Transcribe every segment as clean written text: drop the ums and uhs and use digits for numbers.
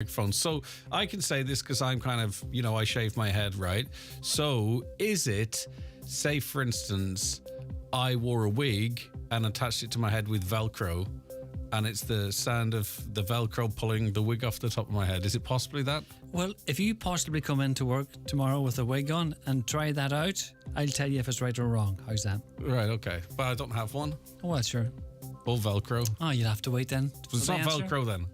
microphone. So I can say this because I'm kind of, I shave my head, right? So is it, say for instance, I wore a wig and attached it to my head with Velcro, and it's the sound of the Velcro pulling the wig off the top of my head? Is it possibly that? Well, if you possibly come into work tomorrow with a wig on and try that out, I'll tell you if it's right or wrong. How's that? Right, okay. But I don't have one. Oh, well, sure. All Velcro. Oh, you'll have to wait then. It's not Velcro then.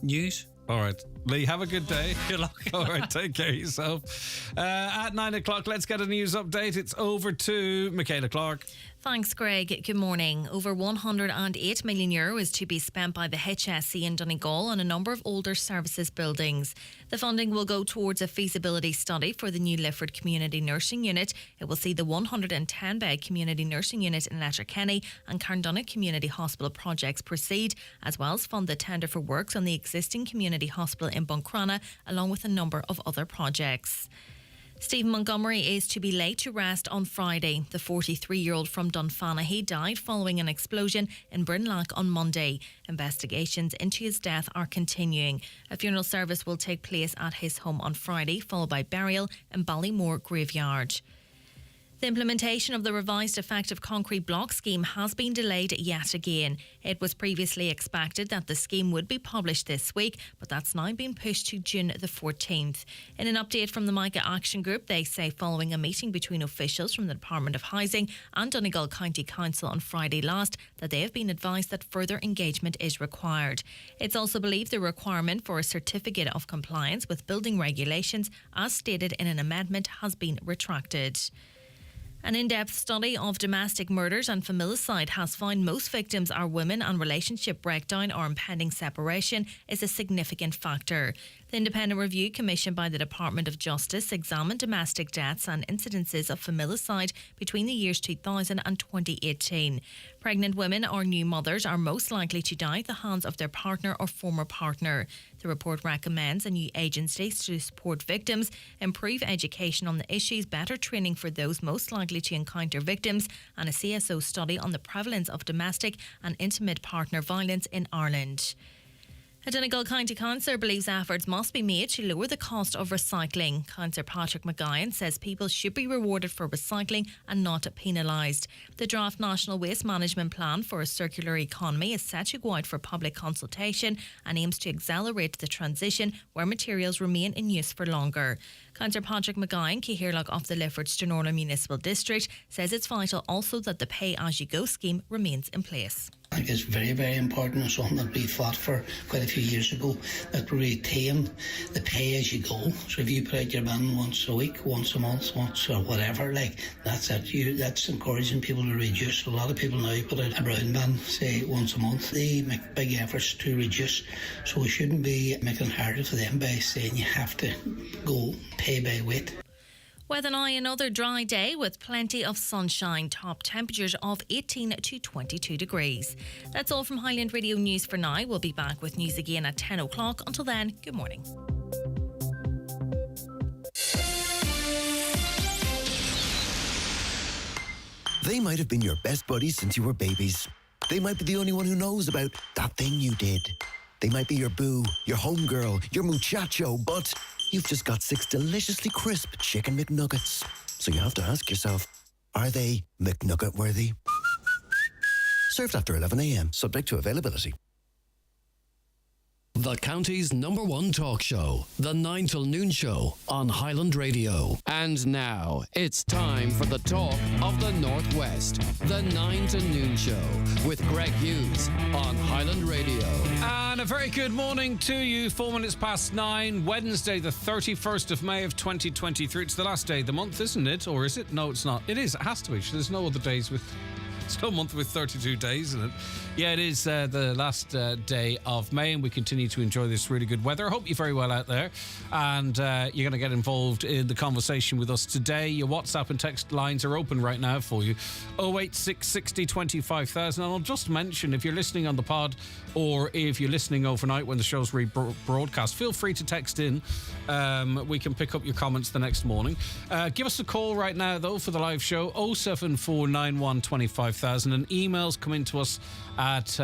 News. All right. Lee, have a good day. Good luck. All right, take care of yourself. At 9 o'clock, let's get a news update. It's over to Michaela Clark. Thanks, Greg. Good morning. Over €108 million is to be spent by the HSE in Donegal on a number of older services buildings. The funding will go towards a feasibility study for the new Lifford Community Nursing Unit. It will see the 110-bed Community Nursing Unit in Letterkenny and Carndonagh Community Hospital projects proceed, as well as fund the tender for works on the existing Community Hospital in Buncrana, along with a number of other projects. Stephen Montgomery is to be laid to rest on Friday. The 43-year-old from Dunfanaghy died following an explosion in Brinlock on Monday. Investigations into his death are continuing. A funeral service will take place at his home on Friday, followed by burial in Ballymore Graveyard. The implementation of the revised effective concrete block scheme has been delayed yet again. It was previously expected that the scheme would be published this week, but that's now been pushed to June the 14th. In an update from the Micah Action Group, they say following a meeting between officials from the Department of Housing and Donegal County Council on Friday last, that they have been advised that further engagement is required. It's also believed the requirement for a certificate of compliance with building regulations, as stated in an amendment, has been retracted. An in-depth study of domestic murders and familicide has found most victims are women, and relationship breakdown or impending separation is a significant factor. The independent review commissioned by the Department of Justice examined domestic deaths and incidences of familicide between the years 2000 and 2018. Pregnant women or new mothers are most likely to die at the hands of their partner or former partner. The report recommends a new agency to support victims, improve education on the issues, better training for those most likely to encounter victims, and a CSO study on the prevalence of domestic and intimate partner violence in Ireland. A Donegal County Councillor believes efforts must be made to lower the cost of recycling. Councillor Patrick McGowan says people should be rewarded for recycling and not penalised. The draft National Waste Management Plan for a Circular Economy is set to go out for public consultation and aims to accelerate the transition where materials remain in use for longer. Councillor Patrick McGowan, Cahirlock of the Lifford Stranorna Municipal District, says it's vital also that the pay-as-you-go scheme remains in place. I think it's very, very important, and something that we fought for quite a few years ago, that we retain the pay as you go. So if you put out your bin once a week, once a month, once or whatever, that's it. That's encouraging people to reduce. A lot of people now put out a brown bin, say once a month. They make big efforts to reduce, so we shouldn't be making it harder for them by saying you have to go pay by weight. Weather now, another dry day with plenty of sunshine. Top temperatures of 18 to 22 degrees. That's all from Highland Radio News for now. We'll be back with news again at 10 o'clock. Until then, good morning. They might have been your best buddies since you were babies. They might be the only one who knows about that thing you did. They might be your boo, your homegirl, your muchacho, but you've just got 6 deliciously crisp chicken McNuggets. So you have to ask yourself, are they McNugget worthy? Served after 11 a.m, subject to availability. The county's #1 talk show, The 9 till Noon Show on Highland Radio. And now, it's time for the talk of the Northwest, The 9 till Noon Show with Greg Hughes on Highland Radio. And a very good morning to you. 4 minutes past 9, Wednesday, the 31st of May of 2023. It's the last day of the month, isn't it? Or is it? No, it's not. It is. It has to be. There's no other days with... It's no month with 32 days, isn't it? Yeah, it is the last day of May, and we continue to enjoy this really good weather. I hope you're very well out there, and you're going to get involved in the conversation with us today. Your WhatsApp and text lines are open right now for you. 086 60 25,000. And I'll just mention, if you're listening on the pod or if you're listening overnight when the show's rebroadcast, feel free to text in. We can pick up your comments the next morning. Give us a call right now, though, for the live show. 07491 25 8000, and emails coming to us at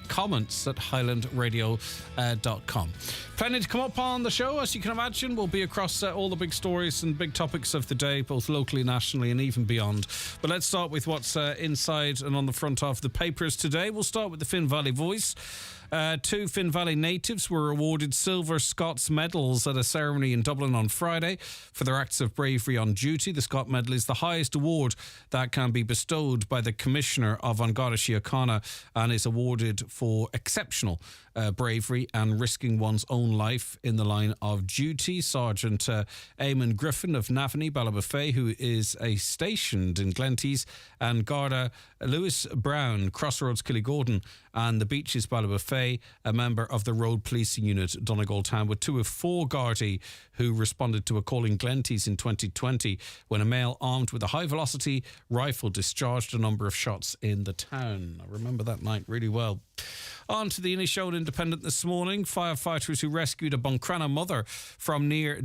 comments@highlandradio.com. Plenty to come up on the show, as you can imagine. We'll be across all the big stories and big topics of the day, both locally, nationally, and even beyond. But let's start with what's inside and on the front of the papers today. We'll start with the Finn Valley Voice. Two Finn Valley natives were awarded Silver Scots medals at a ceremony in Dublin on Friday for their acts of bravery on duty. The Scott Medal is the highest award that can be bestowed by the Commissioner of An Garda Síochána and is awarded for exceptional bravery and risking one's own life in the line of duty. Sergeant Eamon Griffin of Navanny, Ballybofey, who is stationed in Glenties, and Garda Lewis Brown, Crossroads, Killigordon, and the Beaches, Ballybofey, a member of the Road Policing Unit, Donegal Town, were two of four Gardaí who responded to a call in Glenties in 2020 when a male armed with a high-velocity rifle discharged a number of shots in the town. I remember that night really well. On to the Inishowen Independent this morning. Firefighters who rescued a Buncrana mother from near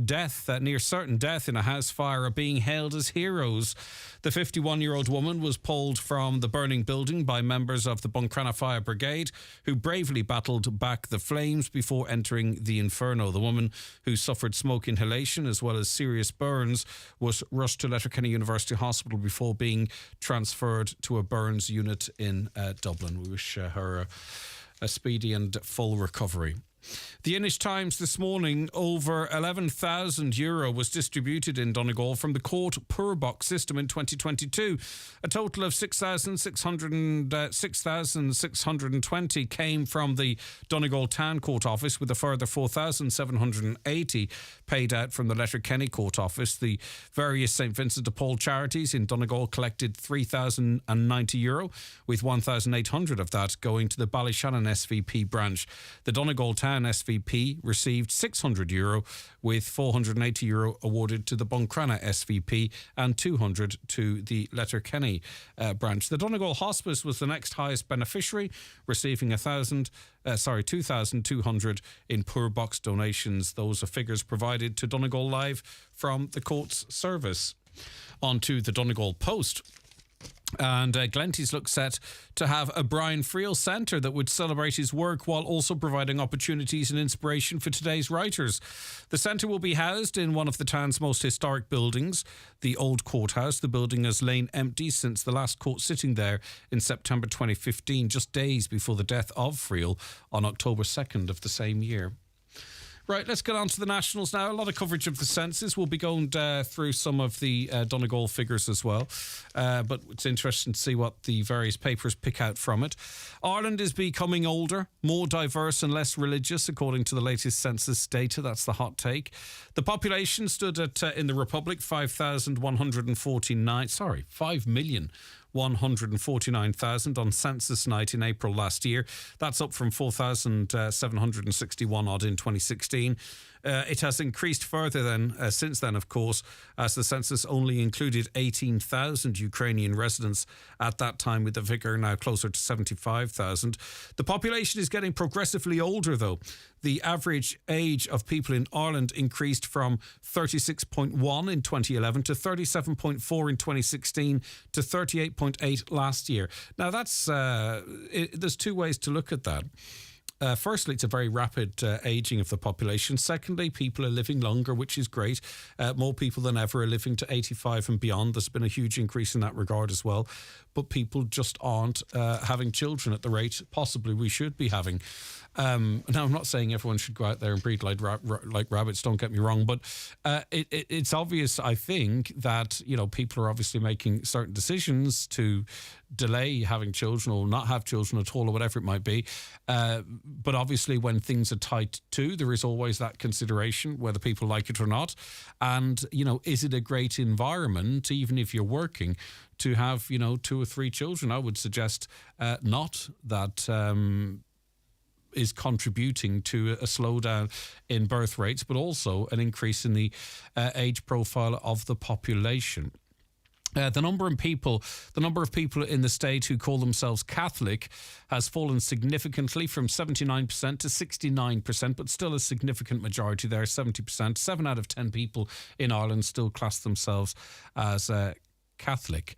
certain death in a house fire are being hailed as heroes. The 51-year-old woman was pulled from the burning building by members of the Buncrana Fire Brigade, who bravely battled back the flames before entering the inferno. The woman, who suffered smoke inhalation as well as serious burns, was rushed to Letterkenny University Hospital before being transferred to a burns unit in Dublin. We wish her a speedy and full recovery. The Inish Times this morning, over €11,000 was distributed in Donegal from the court poor box system in 2022. A total of 6,620 came from the Donegal Town Court Office, with a further 4,780 paid out from the Letterkenny Court Office. The various St Vincent de Paul charities in Donegal collected €3,090, with 1,800 of that going to the Ballyshannon SVP branch. The Donegal Town SVP received €600, with €480 awarded to the Buncrana SVP and 200 to the Letterkenny branch. The Donegal Hospice was the next highest beneficiary, receiving 2,200 in poor box donations. Those are figures provided to Donegal Live from the court's service. On to the Donegal Post. And Glenties looks set to have a Brian Friel Centre that would celebrate his work while also providing opportunities and inspiration for today's writers. The centre will be housed in one of the town's most historic buildings, the Old Courthouse. The building has lain empty since the last court sitting there in September 2015, just days before the death of Friel on October 2nd of the same year. Right, let's get on to the nationals now. A lot of coverage of the census. We'll be going through some of the Donegal figures as well. But it's interesting to see what the various papers pick out from it. Ireland is becoming older, more diverse and less religious, according to the latest census data. That's the hot take. The population stood at, in the Republic, 5,149,000 on census night in April last year. That's up from 4,761 odd in 2016. It has increased further since then, of course, as the census only included 18,000 Ukrainian residents at that time, with the figure now closer to 75,000. The population is getting progressively older, though. The average age of people in Ireland increased from 36.1 in 2011 to 37.4 in 2016 to 38.8 last year. Now, that's there's two ways to look at that. Firstly, it's a very rapid ageing of the population. Secondly, people are living longer, which is great. More people than ever are living to 85 and beyond. There's been a huge increase in that regard as well. But people just aren't having children at the rate possibly we should be having. Now, I'm not saying everyone should go out there and breed like rabbits, don't get me wrong, but it's obvious, I think, that, you know, people are obviously making certain decisions to delay having children or not have children at all or whatever it might be. But obviously when things are tight too, there is always that consideration, whether people like it or not. And, you know, is it a great environment, even if you're working, to have, you know, 2 or 3 children? I would suggest not. That is contributing to a slowdown in birth rates, but also an increase in the age profile of the population. The number of people in the state who call themselves Catholic has fallen significantly from 79% to 69%, but still a significant majority there, 70%. 7 out of 10 people in Ireland still class themselves as Catholic.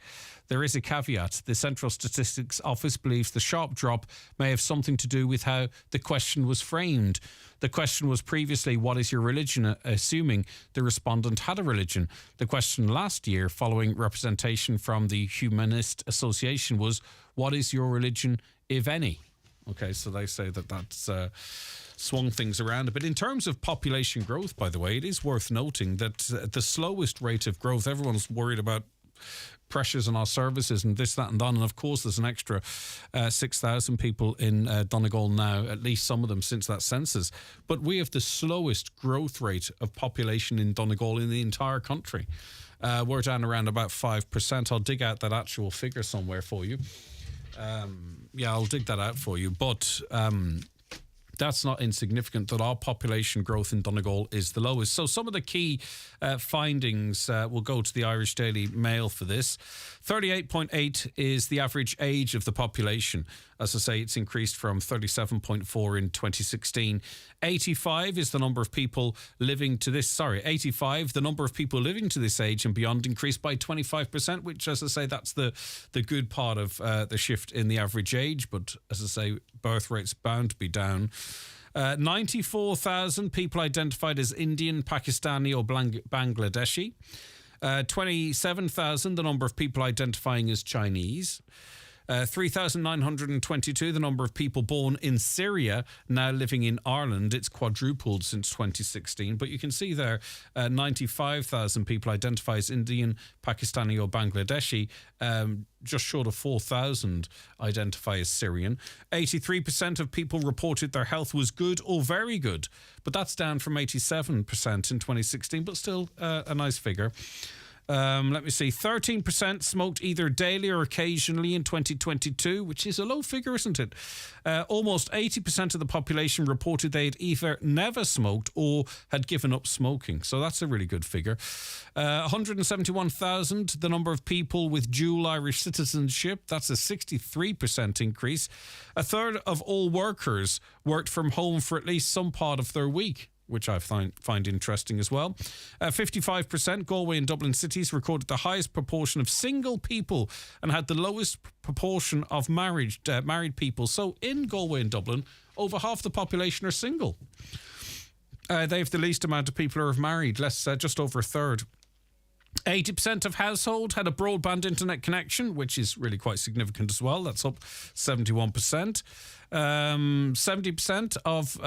There is a caveat. The Central Statistics Office believes the sharp drop may have something to do with how the question was framed. The question was previously, what is your religion? Assuming the respondent had a religion. The question last year, following representation from the Humanist Association, was, what is your religion, if any? Okay, so they say that that's swung things around a bit. In terms of population growth, by the way, it is worth noting that the slowest rate of growth, everyone's worried about pressures on our services and this, that and that. And of course, there's an extra 6,000 people in Donegal now, at least some of them since that census. But we have the slowest growth rate of population in Donegal in the entire country. We're down around about 5%. I'll dig out that actual figure somewhere for you. I'll dig that out for you. But that's not insignificant that our population growth in Donegal is the lowest. So some of the key findings, will go to the Irish Daily Mail for this. 38.8 is the average age of the population. As I say, it's increased from 37.4 in 2016. 85 is the number of people living to this, 85, the number of people living to this age and beyond increased by 25%, which, as I say, that's the good part of the shift in the average age. But as I say, birth rate's bound to be down. 94,000 people identified as Indian, Pakistani or Bangladeshi. 27,000, the number of people identifying as Chinese. 3,922, the number of people born in Syria now living in Ireland. It's quadrupled since 2016. But you can see there, 95,000 people identify as Indian, Pakistani or Bangladeshi. Just short of 4,000 identify as Syrian. 83% of people reported their health was good or very good. But that's down from 87% in 2016, but still a nice figure. Let me see. 13% smoked either daily or occasionally in 2022, which is a low figure, isn't it? Almost 80% of the population reported they'd either never smoked or had given up smoking. So that's a really good figure. 171,000, the number of people with dual Irish citizenship. That's a 63% increase. A third of all workers worked from home for at least some part of their week, which I find interesting as well. 55%, Galway and Dublin cities recorded the highest proportion of single people and had the lowest proportion of married people. So in Galway and Dublin, over half the population are single. They have the least amount of people who are married, just over a third. 80% of household had a broadband internet connection, which is really quite significant as well. That's up 71%. 70% of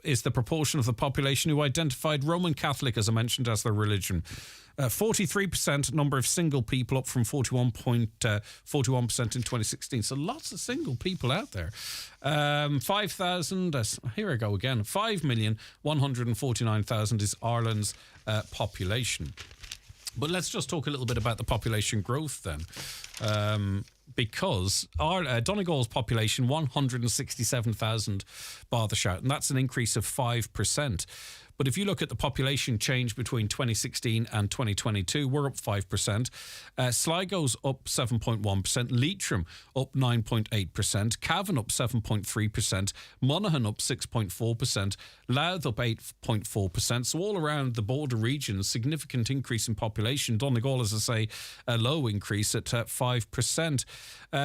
is the proportion of the population who identified Roman Catholic, as I mentioned, as their religion. 43% number of single people, up from 41% in 2016. So lots of single people out there. 5,000, here I go again, 5,149,000 is Ireland's population. But let's just talk a little bit about the population growth then. Because our Donegal's population, 167,000 bar the shout, and that's an increase of 5%. But if you look at the population change between 2016 and 2022, we're up 5%. Sligo's up 7.1%. Leitrim up 9.8%. Cavan up 7.3%. Monaghan up 6.4%. Louth up 8.4%. So all around the border regions, significant increase in population. Donegal, as I say, a low increase at 5%.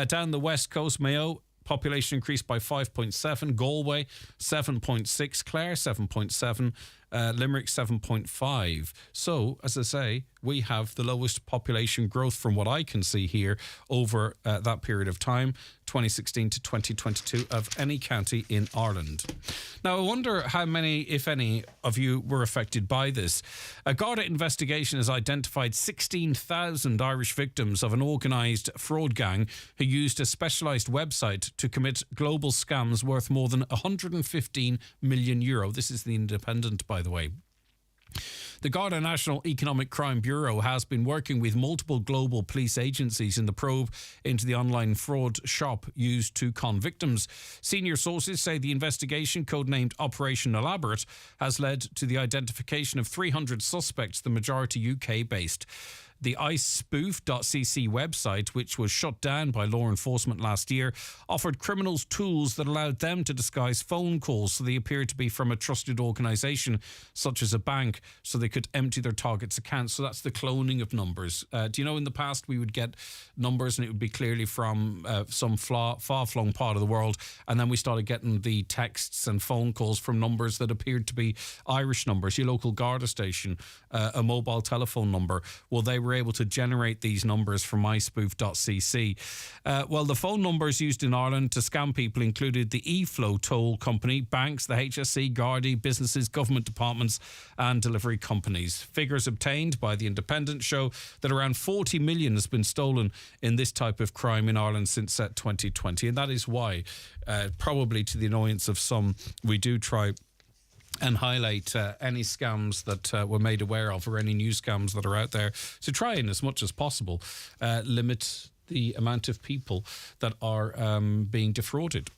Down the west coast, Mayo, population increased by 5.7. Galway 7.6. Clare 7.7. Limerick 7.5. So, as I say, we have the lowest population growth from what I can see here over that period of time, 2016 to 2022, of any county in Ireland. Now, I wonder how many, if any, of you were affected by this. A Garda investigation has identified 16,000 Irish victims of an organised fraud gang who used a specialised website to commit global scams worth more than €115 million. This is the Independent, by the way. The Garda National Economic Crime Bureau has been working with multiple global police agencies in the probe into the online fraud shop used to con victims. Senior sources say the investigation, codenamed Operation Elaborate, has led to the identification of 300 suspects, the majority UK-based. The iSpoof.cc website, which was shut down by law enforcement last year, offered criminals tools that allowed them to disguise phone calls so they appeared to be from a trusted organisation, such as a bank, so they could empty their target's accounts. So that's the cloning of numbers. Do you know in the past we would get numbers and it would be clearly from some far-flung part of the world, and then we started getting the texts and phone calls from numbers that appeared to be Irish numbers, your local Garda station, a mobile telephone number. Well, they were able to generate these numbers from iSpoof.cc. Well, the phone numbers used in Ireland to scam people included the eFlow toll company, banks, the HSE, Gardaí, businesses, government departments and delivery companies. Figures obtained by The Independent show that around 40 million has been stolen in this type of crime in Ireland since 2020. And that is why, probably to the annoyance of some, we do try and highlight any scams that we're made aware of, or any new scams that are out there, to try and, as much as possible, limit the amount of people that are being defrauded.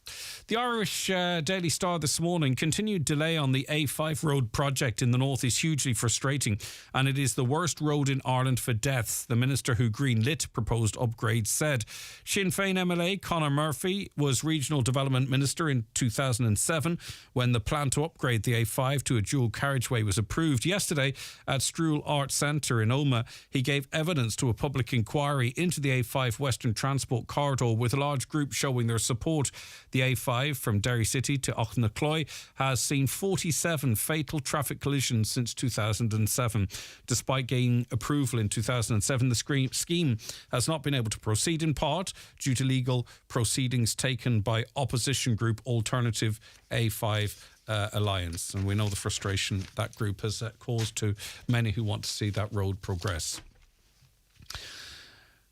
The Irish Daily Star this morning: continued delay on the A5 road project in the north is hugely frustrating, and it is the worst road in Ireland for deaths, the minister who greenlit proposed upgrades said. Sinn Féin MLA Conor Murphy was Regional Development Minister in 2007 when the plan to upgrade the A5 to a dual carriageway was approved. Yesterday at Strual Arts Centre in Omagh, he gave evidence to a public inquiry into the A5 Western Transport Corridor, with a large group showing their support. The A5 from Derry City to Ochnacloy has seen 47 fatal traffic collisions since 2007. Despite gaining approval in 2007, the scheme has not been able to proceed, in part due to legal proceedings taken by opposition group Alternative A5 Alliance. And we know the frustration that group has caused to many who want to see that road progress.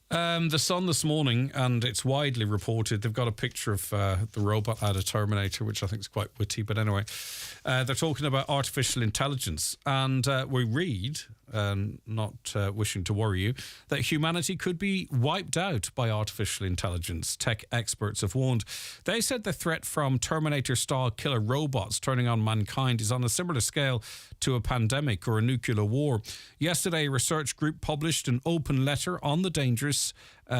The Sun this morning, and it's widely reported, they've got a picture of the robot out of Terminator, which I think is quite witty. But anyway, they're talking about artificial intelligence, and we read, not wishing to worry you, that humanity could be wiped out by artificial intelligence. Tech experts have warned. They said the threat from Terminator-style killer robots turning on mankind is on a similar scale to a pandemic or a nuclear war. Yesterday, a research group published an open letter on the dangers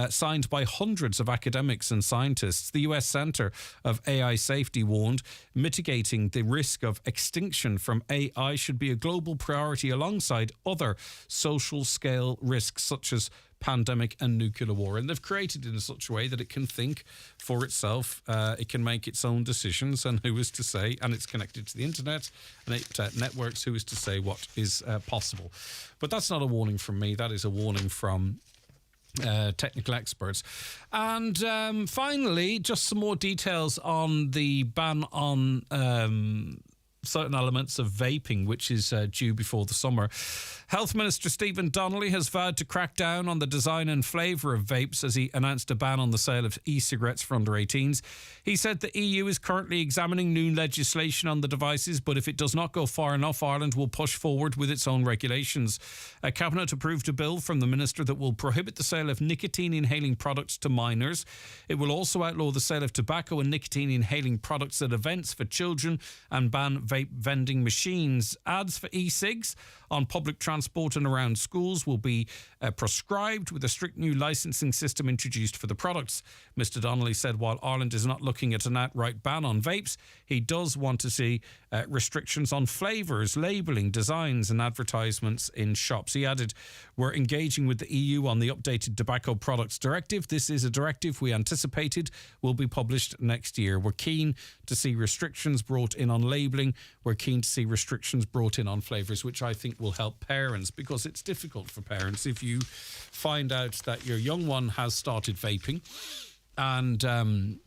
signed by hundreds of academics and scientists. The US Centre of AI Safety warned mitigating the risk of extinction from AI should be a global priority alongside other social scale risks such as pandemic and nuclear war. And they've created it in such a way that it can think for itself, it can make its own decisions, and who is to say, and it's connected to the internet and it networks, who is to say what is possible. But that's not a warning from me, that is a warning from technical experts. And finally, just some more details on the ban on certain elements of vaping, which is due before the summer. Health Minister Stephen Donnelly has vowed to crack down on the design and flavour of vapes as he announced a ban on the sale of e-cigarettes for under 18s. He said the EU is currently examining new legislation on the devices, but if it does not go far enough, Ireland will push forward with its own regulations. A Cabinet approved a bill from the Minister that will prohibit the sale of nicotine inhaling products to minors. It will also outlaw the sale of tobacco and nicotine inhaling products at events for children and ban vape vending machines. Ads for e-cigs on public transport and around schools will be prescribed, with a strict new licensing system introduced for the products. Mr Donnelly said while Ireland is not looking at an outright ban on vapes, he does want to see restrictions on flavours, labelling, designs and advertisements in shops. He added, "We're engaging with the EU on the updated Tobacco Products Directive. This is a directive we anticipated will be published next year. We're keen to see restrictions brought in on labelling. We're keen to see restrictions brought in on flavours," which I think will help parents, because it's difficult for parents if you find out that your young one has started vaping and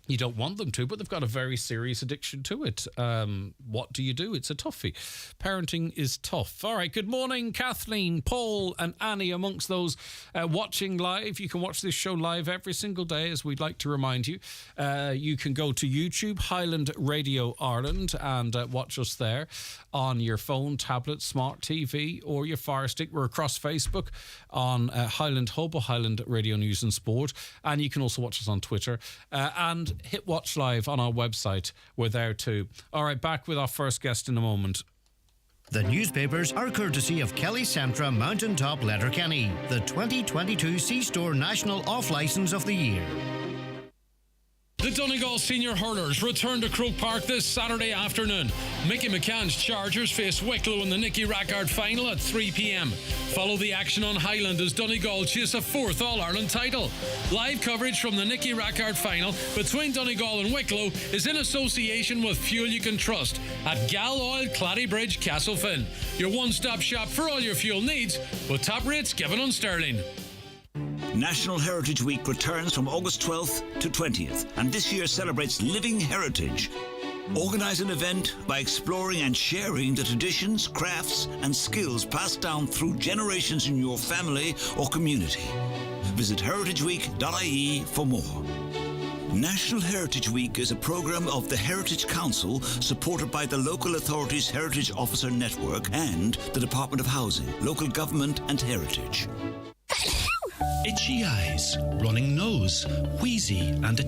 you don't want them to, but they've got a very serious addiction to it. What do you do? It's a toughie. Parenting is tough. All right, good morning, Kathleen, Paul and Annie amongst those watching live. You can watch this show live every single day, as we'd like to remind you. You can go to YouTube, Highland Radio Ireland, and watch us there on your phone, tablet, smart TV or your Fire Stick. We're across Facebook on Highland Hub or Highland Radio News and Sport, and you can also watch us on Twitter and hit watch live on our website. We're there too. All right, back with our first guest in a moment. The newspapers are courtesy of Kelly Centra Mountaintop Letterkenny, the 2022 C-Store National Off-Licence of the Year. The Donegal Senior Hurlers return to Croke Park this Saturday afternoon. Mickey McCann's Chargers face Wicklow in the Nicky Rackard final at 3 p.m. Follow the action on Highland as Donegal chase a fourth All-Ireland title. Live coverage from the Nicky Rackard final between Donegal and Wicklow is in association with Fuel You Can Trust at Gal Oil Claddybridge Castlefin. Your one-stop shop for all your fuel needs with top rates given on Sterling. National Heritage Week returns from August 12th to 20th, and this year celebrates living heritage. Organise an event by exploring and sharing the traditions, crafts and skills passed down through generations in your family or community. Visit heritageweek.ie for more. National Heritage Week is a programme of the Heritage Council supported by the Local Authorities Heritage Officer Network and the Department of Housing, Local Government and Heritage. Itchy eyes, running nose, wheezy and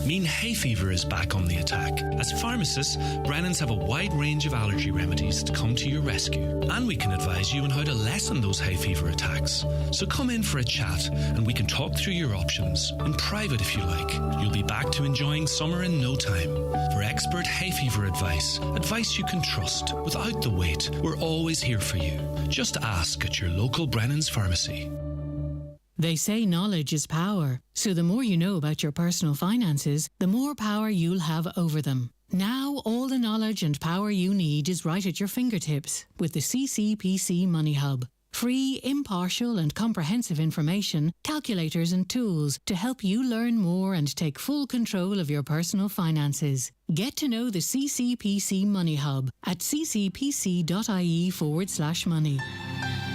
mean hay fever is back on the attack. As pharmacists, Brennan's have a wide range of allergy remedies to come to your rescue. And we can advise you on how to lessen those hay fever attacks. So come in for a chat and we can talk through your options. In private if you like. You'll be back to enjoying summer in no time. For expert hay fever advice you can trust without the wait, we're always here for you. Just ask at your local Brennan's pharmacy. They say knowledge is power, so the more you know about your personal finances, the more power you'll have over them. Now, all the knowledge and power you need is right at your fingertips with the CCPC Money Hub. Free, impartial and comprehensive information, calculators and tools to help you learn more and take full control of your personal finances. Get to know the CCPC Money Hub at ccpc.ie/money.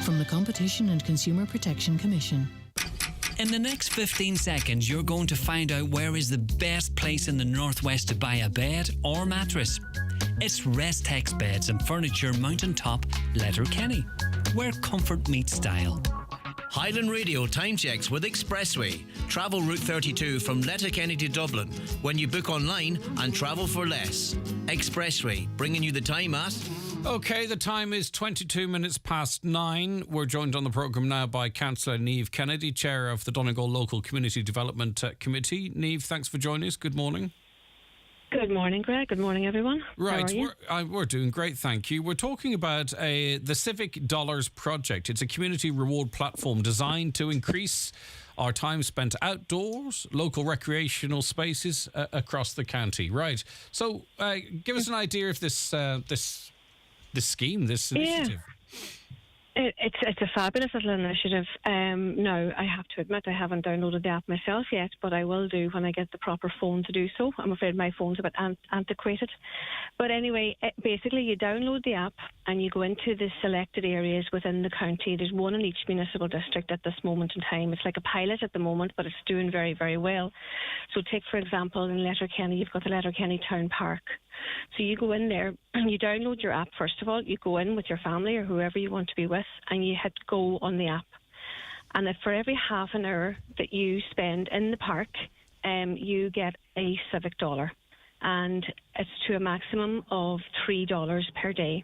From the Competition and Consumer Protection Commission. In the next 15 seconds, you're going to find out where is the best place in the Northwest to buy a bed or mattress. It's Restex Beds and Furniture Mountaintop, Letterkenny, where comfort meets style. Highland Radio time checks with Expressway. Travel Route 32 from Letterkenny to Dublin when you book online and travel for less. Expressway, bringing you the time at... OK, the time is 22 minutes past 9. We're joined on the programme now by Councillor Niamh Kennedy, Chair of the Donegal Local Community Development Committee. Niamh, thanks for joining us. Good morning. Good morning, Greg. Good morning, everyone. Right, How are you? we're doing great, thank you. We're talking about the Civic Dollars Project. It's a community reward platform designed to increase our time spent outdoors, local recreational spaces across the county. Right. So, give us an idea of this scheme, this initiative. It's a fabulous little initiative. Now, I have to admit I haven't downloaded the app myself yet, but I will do when I get the proper phone to do so. I'm afraid my phone's a bit antiquated. But anyway, basically you download the app and you go into the selected areas within the county. There's one in each municipal district at this moment in time. It's like a pilot at the moment, but it's doing very, very well. So take, for example, in Letterkenny, you've got the Letterkenny Town Park. So you go in there and you download your app. First of all, you go in with your family or whoever you want to be with and you hit go on the app. And if for every half an hour that you spend in the park, you get a civic dollar. And it's to a maximum of $3 per day.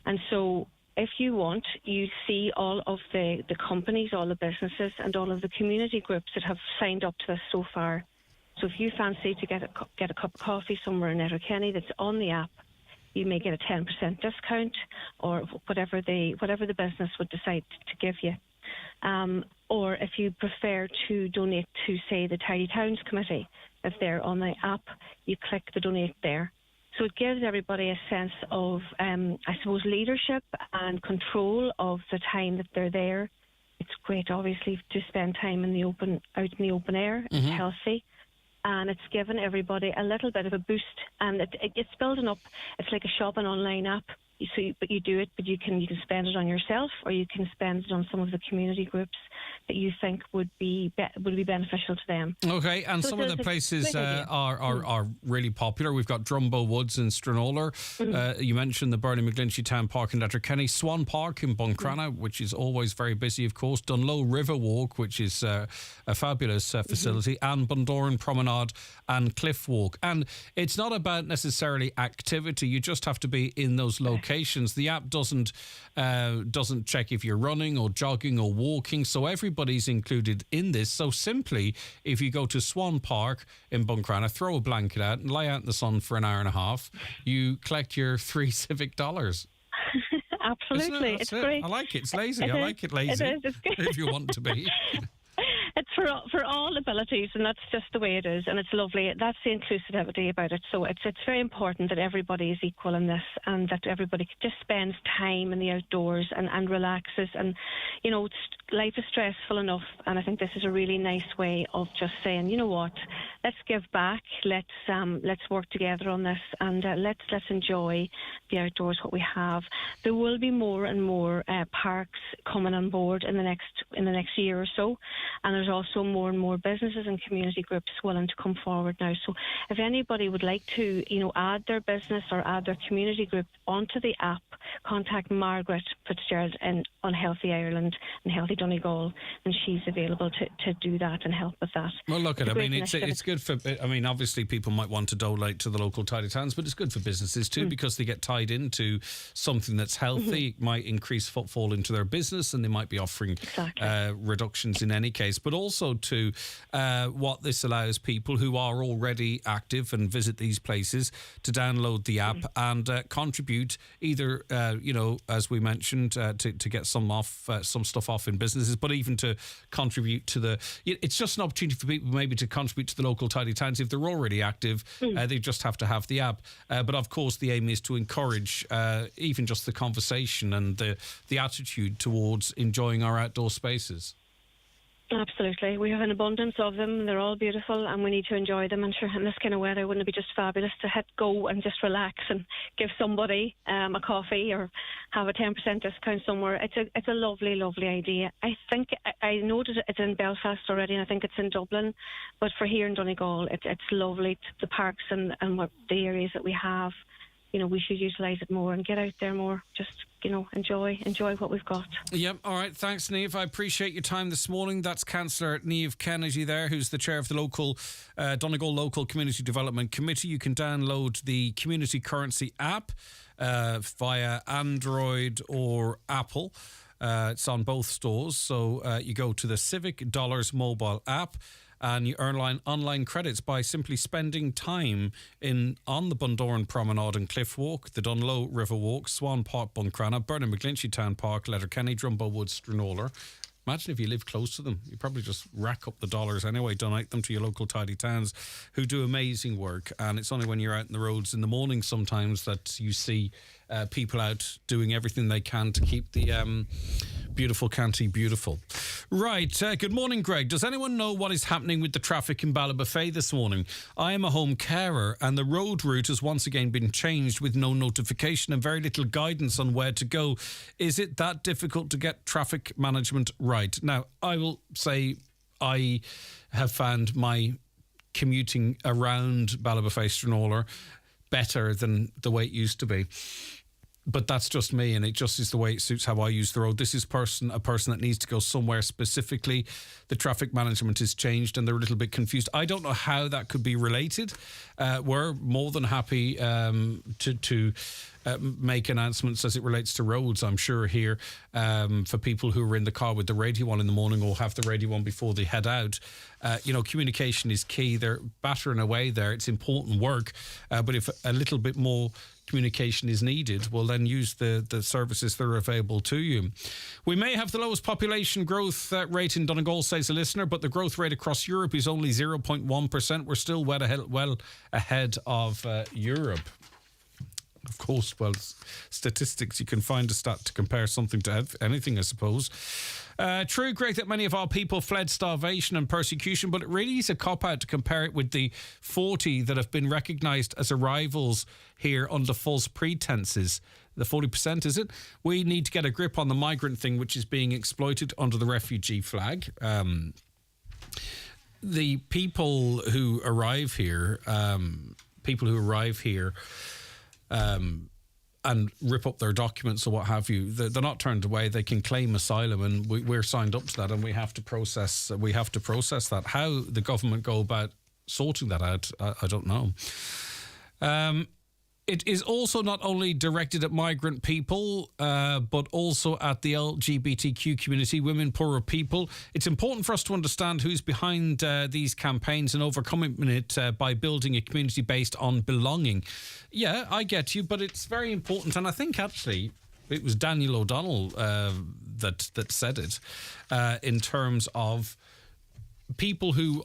And so if you want, you see all of the companies, all the businesses and all of the community groups that have signed up to this so far. So if you fancy to get a cup of coffee somewhere in Letterkenny that's on the app, you may get a 10% discount or whatever the business would decide to give you. Or if you prefer to donate to, say, the Tidy Towns Committee, if they're on the app, you click the donate there. So it gives everybody a sense of, I suppose, leadership and control of the time that they're there. It's great, obviously, to spend time out in the open air. It's healthy. And it's given everybody a little bit of a boost. And it's building up. It's like a shopping online app. But you do it, but you can spend it on yourself, or you can spend it on some of the community groups that you think would be beneficial to them. Okay, and so some of the places are really popular. We've got Drumbo Woods in Stranolar. You mentioned the Bernie McGlinchey Town Park in Letterkenny, Swan Park in Buncrana, which is always very busy, of course. Dunlow River Walk, which is a fabulous facility, and Bundoran Promenade and Cliff Walk. And it's not about necessarily activity. You just have to be in those locations locations. The app doesn't check if you're running or jogging or walking, so everybody's included in this. So simply, if you go to Swan Park in Buncrana, throw a blanket out and lie out in the sun for an hour and a half, you collect your 3 civic dollars. Absolutely, it's great. I like it. It's lazy. I like it lazy. It is. It's good. If you want to be. It's for all abilities, and that's just the way it is, and it's lovely. That's the inclusivity about it. So it's very important that everybody is equal in this, and that everybody just spends time in the outdoors and relaxes. And you know, life is stressful enough, and I think this is a really nice way of just saying, you know what, let's give back, let's work together on this, and let's enjoy the outdoors, what we have. There will be more and more parks coming on board in the next year or so, and there's also more and more businesses and community groups willing to come forward now. So if anybody would like to, you know, add their business or add their community group onto the app, contact Margaret Fitzgerald on Healthy Ireland and Healthy Donegal, and she's available to do that and help with that. Well, look at it. I mean, it's good for. I mean, obviously, people might want to donate to the local tidy towns, but it's good for businesses too because they get tied into something that's healthy. It might increase footfall into their business, and they might be offering reductions in any case. But also to what this allows people who are already active and visit these places to download the app and contribute either, you know, as we mentioned, to get some stuff off in businesses, but even to contribute to the. It's just an opportunity for people maybe to contribute to the local tidy towns if they're already active. They just have to have the app. But of course, the aim is to encourage even just the conversation and the attitude towards enjoying our outdoor spaces. Absolutely. We have an abundance of them. They're all beautiful and we need to enjoy them. And sure, in this kind of weather, wouldn't it be just fabulous to hit go and just relax and give somebody a coffee or have a 10% discount somewhere? It's a lovely, lovely idea. I think I know that it's in Belfast already, and I think it's in Dublin. But for here in Donegal, it's lovely. The parks and what the areas that we have, you know, we should utilise it more and get out there more. Just, you know, enjoy what we've got. Yep. All right. Thanks, Niamh. I appreciate your time this morning. That's Councillor Niamh Kennedy there, who's the chair of the local Donegal Local Community Development Committee. You can download the Community Currency app via Android or Apple. It's on both stores. So you go to the Civic Dollars mobile app, and you earn online credits by simply spending time on the Bundoran Promenade and Cliff Walk, the Dunlow River Walk, Swan Park, Buncrana, Burnham McGlinchey Town Park, Letterkenny, Drumbo Woods, Stranooler. Imagine if you live close to them. You probably just rack up the dollars anyway, donate them to your local tidy towns who do amazing work. And it's only when you're out in the roads in the morning sometimes that you see people out doing everything they can to keep the beautiful county beautiful. Right. Good morning, Greg. Does anyone know what is happening with the traffic in Ballybofey this morning? I am a home carer and the road route has once again been changed with no notification and very little guidance on where to go. Is it that difficult to get traffic management right? Now, I will say I have found my commuting around Ballybofey Stranooler better than the way it used to be. But that's just me, and it just is the way it suits how I use the road. This is a person that needs to go somewhere specifically. The traffic management is changed and they're a little bit confused. I don't know how that could be related. We're more than happy to make announcements as it relates to roads, I'm sure, here for people who are in the car with the radio on in the morning or have the radio on before they head out. You know, communication is key. They're battering away there. It's important work. But if a little bit more communication is needed, well, then use the services that are available to you. We may have the lowest population growth rate in Donegal, says a listener, but the growth rate across Europe is only 0.1%. We're still well ahead of Europe. Of course, well, statistics, you can find a stat to compare something to anything, I suppose. True, Greg, that many of our people fled starvation and persecution, but it really is a cop-out to compare it with the 40 that have been recognised as arrivals here under false pretences. The 40%, is it? We need to get a grip on the migrant thing, which is being exploited under the refugee flag. The people who arrive here, and rip up their documents or what have you, they're not turned away. They can claim asylum, and we're signed up to that, and we have to process that. How the government go about sorting that out, I don't know. It is also not only directed at migrant people, but also at the LGBTQ community, women, poorer people. It's important for us to understand who's behind these campaigns and overcoming it by building a community based on belonging. Yeah, I get you, but it's very important. And I think actually it was Daniel O'Donnell that said it in terms of people who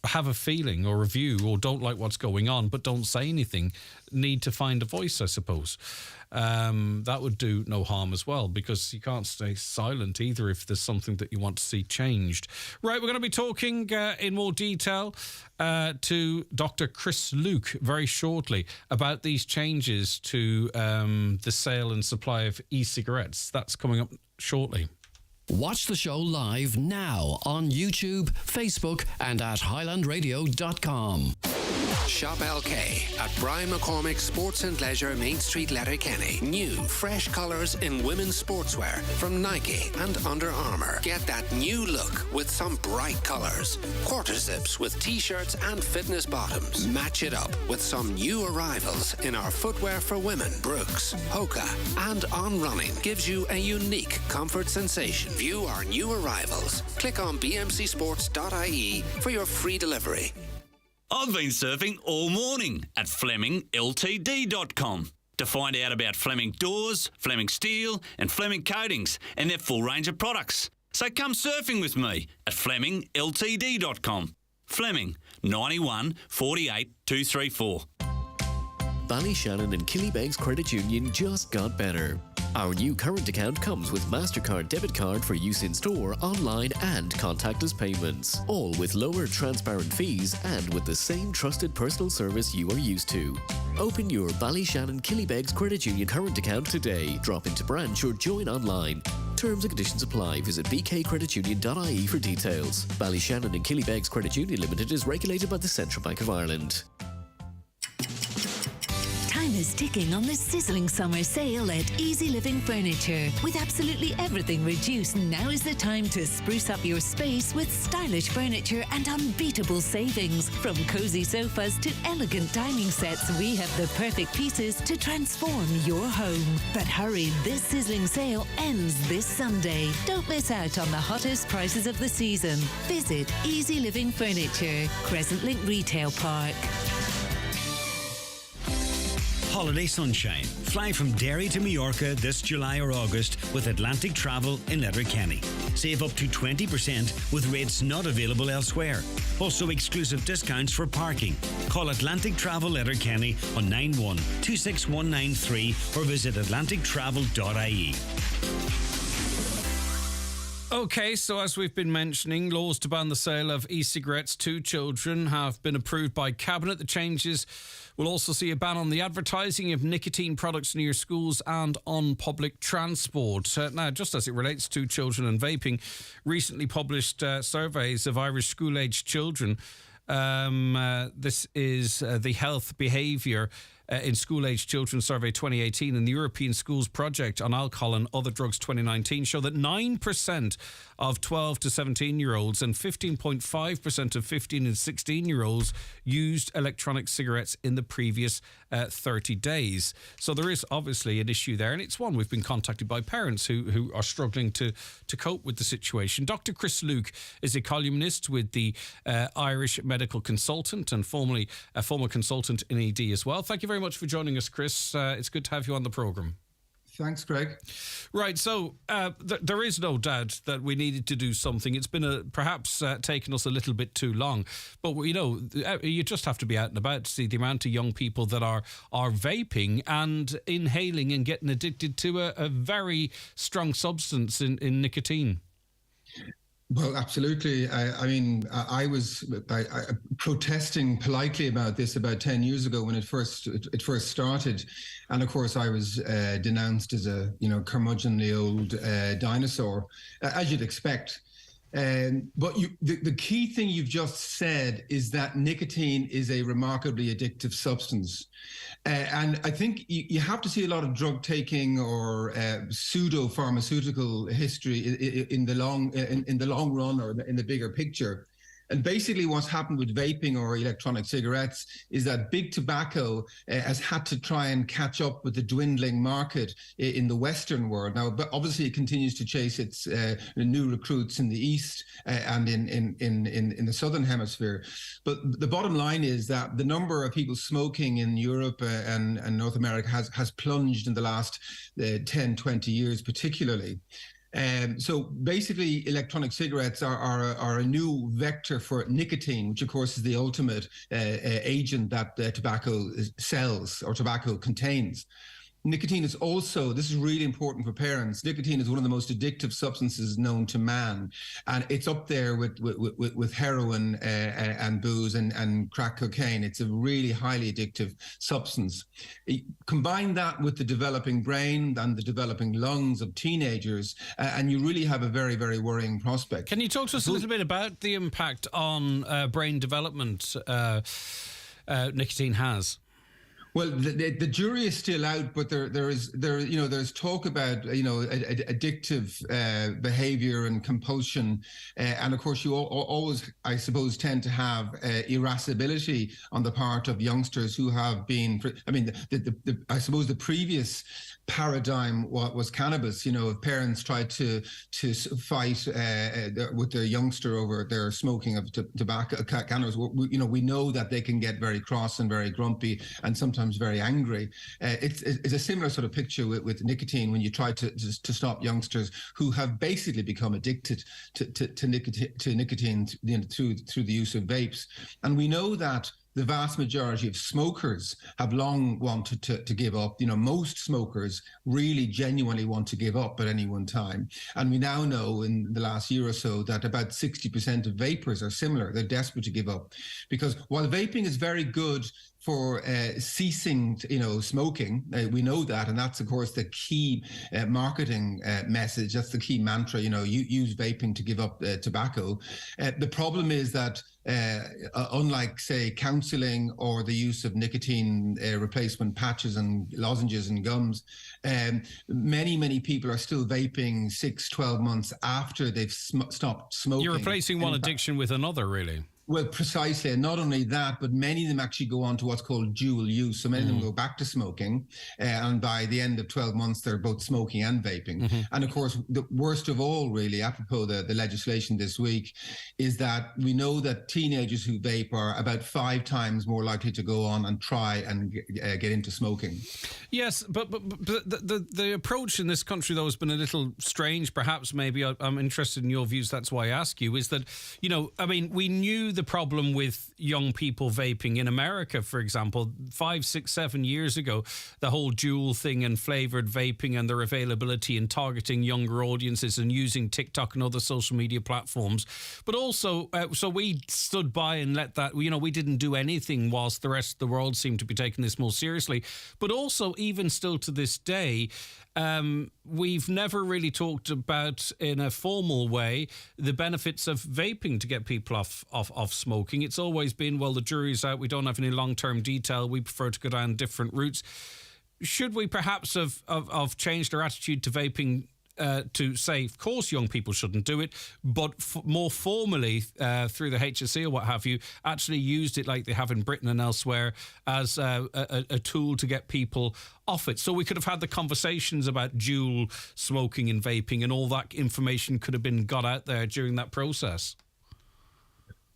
have a feeling or a view or don't like what's going on but don't say anything need to find a voice, I suppose. That would do no harm as well, because you can't stay silent either if there's something that you want to see changed. Right, we're going to be talking in more detail to Dr. Chris Luke very shortly about these changes to the sale and supply of e-cigarettes. That's coming up shortly. Watch the show live now on YouTube, Facebook and at highlandradio.com. Shop LK at Brian McCormick Sports and Leisure Main Street, Letterkenny. New, fresh colours in women's sportswear from Nike and Under Armour. Get that new look with some bright colours. Quarter zips with t-shirts and fitness bottoms. Match it up with some new arrivals in our footwear for women. Brooks, Hoka and On Running gives you a unique comfort sensation. View our new arrivals. Click on bmcsports.ie for your free delivery. I've been surfing all morning at FlemingLTD.com to find out about Fleming doors, Fleming steel and Fleming coatings and their full range of products. So come surfing with me at FlemingLTD.com. Fleming, 91 48 234. Ballyshannon and Killybegs Credit Union just got better. Our new current account comes with MasterCard debit card for use in store, online and contactless payments. All with lower transparent fees and with the same trusted personal service you are used to. Open your Ballyshannon Killybegs Credit Union current account today. Drop into branch or join online. Terms and conditions apply. Visit bkcreditunion.ie for details. Ballyshannon and Killybegs Credit Union Limited is regulated by the Central Bank of Ireland. Time is ticking on the sizzling summer sale at Easy Living Furniture. With absolutely everything reduced, now is the time to spruce up your space with stylish furniture and unbeatable savings. From cozy sofas to elegant dining sets, we have the perfect pieces to transform your home. But hurry, this sizzling sale ends this Sunday. Don't miss out on the hottest prices of the season. Visit Easy Living Furniture, Crescent Link Retail Park. Holiday sunshine. Fly from Derry to Mallorca this July or August with Atlantic Travel in Letterkenny. Save up to 20% with rates not available elsewhere. Also exclusive discounts for parking. Call Atlantic Travel Letterkenny on 91 26193 or visit atlantictravel.ie. Okay, so as we've been mentioning, laws to ban the sale of e-cigarettes to children have been approved by Cabinet. The changes will also see a ban on the advertising of nicotine products near schools and on public transport. Now, just as it relates to children and vaping, recently published surveys of Irish school-aged children. This is the Health Behaviour in School-Aged Children Survey 2018 and the European Schools Project on Alcohol and Other Drugs 2019 show that 9% of 12 to 17-year-olds and 15.5% of 15 and 16-year-olds used electronic cigarettes in the previous 30 days. So there is obviously an issue there, and it's one we've been contacted by parents who are struggling to cope with the situation. Dr. Chris Luke is a columnist with the Irish Medical Consultant and former consultant in ED as well. Thank you very much for joining us, Chris. It's good to have you on the programme. Thanks, Greg. Right, so there is no doubt that we needed to do something. It's been perhaps taken us a little bit too long, but you just have to be out and about to see the amount of young people that are vaping and inhaling and getting addicted to a very strong substance in nicotine. Well, absolutely. I was protesting politely about this about 10 years ago when it first started, and of course I was denounced as a curmudgeonly old dinosaur, as you'd expect. But the key thing you've just said is that nicotine is a remarkably addictive substance. And I think you have to see a lot of drug taking or pseudo-pharmaceutical history in the long run or in the bigger picture And basically what's happened with vaping or electronic cigarettes is that big tobacco has had to try and catch up with the dwindling market in the Western world. Now, but obviously it continues to chase its new recruits in the East and in the Southern Hemisphere. But the bottom line is that the number of people smoking in Europe and North America has plunged in the last 10, 20 years particularly. So basically, electronic cigarettes are a new vector for nicotine, which of course is the ultimate agent that tobacco sells or tobacco contains. Nicotine is also, this is really important for parents, nicotine is one of the most addictive substances known to man. And it's up there with heroin and booze and crack cocaine. It's a really highly addictive substance. Combine that with the developing brain and the developing lungs of teenagers, and you really have a very, very worrying prospect. Can you talk to us a little bit about the impact on brain development nicotine has? Well, the jury is still out, but there's talk about addictive behaviour and compulsion, and of course you always, I suppose, tend to have irascibility on the part of youngsters who have been. I mean, I suppose the previous paradigm was cannabis. If parents tried to fight with their youngster over their smoking of tobacco, cannabis, we know that they can get very cross and very grumpy and sometimes very angry. It's a similar sort of picture with nicotine when you try to stop youngsters who have basically become addicted to nicotine through the use of vapes. And we know that the vast majority of smokers have long wanted to give up. Most smokers really genuinely want to give up at any one time. And we now know in the last year or so that about 60% of vapers are similar. They're desperate to give up. Because while vaping is very good for ceasing, smoking, we know that, and that's of course the key marketing message. That's the key mantra. Use vaping to give up tobacco. The problem is that unlike, say, counselling or the use of nicotine replacement patches and lozenges and gums, many people are still vaping 6-12 months after they've stopped smoking. You're replacing one addiction with another, really. Well, precisely. And not only that, but many of them actually go on to what's called dual use. So many of them go back to smoking. And by the end of 12 months, they're both smoking and vaping. And of course, the worst of all, really, apropos the legislation this week, is that we know that teenagers who vape are about 5 times more likely to go on and try and get into smoking. Yes, but the approach in this country, though, has been a little strange, perhaps. Maybe I'm interested in your views. That's why I ask you, is that, we knew the problem with young people vaping in America, for example, 5, 6, 7 years ago, the whole dual thing and flavoured vaping and their availability and targeting younger audiences and using TikTok and other social media platforms. But also, so we stood by and let that, we didn't do anything whilst the rest of the world seemed to be taking this more seriously. But also, even still to this day, we've never really talked about in a formal way the benefits of vaping to get people off smoking. It's always been, well, the jury's out, we don't have any long-term detail, we prefer to go down different routes. Should we perhaps have changed our attitude to vaping to say, of course, young people shouldn't do it, but more formally through the HSE or what have you, actually used it like they have in Britain and elsewhere as a tool to get people off it? So we could have had the conversations about dual smoking and vaping, and all that information could have been got out there during that process.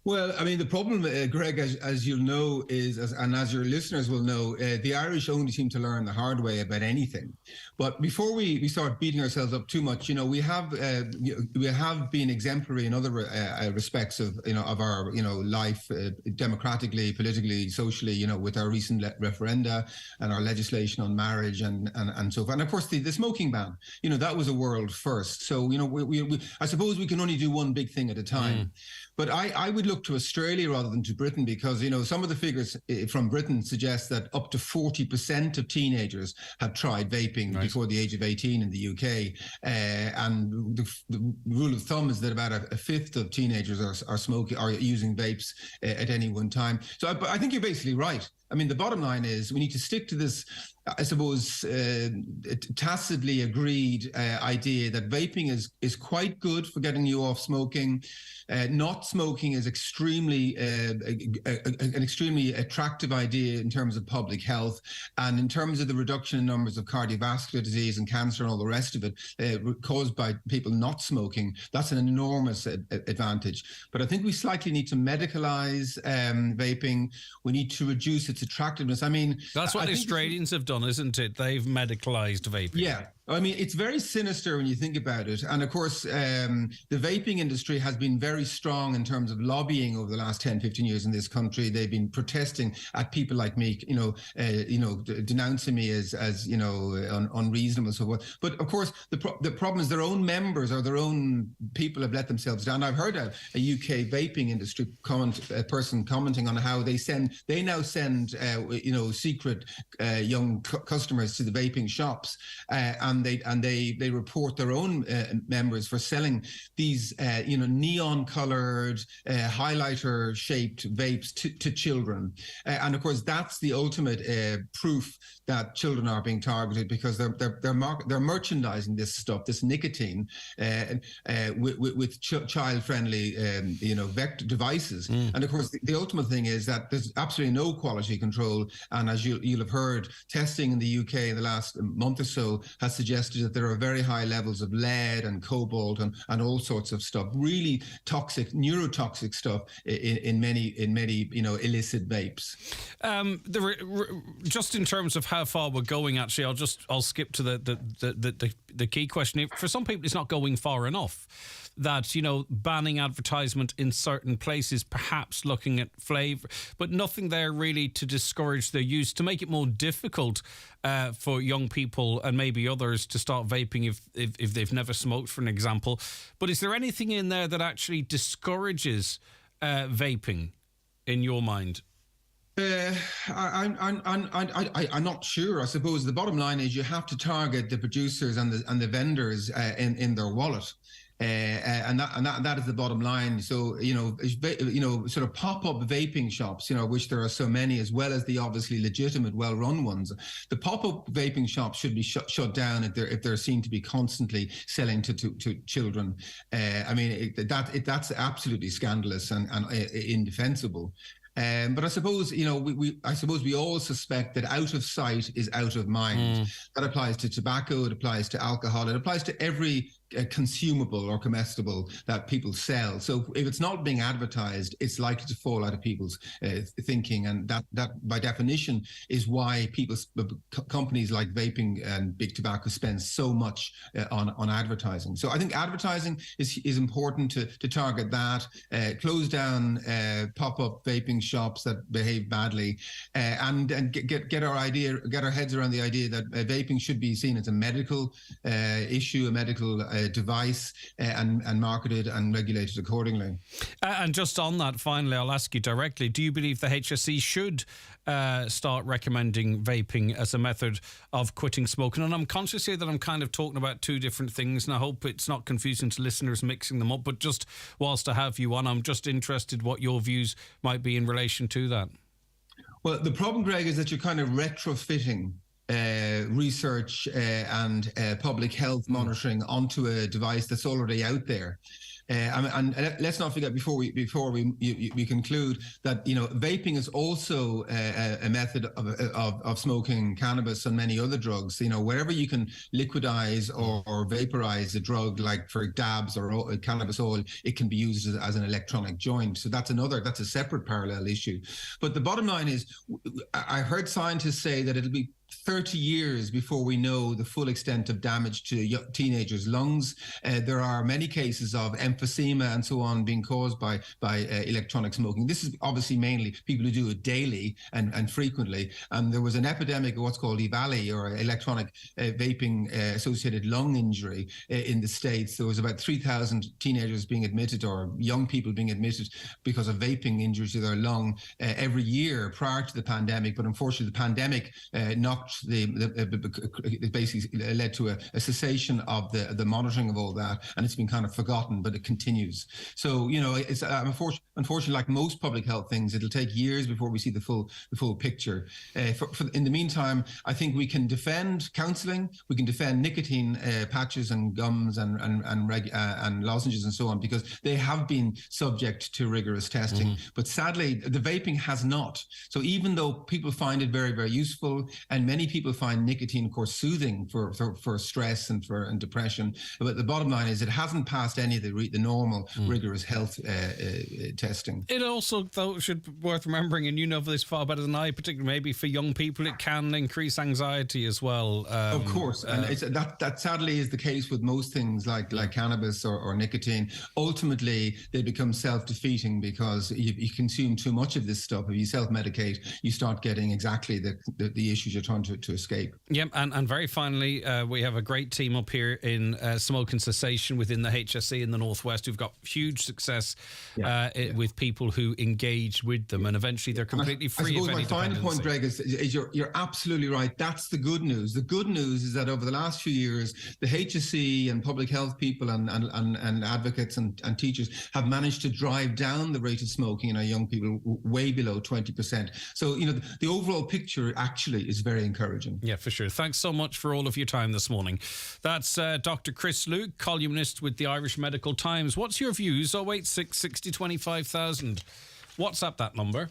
Well, I mean, the problem, Greg, as you'll know, and as your listeners will know, the Irish only seem to learn the hard way about anything. But before we start beating ourselves up too much, we have been exemplary in other respects of our life, democratically, politically, socially, with our recent referenda and our legislation on marriage and so forth. And of course, the smoking ban, that was a world first. So I suppose we can only do one big thing at a time. But I would look to Australia rather than to Britain, because, some of the figures from Britain suggest that up to 40% of teenagers have tried vaping before the age of 18 in the UK. And the rule of thumb is that about a fifth of teenagers are using vapes at any one time. So I think you're basically right. I mean, the bottom line is we need to stick to this I suppose, tacitly agreed idea that vaping is quite good for getting you off smoking. Not smoking is extremely an extremely attractive idea in terms of public health, and in terms of the reduction in numbers of cardiovascular disease and cancer and all the rest of it caused by people not smoking. That's an enormous advantage. But I think we slightly need to medicalize vaping. We need to reduce its attractiveness. I mean, that's what the Australians have done, isn't it? They've medicalized vaping. Yeah. I mean, it's very sinister when you think about it. And of course, the vaping industry has been very strong in terms of lobbying over the last 10, 15 years in this country. They've been protesting at people like me, denouncing me as unreasonable and so forth. But of course, the problem is their own members or their own people have let themselves down. I've heard a UK vaping industry person commenting on how they now send secret young customers to the vaping shops, and they report their own members for selling these neon colored highlighter shaped vapes to children, and of course that's the ultimate proof that children are being targeted, because they're merchandising this stuff, this nicotine, with child friendly vector devices. And of course the ultimate thing is that there's absolutely no quality control, and as you'll have heard, testing in the UK in the last month or so has suggested that there are very high levels of lead and cobalt and all sorts of stuff, really toxic, neurotoxic stuff in many illicit vapes. Just in terms of how far we're going, actually, I'll skip to the key question. For some people, it's not going far enough. That, banning advertisement in certain places, perhaps looking at flavour, but nothing there really to discourage their use, to make it more difficult for young people and maybe others to start vaping if they've never smoked, for an example. But is there anything in there that actually discourages vaping, in your mind? I'm not sure. I suppose the bottom line is you have to target the producers and the vendors in their wallet. And that is the bottom line. So sort of pop-up vaping shops, which there are so many, as well as the obviously legitimate, well-run ones. The pop-up vaping shops should be shut down if they're seen to be constantly selling to children. That's absolutely scandalous and indefensible. But I suppose we all suspect that out of sight is out of mind. That applies to tobacco, it applies to alcohol, it applies to every consumable or comestible that people sell. So if it's not being advertised, it's likely to fall out of people's thinking, and that by definition is why companies like vaping and big tobacco spend so much on advertising. So I think advertising is important to target that, close down pop-up vaping shops that behave badly, and get our heads around the idea that vaping should be seen as a medical issue, a medical device, and marketed and regulated accordingly. And just on that, finally, I'll ask you directly, do you believe the HSE should start recommending vaping as a method of quitting smoking? And I'm conscious here that I'm kind of talking about two different things, and I hope it's not confusing to listeners mixing them up, but just whilst I have you on, I'm just interested what your views might be in relation to that. Well, the problem, Greg, is that you're kind of retrofitting research and public health monitoring onto a device that's already out there. And let's not forget before we conclude that vaping is also a method of smoking cannabis and many other drugs. Wherever you can liquidize or vaporize a drug, like for dabs or cannabis oil, it can be used as an electronic joint. So that's a separate parallel issue. But the bottom line is, I heard scientists say that it'll be 30 years before we know the full extent of damage to teenagers' lungs. There are many cases of emphysema and so on being caused by electronic smoking. This is obviously mainly people who do it daily and frequently. And there was an epidemic of what's called EVALI, or electronic vaping associated lung injury in the States. There was about 3,000 teenagers being admitted, or young people being admitted because of vaping injuries to their lung every year prior to the pandemic. But unfortunately, the pandemic it basically led to a cessation of the monitoring of all that, and it's been kind of forgotten, but it continues. So unfortunately, like most public health things, it'll take years before we see the full picture. In the meantime, I think we can defend counselling, we can defend nicotine patches and gums and lozenges and so on, because they have been subject to rigorous testing. But sadly, the vaping has not. So even though people find it very, very useful, and many people find nicotine, of course, soothing for stress and depression, but the bottom line is it hasn't passed any of the normal rigorous health testing. It also, though, should be worth remembering, and you know this far better than I, particularly maybe for young people, it can increase anxiety as well. Of course, and that sadly is the case with most things like cannabis or nicotine. Ultimately, they become self-defeating because you consume too much of this stuff. If you self-medicate, you start getting exactly the issues you're trying to escape. Yep, and very finally, we have a great team up here in smoking cessation within the HSE in the Northwest who've got huge success with people who engage with them, and eventually they're completely free of any dependency. My final point, Greg, is you're absolutely right. That's the good news. The good news is that over the last few years, the HSE and public health people and advocates and teachers have managed to drive down the rate of smoking in our young people way below 20%. So, the overall picture actually is very encouraging. Yeah, for sure. Thanks so much for all of your time this morning. That's Dr. Chris Luke, columnist with the Irish Medical Times. What's your views? 086 60 25,000. WhatsApp that number.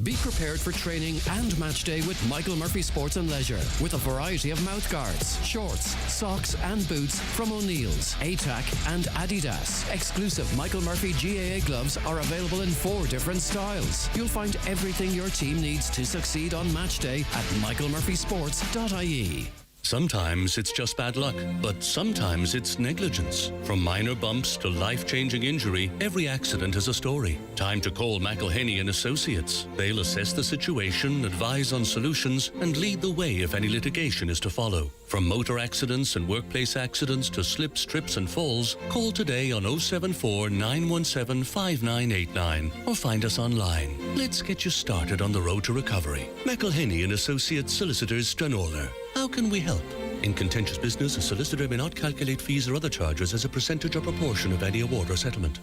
Be prepared for training and match day with Michael Murphy Sports and Leisure, with a variety of mouthguards, shorts, socks and boots from O'Neill's, ATAC and Adidas. Exclusive Michael Murphy GAA gloves are available in 4 different styles. You'll find everything your team needs to succeed on match day at michaelmurphysports.ie. Sometimes it's just bad luck, but sometimes it's negligence. From minor bumps to life-changing injury, every accident has a story. Time to call McElhenney and Associates. They'll assess the situation, advise on solutions, and lead the way if any litigation is to follow. From motor accidents and workplace accidents to slips, trips and falls, call today on 074 917 5989 or find us online. Let's get you started on the road to recovery. McElhenney and Associates Solicitors, Stranorlar. How can we help? In contentious business, a solicitor may not calculate fees or other charges as a percentage or proportion of any award or settlement.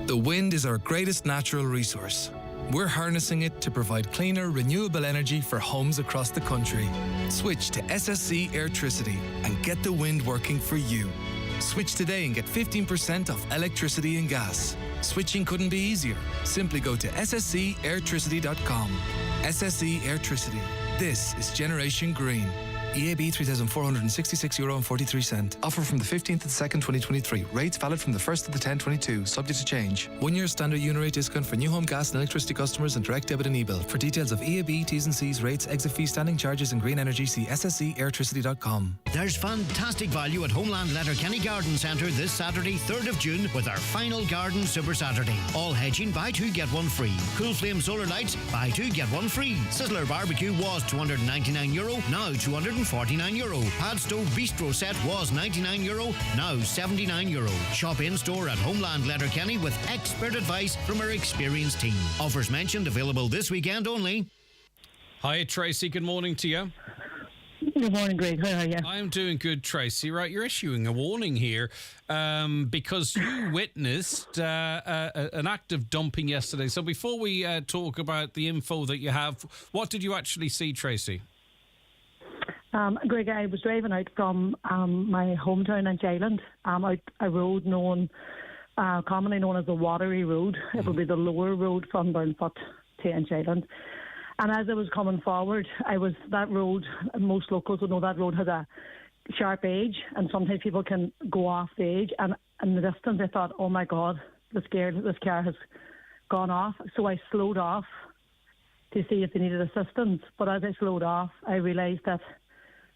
The wind is our greatest natural resource. We're harnessing it to provide cleaner, renewable energy for homes across the country. Switch to SSC Airtricity and get the wind working for you. Switch today and get 15% off electricity and gas. Switching couldn't be easier. Simply go to sscairtricity.com. SSE Airtricity. This is Generation Green. EAB €3,466.43. Offer from the 15th to the 2nd, 2023. Rates valid from the 1st to the 10th, 22. Subject to change. 1 year standard unit rate discount for new home gas and electricity customers and direct debit and e-bill. For details of EAB, T's and C's, rates, exit fees, standing charges and green energy, see sscairtricity.com. There's fantastic value at Homeland Letterkenny Garden Centre this Saturday, 3rd of June, with our final Garden Super Saturday. All hedging, buy 2 get 1 free. Cool Flame solar lights, buy 2 get 1 free. Sizzler barbecue was €299, now €249. Padstow Bistro set was €99, now €79. Shop in store at Homeland Letterkenny with expert advice from our experienced team. Offers mentioned available this weekend only. Hi, Tracy. Good morning to you. Good morning, Greg. How are you? I'm doing good, Tracy. Right, you're issuing a warning here because you witnessed an act of dumping yesterday. So before we talk about the info that you have, what did you actually see, Tracy? Greg, I was driving out from my hometown in Island, out a road commonly known as the Watery Road. It would be the lower road from Burnfoot to Inch Island. And as I was coming forward, that road, most locals would know that road has a sharp edge, and sometimes people can go off the edge. And in the distance, I thought, oh my God, this car has gone off. So I slowed off to see if they needed assistance. But as I slowed off, I realised that,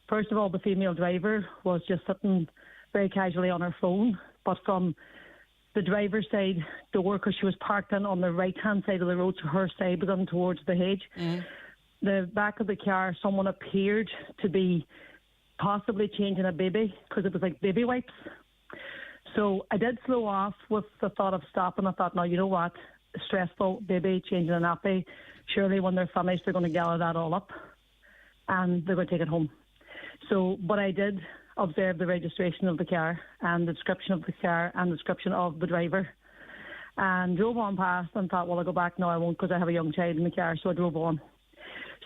first of all, the female driver was just sitting very casually on her phone. But from the driver's side door, because she was parked in on the right-hand side of the road, so her side was on towards the hedge. The back of the car, someone appeared to be possibly changing a baby, because it was like baby wipes. So I did slow off with the thought of stopping. I thought, no, you know what? Stressful, baby changing a nappy. Surely when they're finished, they're going to gather that all up and they're going to take it home. So, but I did observe the registration of the car and the description of the car and the description of the driver. and drove on past and thought, well, I'll go back. No, I won't because I have a young child in the car, so I drove on.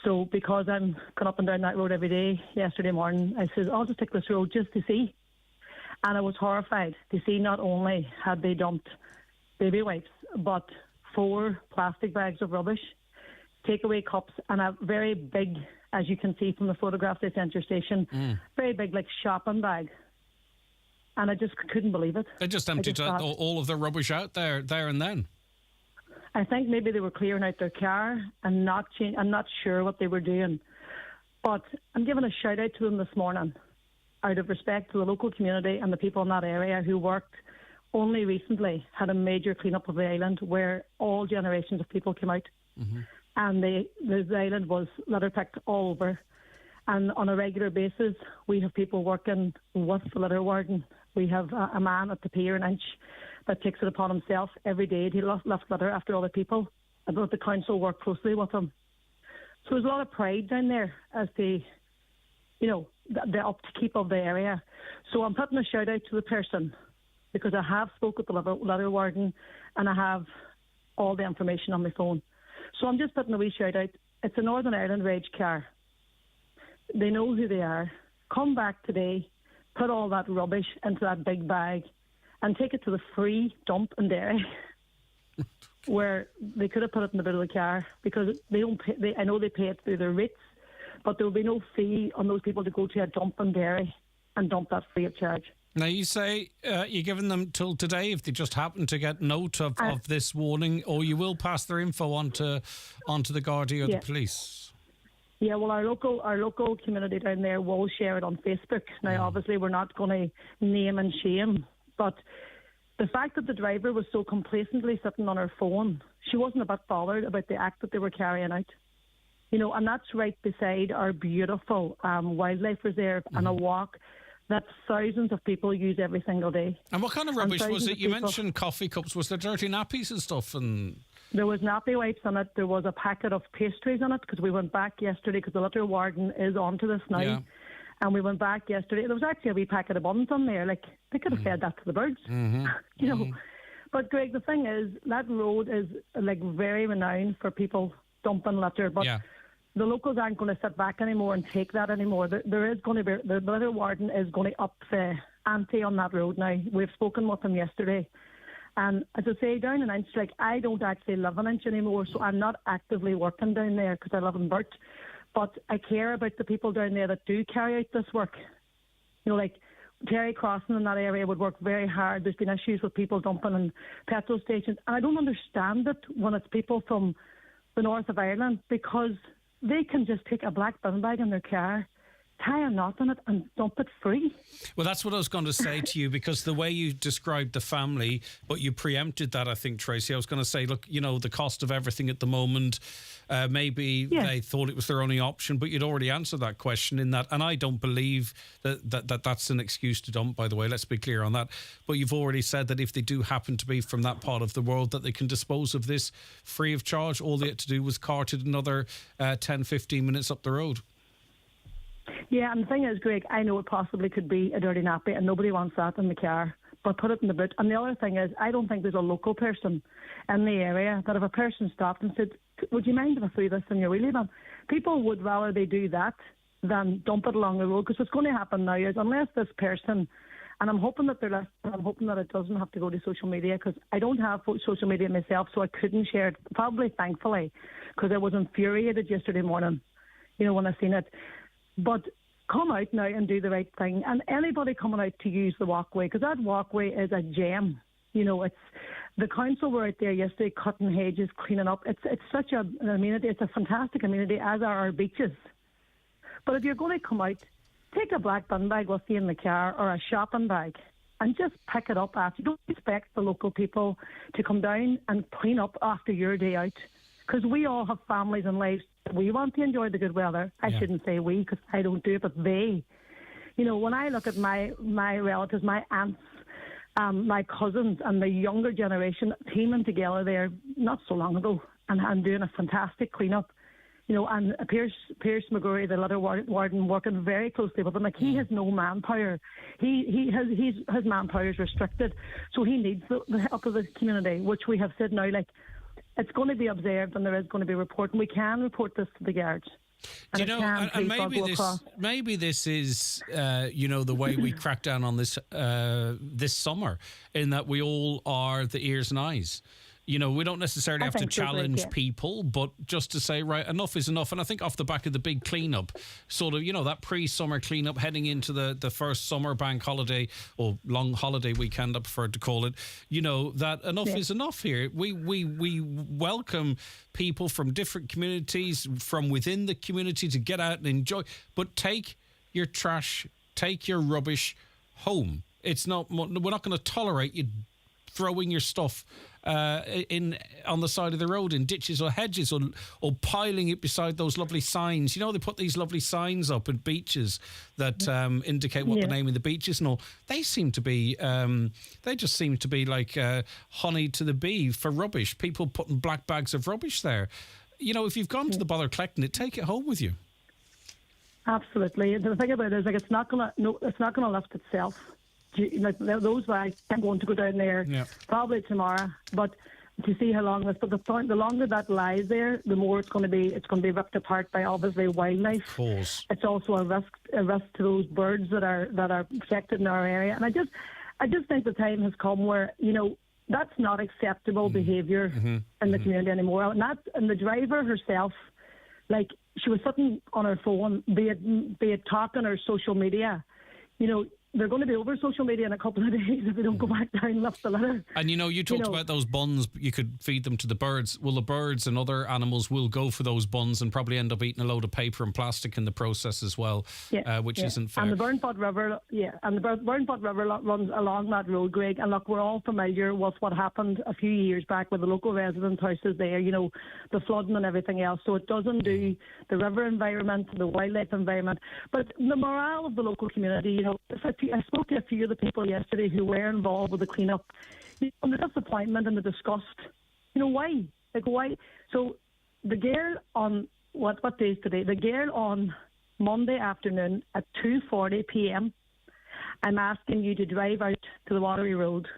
So because I'm going up and down that road every day, yesterday morning, I said, I'll just take this road just to see. And I was horrified to see not only had they dumped baby wipes, but 4 plastic bags of rubbish, takeaway cups, and a very big, as you can see from the photograph they sent your station, very big, like, shopping bag. And I just couldn't believe it. They just emptied all of their rubbish out there and then. I think maybe they were clearing out their car and I'm not sure what they were doing. But I'm giving a shout out to them this morning, out of respect to the local community and the people in that area who worked only recently, had a major clean-up of the island where all generations of people came out. And the island was litter-picked all over. And on a regular basis, we have people working with the litter warden. We have a man at the pier an inch that takes it upon himself every day to lift litter after other people. And the council work closely with him. So there's a lot of pride down there as to, the upkeep of the area. So I'm putting a shout out to the person because I have spoke with the litter warden and I have all the information on my phone. So I'm just putting a wee shout out. It's a Northern Ireland Rage car. They know who they are. Come back today, put all that rubbish into that big bag and take it to the free dump in Derry where they could have put it in the bit of the car because they don't pay, I know they pay it through their rates, but there will be no fee on those people to go to a dump in Derry and dump that free of charge. Now, you say you're giving them till today if they just happen to get note of this warning, or you will pass their info onto the Gardaí or the police? Yeah, well, our local community down there will share it on Facebook. Now, obviously, we're not going to name and shame, but the fact that the driver was so complacently sitting on her phone, she wasn't a bit bothered about the act that they were carrying out. And that's right beside our beautiful wildlife reserve and a walk that thousands of people use every single day. And what kind of rubbish was it? You mentioned coffee cups. Was there dirty nappies and stuff? And there was nappy wipes on it. There was a packet of pastries on it because we went back yesterday because the litter warden is onto this now. Yeah. And we went back yesterday. There was actually a wee packet of buns on there. Like, they could have fed that to the birds. But, Greg, the thing is, that road is, like, very renowned for people dumping litter. But the locals aren't going to sit back anymore and take that anymore. There is going to be, the litter warden is going to up the ante on that road now. We've spoken with him yesterday. And as I say, down an inch, like, I don't actually live an inch anymore, so I'm not actively working down there because I live in Burt. But I care about the people down there that do carry out this work. Like Terry Crossing in that area would work very hard. There's been issues with people dumping in petrol stations. And I don't understand it when it's people from the north of Ireland because they can just take a black bin bag in their car, tie a knot on it and dump it free. Well, that's what I was going to say to you, because the way you described the family, but you preempted that, I think, Tracy. I was going to say, look, the cost of everything at the moment, maybe they thought it was their only option, but you'd already answered that question in that. And I don't believe that's an excuse to dump, by the way. Let's be clear on that. But you've already said that if they do happen to be from that part of the world, that they can dispose of this free of charge. All they had to do was cart it another 10, 15 minutes up the road. Yeah, and the thing is, Greg, I know it possibly could be a dirty nappy and nobody wants that in the car, but put it in the boot. And the other thing is, I don't think there's a local person in the area that if a person stopped and said, would you mind if I threw this in your wheelie bin? People would rather they do that than dump it along the road, because what's going to happen now is unless this person, and I'm hoping that they're listening, I'm hoping that it doesn't have to go to social media, because I don't have social media myself, so I couldn't share it, probably thankfully, because I was infuriated yesterday morning, when I seen it. But come out now and do the right thing. And anybody coming out to use the walkway, because that walkway is a gem. It's the council were out there yesterday cutting hedges, cleaning up. It's such an amenity. It's a fantastic amenity, as are our beaches. But if you're going to come out, take a black bin bag with you in the car or a shopping bag and just pick it up after. Don't expect the local people to come down and clean up after your day out, because we all have families and lives. We want to enjoy the good weather. I shouldn't say we, because I don't do it, but they. When I look at my relatives, my aunts, my cousins and the younger generation teaming together there not so long ago and doing a fantastic clean-up, You know, and Pierce McGurry, the litter warden, working very closely with him. Like, he has no manpower. His manpower is restricted, so he needs the help of the community, which we have said now, like, it's going to be observed and there is going to be reporting. We can report this to the guards. Do you know, and maybe this is, the way we crack down on this this summer, in that we all are the ears and eyes. You know, we don't necessarily have to challenge people, but just to say, right, enough is enough. And I think off the back of the big cleanup, sort of, that pre-summer cleanup heading into the first summer bank holiday, or long holiday weekend, I prefer to call it, that enough is enough here. We welcome people from different communities, from within the community, to get out and enjoy. But take your trash, take your rubbish home. We're not going to tolerate you throwing your stuff on the side of the road in ditches or hedges, or piling it beside those lovely signs. They put these lovely signs up at beaches that indicate what the name of the beach is and all. They seem to be, they just seem to be like honey to the bee for rubbish. People putting black bags of rubbish there. If you've gone to the bother collecting it, take it home with you. Absolutely. The thing about it is, like, it's not gonna lift itself. Like, those bags, I'm going to go down there probably tomorrow, but to see how long this. But the longer that lies there, the more it's going to be ripped apart by, obviously, wildlife. Of course. It's also a risk to those birds that are protected in our area. And I just think the time has come where that's not acceptable behaviour in the community anymore. And the driver herself, like, she was sitting on her phone, be it talking or social media, they're going to be over social media in a couple of days if they don't go back down and lift the litter. And you talked about those buns, you could feed them to the birds. Well, the birds and other animals will go for those buns and probably end up eating a load of paper and plastic in the process as well, which isn't fair. And the Burnfoot River, runs along that road, Greg. And look, we're all familiar with what happened a few years back with the local residents' houses there, the flooding and everything else. So it doesn't do the river environment, the wildlife environment, but the morale of the local community. I spoke to a few of the people yesterday who were involved with the cleanup. And the disappointment and the disgust. Why? Like, why? So the girl on, what day is today? The girl on Monday afternoon at 2:40 p.m, I'm asking you to drive out to the Watery Road,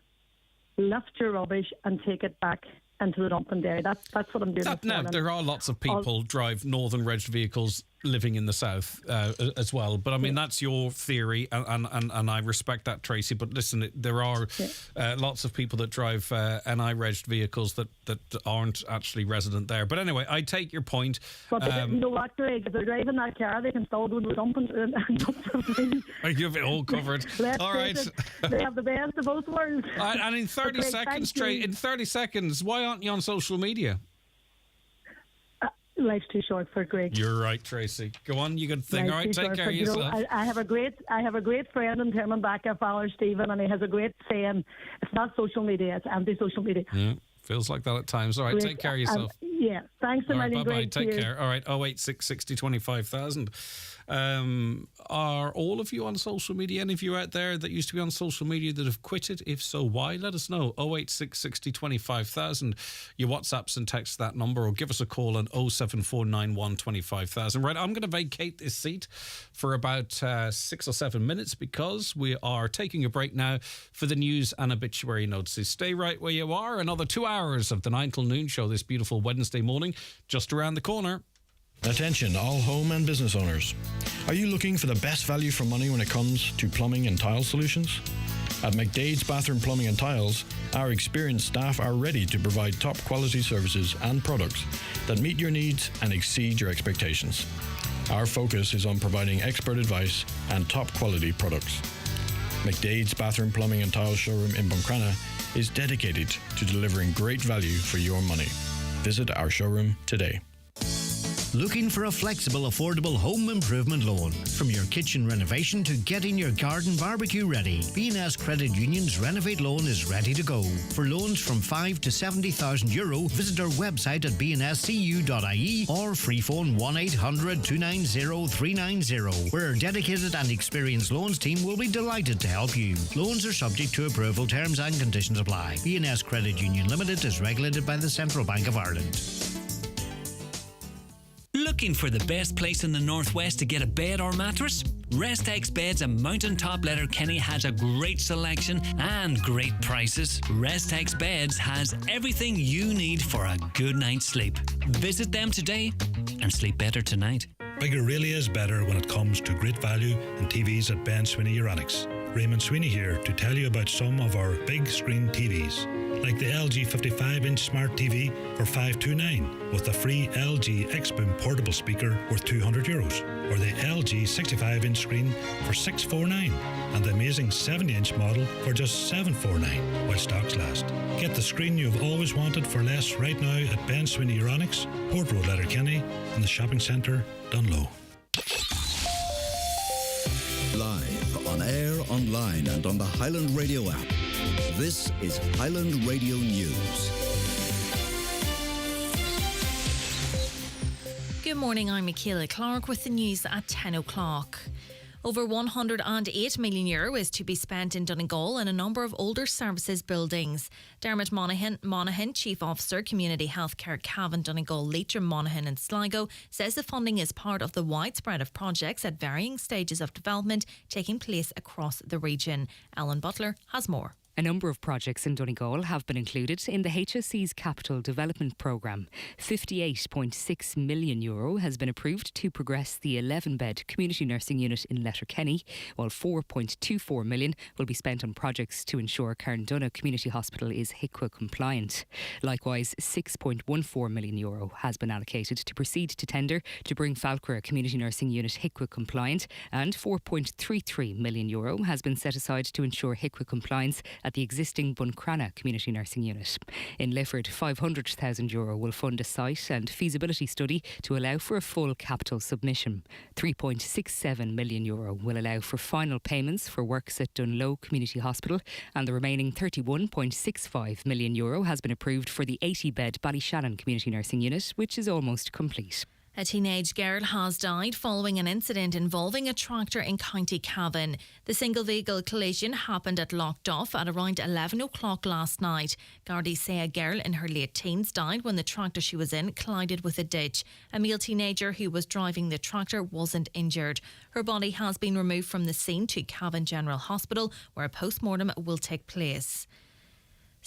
lift your rubbish and take it back into the dumping dairy. That's what I'm doing this morning. There are lots of people drive northern reg vehicles living in the south as well, but I mean that's your theory, and I respect that, Tracy, but listen, there are lots of people that drive NI reg vehicles that aren't actually resident there. But anyway, I take your point. But you know what, Greg, if they're driving that car, they can still go to the dumping and you have it all covered. All right, they have the best of both worlds. And in 30 seconds, in 30 seconds, why aren't you on social media? Life's too short for Greg. You're right, Tracy. Go on, you good thing. All right, take care of yourself. I have a great friend in Termonbaca, Fowler Stephen, and he has a great saying: "It's not social media; it's anti-social media." Yeah, feels like that at times. All right, take care of yourself. Thanks a million. Bye bye. Take care. All right, 086 60 25,000. Are all of you on social media? Any of you out there that used to be on social media that have quit it? If so, why? Let us know. 086 60 25,000. Your WhatsApps and text that number, or give us a call on 07491 25,000. Right, I'm going to vacate this seat for about 6 or 7 minutes because we are taking a break now for the news and obituary notices. Stay right where you are. Another 2 hours of the 9 till noon show this beautiful Wednesday morning, just around the corner. Attention all home and business owners. Are you looking for the best value for money when it comes to plumbing and tile solutions? At McDade's Bathroom Plumbing and Tiles, our experienced staff are ready to provide top quality services and products that meet your needs and exceed your expectations. Our focus is on providing expert advice and top quality products. McDade's Bathroom Plumbing and Tiles showroom in Buncrana is dedicated to delivering great value for your money. Visit our showroom today. Looking for a flexible, affordable home improvement loan? From your kitchen renovation to getting your garden barbecue ready, B&S Credit Union's Renovate Loan is ready to go. For loans from €5,000 to €70,000, visit our website at bnscu.ie or free phone 1800 290 390, where our dedicated and experienced loans team will be delighted to help you. Loans are subject to approval, terms and conditions apply. B&S Credit Union Limited is regulated by the Central Bank of Ireland. Look Looking for the best place in the Northwest to get a bed or mattress? Restex Beds and Mountaintop Letterkenny has a great selection and great prices. Restex Beds has everything you need for a good night's sleep. Visit them today and sleep better tonight. Bigger really is better when it comes to great value in TVs at Ben Sweeney Euronics. Raymond Sweeney here to tell you about some of our big screen TVs, like the LG 55-inch Smart TV for $529 with a free LG X-Boom portable speaker worth €200, or the LG 65-inch screen for $649, and the amazing 70-inch model for just $749 while stocks last. Get the screen you've always wanted for less right now at Ben Sweeney Euronics, Port Road, Letterkenny, and the shopping centre, Dunlow. Live, on air, online, and on the Highland Radio app. This is Highland Radio News. Good morning, I'm Michaela Clark with the news at 10 o'clock. Over €108 million is to be spent in Donegal in a number of older services buildings. Dermot Monaghan, Chief Officer, Community Healthcare Cavan, Donegal, Leitrim, Monaghan and Sligo, says the funding is part of the widespread of projects at varying stages of development taking place across the region. Alan Butler has more. A number of projects in Donegal have been included in the HSE's Capital Development Programme. €58.6 million has been approved to progress the 11-bed community nursing unit in Letterkenny, while €4.24 million will be spent on projects to ensure Carndonagh Community Hospital is HICWA compliant. Likewise, €6.14 million has been allocated to proceed to tender to bring Falkirk Community Nursing Unit HICWA compliant, and €4.33 million has been set aside to ensure HICWA compliance at the existing Buncrana Community Nursing Unit. In Lifford, €500,000 will fund a site and feasibility study to allow for a full capital submission. €3.67 million will allow for final payments for works at Dunlow Community Hospital, and the remaining €31.65 million has been approved for the 80-bed Ballyshannon Community Nursing Unit, which is almost complete. A teenage girl has died following an incident involving a tractor in County Cavan. The single vehicle collision happened at Lochduff at around 11 o'clock last night. Gardaí say a girl in her late teens died when the tractor she was in collided with a ditch. A male teenager who was driving the tractor wasn't injured. Her body has been removed from the scene to Cavan General Hospital, where a post-mortem will take place.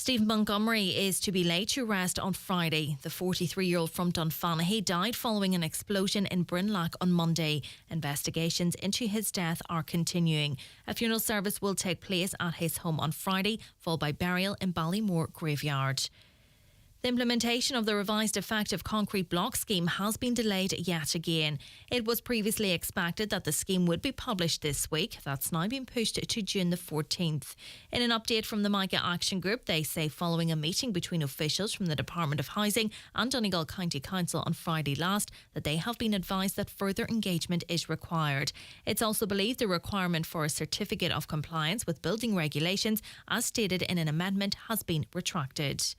Stephen Montgomery is to be laid to rest on Friday. The 43-year-old from Dunfanaghy died following an explosion in Brinlock on Monday. Investigations into his death are continuing. A funeral service will take place at his home on Friday, followed by burial in Ballymore Graveyard. The implementation of the revised effective concrete block scheme has been delayed yet again. It was previously expected that the scheme would be published this week. That's now been pushed to June the 14th. In an update from the MICA Action Group, they say following a meeting between officials from the Department of Housing and Donegal County Council on Friday last, that they have been advised that further engagement is required. It's also believed the requirement for a certificate of compliance with building regulations, as stated in an amendment, has been retracted.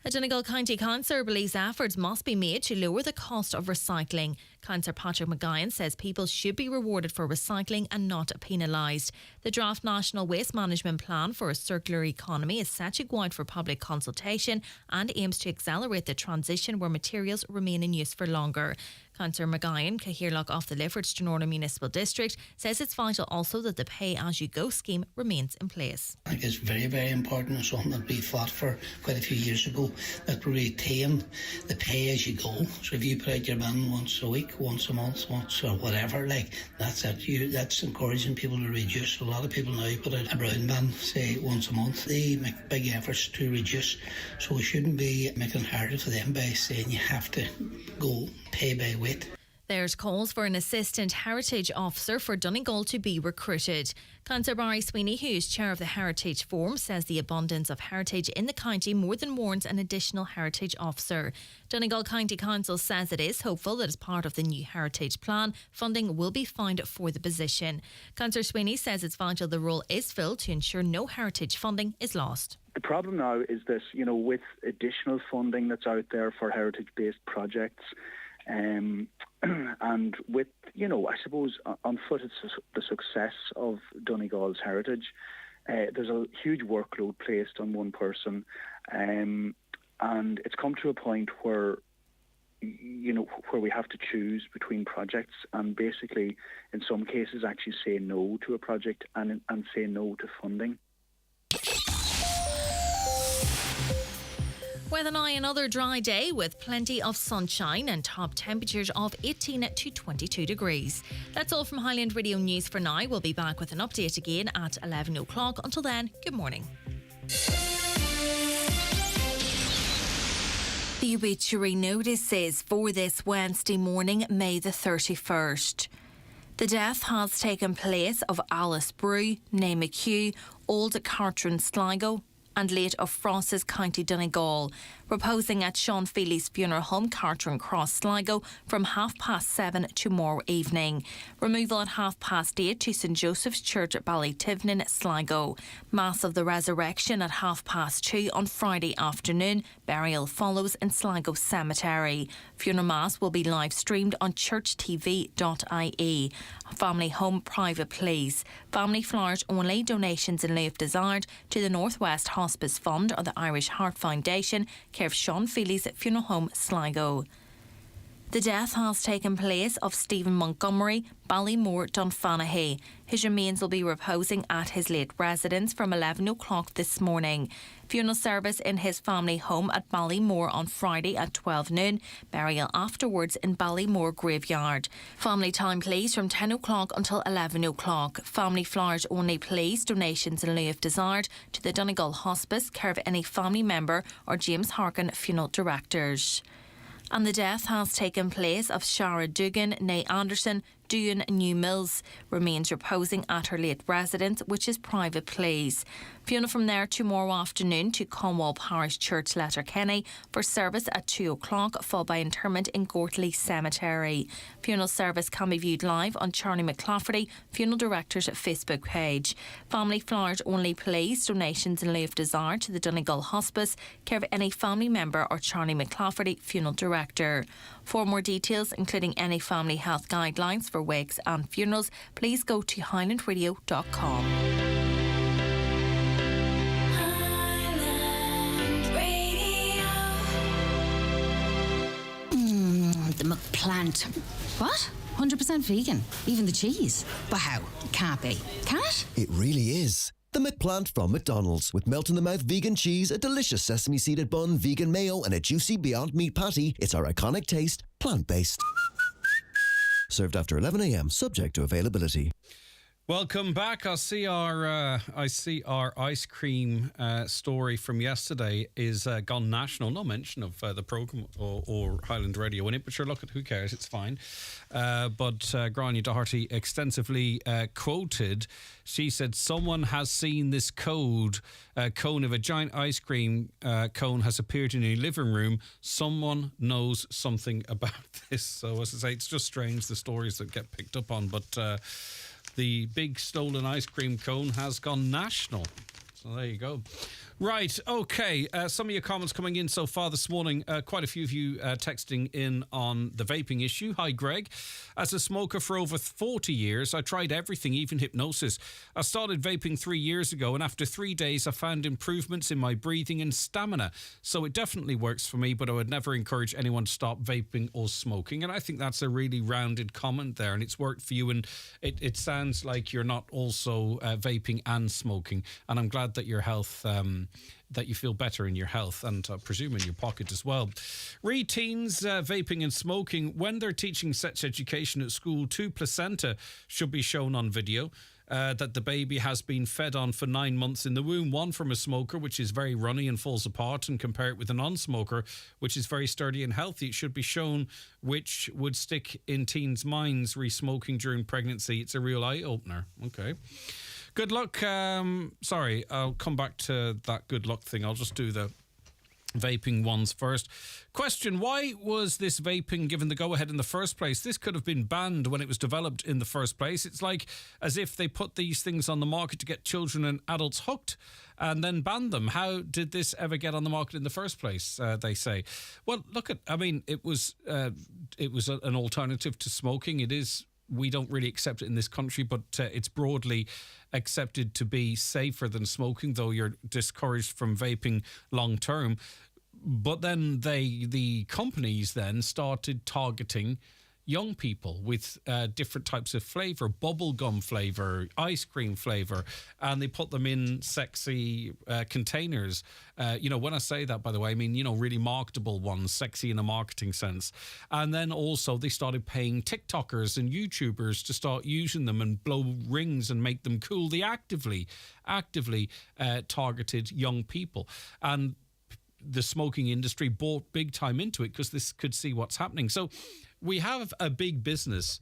A Donegal County Councillor believes efforts must be made to lower the cost of recycling. Councillor Patrick McGuyan says people should be rewarded for recycling and not penalised. The draft National Waste Management Plan for a Circular Economy is set to go out for public consultation and aims to accelerate the transition where materials remain in use for longer. Councillor McGuyan, Cahirlock off the Lifford Stranorna Municipal District, says it's vital also that the pay-as-you-go scheme remains in place. I think it's very, very important, and something that we fought for quite a few years ago, that we retain the pay-as-you-go. So if you put out your bin once a week, once a month, once or whatever, like that's it. That's encouraging people to reduce. A lot of people now put out a brown bin, say once a month. They make big efforts to reduce, so we shouldn't be making it harder for them by saying you have to go pay by weight. There's calls for an assistant heritage officer for Donegal to be recruited. Councillor Barry Sweeney, who is chair of the Heritage Forum, says the abundance of heritage in the county more than warrants an additional heritage officer. Donegal County Council says it is hopeful that as part of the new heritage plan, funding will be found for the position. Councillor Sweeney says it's vital the role is filled to ensure no heritage funding is lost. The problem now is that, with additional funding that's out there for heritage-based projects, and with, I suppose, on foot it's the success of Donegal's heritage, there's a huge workload placed on one person, and it's come to a point where where we have to choose between projects and basically, in some cases, actually say no to a project and say no to funding. Weather now, another dry day with plenty of sunshine and top temperatures of 18 to 22 degrees. That's all from Highland Radio News for now. We'll be back with an update again at 11 o'clock. Until then, good morning. The obituary notices for this Wednesday morning, May the 31st. The death has taken place of Alice Brew, née McHugh, Old Cartron, Sligo, and late of Francis, County Donegal, reposing at Sean Feely's funeral home, Cartron Cross, Sligo, from 7:30 tomorrow evening. Removal at 8:30 to St Joseph's Church at Ballytivnin, Sligo. Mass of the Resurrection at 2:30 on Friday afternoon. Burial follows in Sligo Cemetery. Funeral Mass will be live streamed on churchtv.ie. Family home private please. Family flowers only. Donations in lieu if desired to the Northwest Hospice Fund or the Irish Heart Foundation, care of Sean Feely's funeral home, Sligo. The death has taken place of Stephen Montgomery, Ballymore, Dunfanaghy. His remains will be reposing at his late residence from 11 o'clock this morning. Funeral service in his family home at Ballymore on Friday at 12 noon. Burial afterwards in Ballymore Graveyard. Family time please from 10 o'clock until 11 o'clock. Family flowers only please. Donations in lieu if desired to the Donegal Hospice, care of any family member or James Harkin Funeral Directors. And the death has taken place of Shara Dugan, née Anderson, Doon New Mills, remains reposing at her late residence, which is private please. Funeral from there tomorrow afternoon to Cornwall Parish Church, Letterkenny, for service at 2 o'clock, followed by interment in Gortley Cemetery. Funeral service can be viewed live on Charlie McClafferty, Funeral Director's Facebook page. Family flowers only please. Donations in lieu of desire to the Donegal Hospice, care of any family member or Charlie McClafferty, Funeral Director. For more details, including any family health guidelines for wakes and funerals, please go to highlandradio.com. The McPlant. What? 100% vegan? Even the cheese? But how? It can't be. Can it? It really is. The McPlant from McDonald's, with melt-in-the-mouth vegan cheese, a delicious sesame-seeded bun, vegan mayo, and a juicy Beyond Meat patty. It's our iconic taste, plant-based. Served after 11 a.m, subject to availability. Welcome back. I see our ice cream story from yesterday is gone national. No mention of the programme or Highland Radio in it, but sure, look, who cares? It's fine. But Grania Doherty extensively quoted. She said, someone has seen this cone of a giant ice cream cone has appeared in your living room. Someone knows something about this. So as I say, it's just strange, the stories that get picked up on, but the big stolen ice cream cone has gone national. So there you go. Right, okay. Some of your comments coming in so far this morning. Quite a few of you texting in on the vaping issue. Hi, Greg. As a smoker for over 40 years, I tried everything, even hypnosis. I started vaping 3 years ago, and after 3 days, I found improvements in my breathing and stamina. So it definitely works for me, but I would never encourage anyone to stop vaping or smoking. And I think that's a really rounded comment there, and it's worked for you. And it sounds like you're not also vaping and smoking. And I'm glad that your health... that you feel better in your health and I presume in your pocket as well. Teens vaping and smoking, when they're teaching sex education at school, 2 placenta should be shown on video that the baby has been fed on for 9 months in the womb. One from a smoker, which is very runny and falls apart, and compare it with a non-smoker, which is very sturdy and healthy. It should be shown, which would stick in teens' minds. Re-smoking during pregnancy, it's a real eye-opener. Okay. Good luck. Sorry, I'll come back to that good luck thing. I'll just do the vaping ones first. Question, why was this vaping given the go-ahead in the first place? This could have been banned when it was developed in the first place. It's like as if they put these things on the market to get children and adults hooked and then ban them. How did this ever get on the market in the first place, they say? Well, look, it was an alternative to smoking. It is... We don't really accept it in this country, but it's broadly accepted to be safer than smoking, though you're discouraged from vaping long term. But then the companies then started targeting young people with different types of flavour, bubblegum flavour, ice cream flavour, and they put them in sexy containers. When I say that, by the way, I mean, really marketable ones, sexy in a marketing sense. And then also they started paying TikTokers and YouTubers to start using them and blow rings and make them cool. They actively targeted young people. And the smoking industry bought big time into it because this could see what's happening. So we have a big business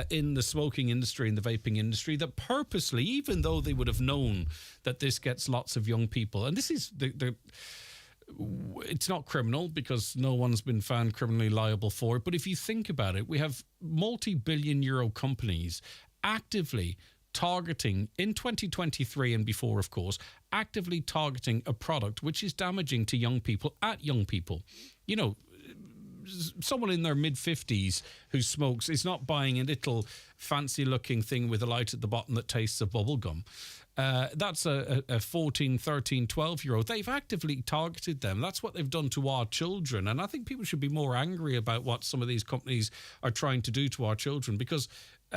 in the smoking industry, in the vaping industry, that purposely, even though they would have known that this gets lots of young people, and this is it's not criminal because no one's been found criminally liable for it. But if you think about it, we have multi-billion euro companies actively targeting, in 2023 and before, of course, actively targeting a product which is damaging to young people at young people. Someone in their mid-50s who smokes is not buying a little fancy-looking thing with a light at the bottom that tastes of bubblegum. That's a 14, 13, 12-year-old. They've actively targeted them. That's what they've done to our children. And I think people should be more angry about what some of these companies are trying to do to our children, because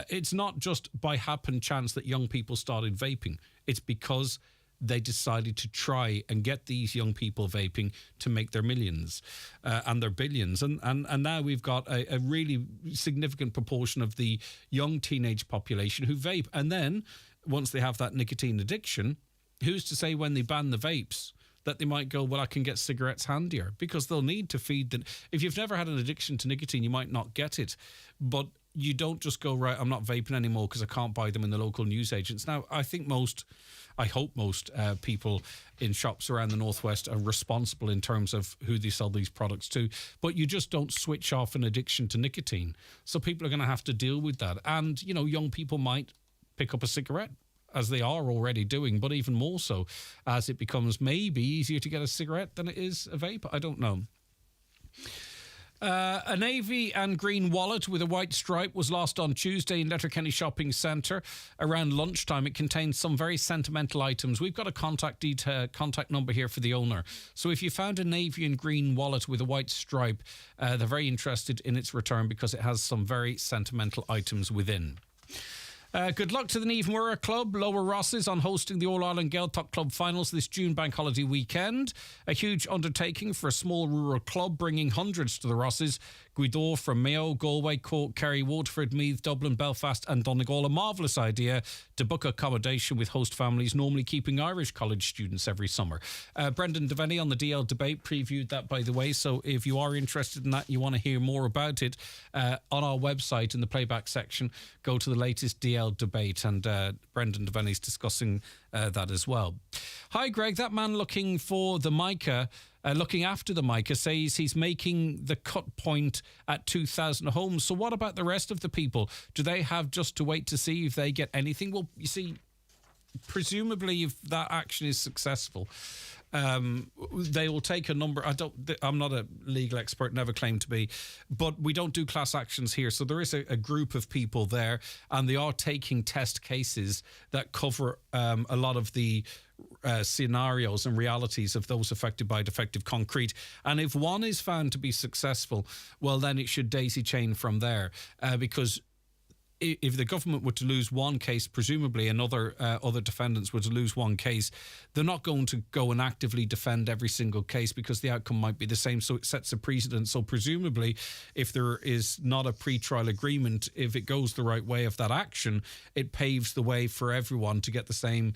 it's not just by happen chance that young people started vaping. It's because they decided to try and get these young people vaping to make their millions and their billions. And now we've got a really significant proportion of the young teenage population who vape. And then once they have that nicotine addiction, who's to say when they ban the vapes that they might go, well, I can get cigarettes handier, because they'll need to feed them. If you've never had an addiction to nicotine, you might not get it. But you don't just go, right, I'm not vaping anymore because I can't buy them in the local newsagents. Now, I hope most people in shops around the Northwest are responsible in terms of who they sell these products to, but you just don't switch off an addiction to nicotine. So people are going to have to deal with that. And, young people might pick up a cigarette, as they are already doing, but even more so as it becomes maybe easier to get a cigarette than it is a vape. I don't know. A navy and green wallet with a white stripe was lost on Tuesday in Letterkenny Shopping Centre around lunchtime. It contained some very sentimental items. We've got a contact number here for the owner. So if you found a navy and green wallet with a white stripe, they're very interested in its return because it has some very sentimental items within. Good luck to the Niamh Murrah Club. Lower Rosses on hosting the All-Ireland Gaeltacht Club finals this June bank holiday weekend. A huge undertaking for a small rural club, bringing hundreds to the Rosses. Guido from Mayo, Galway, Cork, Kerry, Waterford, Meath, Dublin, Belfast and Donegal. A marvellous idea to book accommodation with host families, normally keeping Irish college students every summer. Brendan Devaney on the DL debate previewed that, by the way, so if you are interested in that, you want to hear more about it, on our website in the playback section, go to the latest DL debate, and Brendan Devaney's discussing that as well. Hi Greg, that man looking for the mica, looking after the mica, says he's making the cut point at 2,000 homes. So what about the rest of the people? Do they have just to wait to see if they get anything? Well, you see, presumably if that action is successful, they will take a number. I'm not a legal expert, never claimed to be, but we don't do class actions here. So there is a group of people there, and they are taking test cases that cover a lot of the scenarios and realities of those affected by defective concrete. And if one is found to be successful, well, then it should daisy chain from there, because if the government were to lose one case, presumably other defendants were to lose one case, they're not going to go and actively defend every single case because the outcome might be the same. So it sets a precedent. So presumably, if there is not a pre-trial agreement, if it goes the right way of that action, it paves the way for everyone to get the same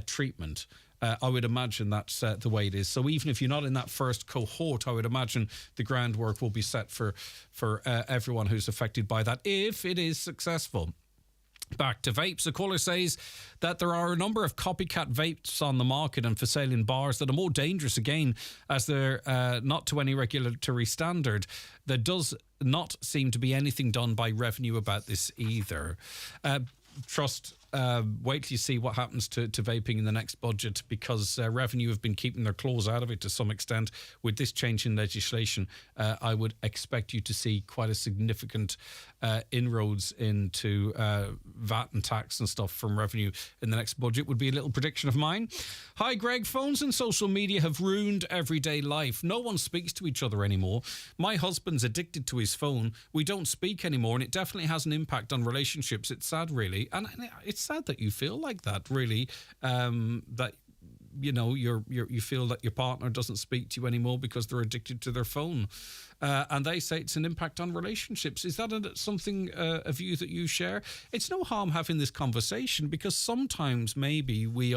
treatment. I would imagine that's the way it is. So even if you're not in that first cohort, I would imagine the groundwork will be set for everyone who's affected by that, if it is successful. Back to vapes. A caller says that there are a number of copycat vapes on the market and for sale in bars that are more dangerous, again, as they're not to any regulatory standard. There does not seem to be anything done by Revenue about this either. Trust wait till you see what happens to vaping in the next budget, because Revenue have been keeping their claws out of it to some extent. With this change in legislation, I would expect you to see quite a significant inroads into VAT and tax and stuff from Revenue in the next budget, would be a little prediction of mine. Hi, Greg. Phones and social media have ruined everyday life. No one speaks to each other anymore. My husband's addicted to his phone. We don't speak anymore, and it definitely has an impact on relationships. It's sad, really. And it's sad that you feel like that, really, that you feel that your partner doesn't speak to you anymore because they're addicted to their phone. And they say it's an impact on relationships. Is that something, a view that you share? It's no harm having this conversation, because sometimes maybe we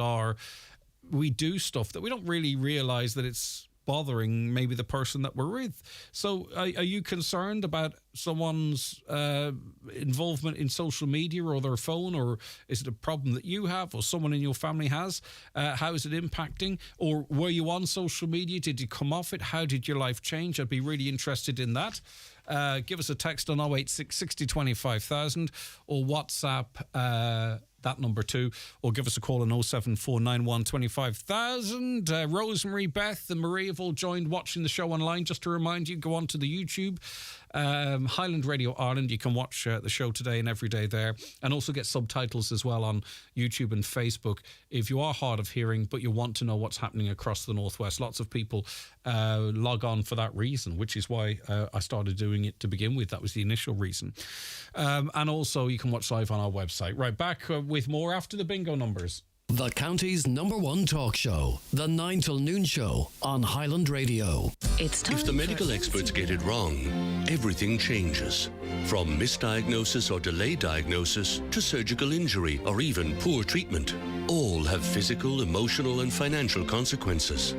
do stuff that we don't really realise that it's bothering maybe the person that we're with. So are you concerned about someone's involvement in social media or their phone, or is it a problem that you have or someone in your family has? How is it impacting? Or were you on social media? Did you come off it? How did your life change? I'd be really interested in that. Give us a text on 086 60 25 000 or WhatsApp that number too, or give us a call on 07491 25,000. Rosemary, Beth and Marie have all joined watching the show online. Just to remind you, go on to the YouTube, Highland Radio Ireland. You can watch the show today and every day there, and also get subtitles as well on YouTube and Facebook if you are hard of hearing but you want to know what's happening across the Northwest. Lots of people log on for that reason, which is why I started doing it to begin with. That was the initial reason. And also you can watch live on our website. Right, back with more after the bingo numbers. The county's #1 talk show, the 9 till noon show on Highland Radio. If the medical experts get it wrong, everything changes. From misdiagnosis or delayed diagnosis to surgical injury or even poor treatment, all have physical, emotional and financial consequences.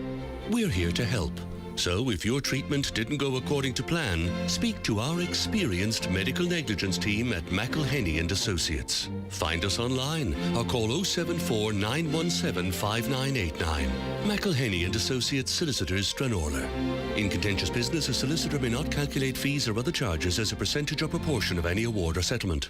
We're here to help. So if your treatment didn't go according to plan, speak to our experienced medical negligence team at McElhenney and Associates. Find us online or call 074 917 5989. McElhenney and Associates Solicitors, Stranorlar. In contentious business, a solicitor may not calculate fees or other charges as a percentage or proportion of any award or settlement.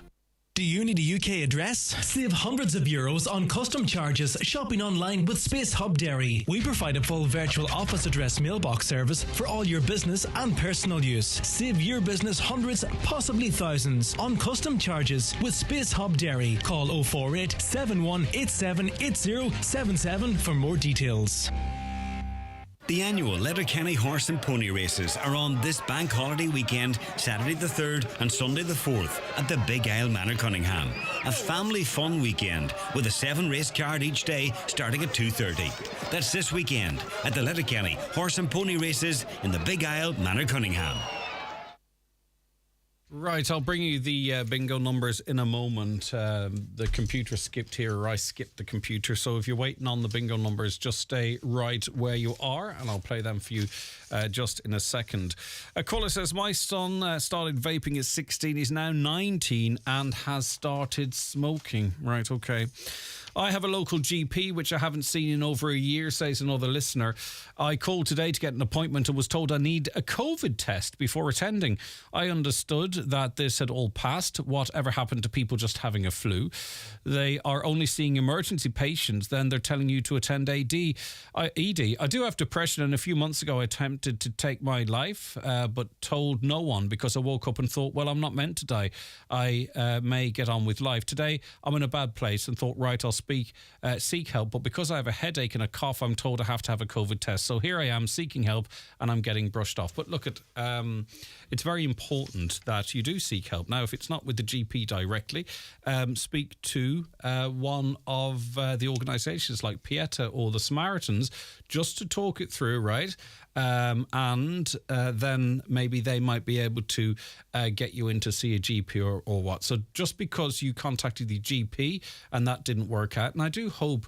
Do you need a UK address? Save hundreds of euros on custom charges shopping online with Space Hub Dairy. We provide a full virtual office address mailbox service for all your business and personal use. Save your business hundreds, possibly thousands on custom charges with Space Hub Dairy. Call 048 7187 8077 for more details. The annual Letterkenny Horse and Pony Races are on this bank holiday weekend, Saturday the 3rd and Sunday the 4th at the Big Isle Manor, Cunningham. A family fun weekend with a 7-race card each day starting at 2:30. That's this weekend at the Letterkenny Horse and Pony Races in the Big Isle Manor, Cunningham. Right, I'll bring you the bingo numbers in a moment. The computer skipped here, or I skipped the computer. So if you're waiting on the bingo numbers, just stay right where you are, and I'll play them for you just in a second. A caller says, my son started vaping at 16. He's now 19 and has started smoking. Right, okay. I have a local GP, which I haven't seen in over a year, says another listener. I called today to get an appointment and was told I need a COVID test before attending. I understood that this had all passed. Whatever happened to people just having a flu? They are only seeing emergency patients. Then they're telling you to attend ED. I do have depression, and a few months ago I attempted to take my life, but told no one because I woke up and thought, well, I'm not meant to die. I may get on with life. Today I'm in a bad place and thought, right, I'll seek help, but because I have a headache and a cough, I'm told I have to have a COVID test. So here I am seeking help and I'm getting brushed off. But look, it's very important that you do seek help. Now, if it's not with the GP directly, speak to one of the organisations like Pieta or the Samaritans just to talk it through, right? And then maybe they might be able to get you in to see a GP or what. So just because you contacted the GP and that didn't work out, and I do hope,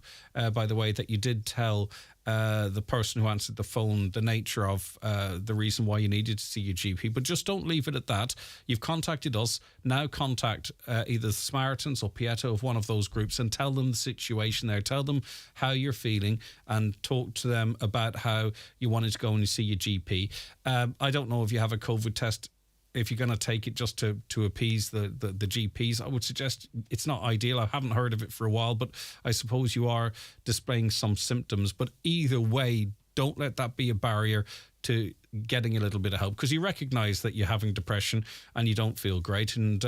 by the way, that you did tell the person who answered the phone the nature of the reason why you needed to see your GP, but just don't leave it at that. You've contacted us. Now contact either the Samaritans or Pieta of one of those groups and tell them the situation there. Tell them how you're feeling and talk to them about how you wanted to go and see your GP. I don't know if you have a COVID test if you're going to take it just to appease the GPs, I would suggest it's not ideal. I haven't heard of it for a while, but I suppose you are displaying some symptoms. But either way, don't let that be a barrier to getting a little bit of help, because you recognise that you're having depression and you don't feel great. And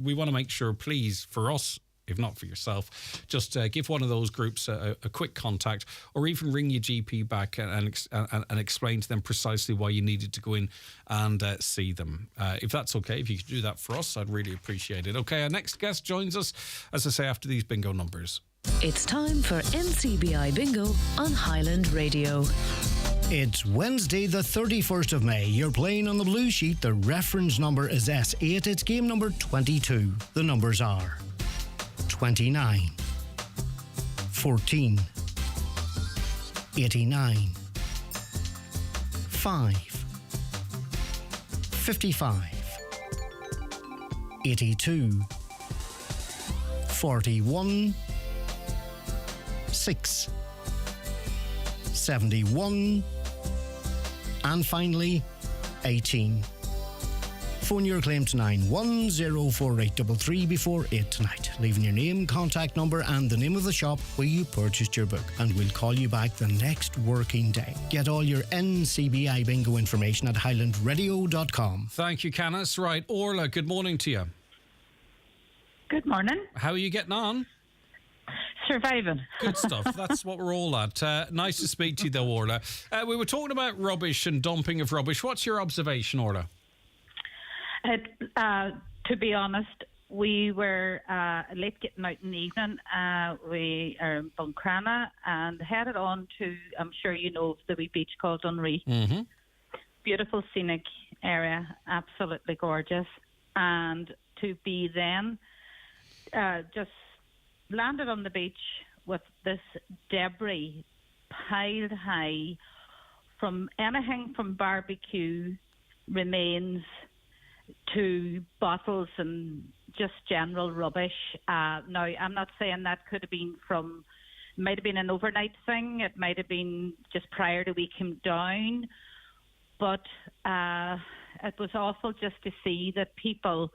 we want to make sure, please, for us, if not for yourself, just give one of those groups a quick contact, or even ring your GP back and explain to them precisely why you needed to go in and see them. If that's okay, if you could do that for us, I'd really appreciate it. Okay, our next guest joins us, as I say, after these bingo numbers. It's time for NCBI Bingo on Highland Radio. It's Wednesday the 31st of May. You're playing on the blue sheet. The reference number is S8. It's game number 22. The numbers are 29, 14, 89, 5, 55, 82, 41, 6, 71, and finally 18. Phone your claim to 9104833 before 8 tonight, leaving your name, contact number and the name of the shop where you purchased your book, and we'll call you back the next working day. Get all your NCBI bingo information at highlandradio.com. Thank you, Canis. Right, Orla, good morning to you. Good morning. How are you getting on? Surviving. Good stuff. That's what we're all at. Nice to speak to you, though, Orla. We were talking about rubbish and dumping of rubbish. What's your observation, Orla? To be honest, we were late getting out in the evening. We are in Buncrana and headed on to, I'm sure you know, the wee beach called Dunree. Mm-hmm. Beautiful scenic area, absolutely gorgeous. And to be then just landed on the beach with this debris piled high from anything from barbecue remains to bottles and just general rubbish. Now, I'm not saying that could have been might have been an overnight thing. It might have been just prior to we came down. But it was awful just to see that people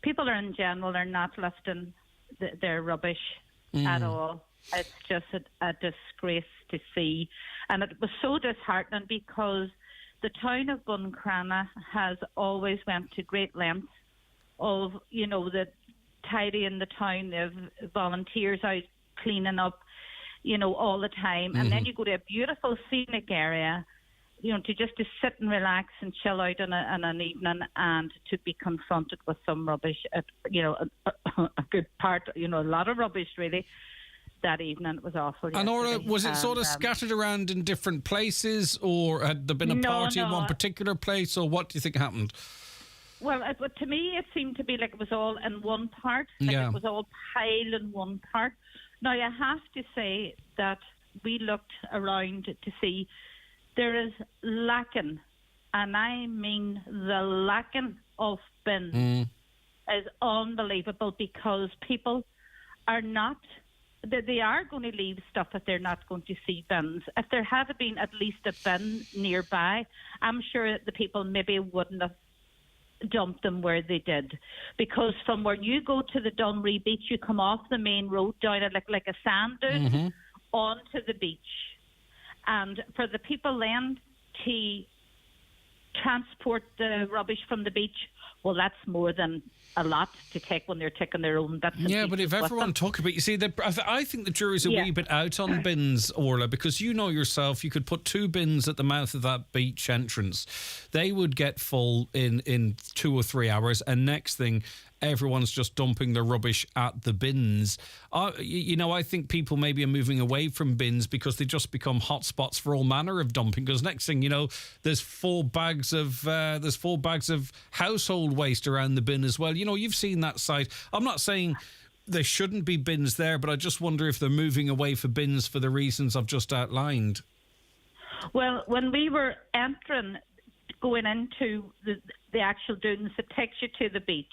are in general are not lifting their rubbish at all. It's just a disgrace to see. And it was so disheartening because the town of Buncrana has always went to great lengths of, the tidying the town, of volunteers out cleaning up, all the time. And then you go to a beautiful scenic area, to sit and relax and chill out on an evening, and to be confronted with some rubbish, a good part, a lot of rubbish really. That evening, it was awful. And Orla, was it sort of scattered around in different places, or had there been a party in one particular place, or what do you think happened? Well, to me, it seemed to be like it was all in one part. It was all piled in one part. Now, I have to say that we looked around to see there is lacking, and I mean the lacking of bins is unbelievable, because people are not... They are going to leave stuff if they're not going to see bins. If there had been at least a bin nearby, I'm sure that the people maybe wouldn't have dumped them where they did. Because from where you go to the Dunree beach, you come off the main road down at like a sand dune onto the beach. And for the people then to transport the rubbish from the beach, well, that's more than a lot to take when they're taking their own bits and pieces. But if everyone took a bit, you see, I think the jury's a wee bit out on bins, Orla, because you know yourself, you could put 2 bins at the mouth of that beach entrance. They would get full in 2 or 3 hours, and next thing, everyone's just dumping their rubbish at the bins. I think people maybe are moving away from bins because they just become hotspots for all manner of dumping. Because next thing you know, there's 4 bags of household waste around the bin as well. You've seen that site. I'm not saying there shouldn't be bins there, but I just wonder if they're moving away for bins for the reasons I've just outlined. Well, when we were going into the actual dunes that takes you to the beach,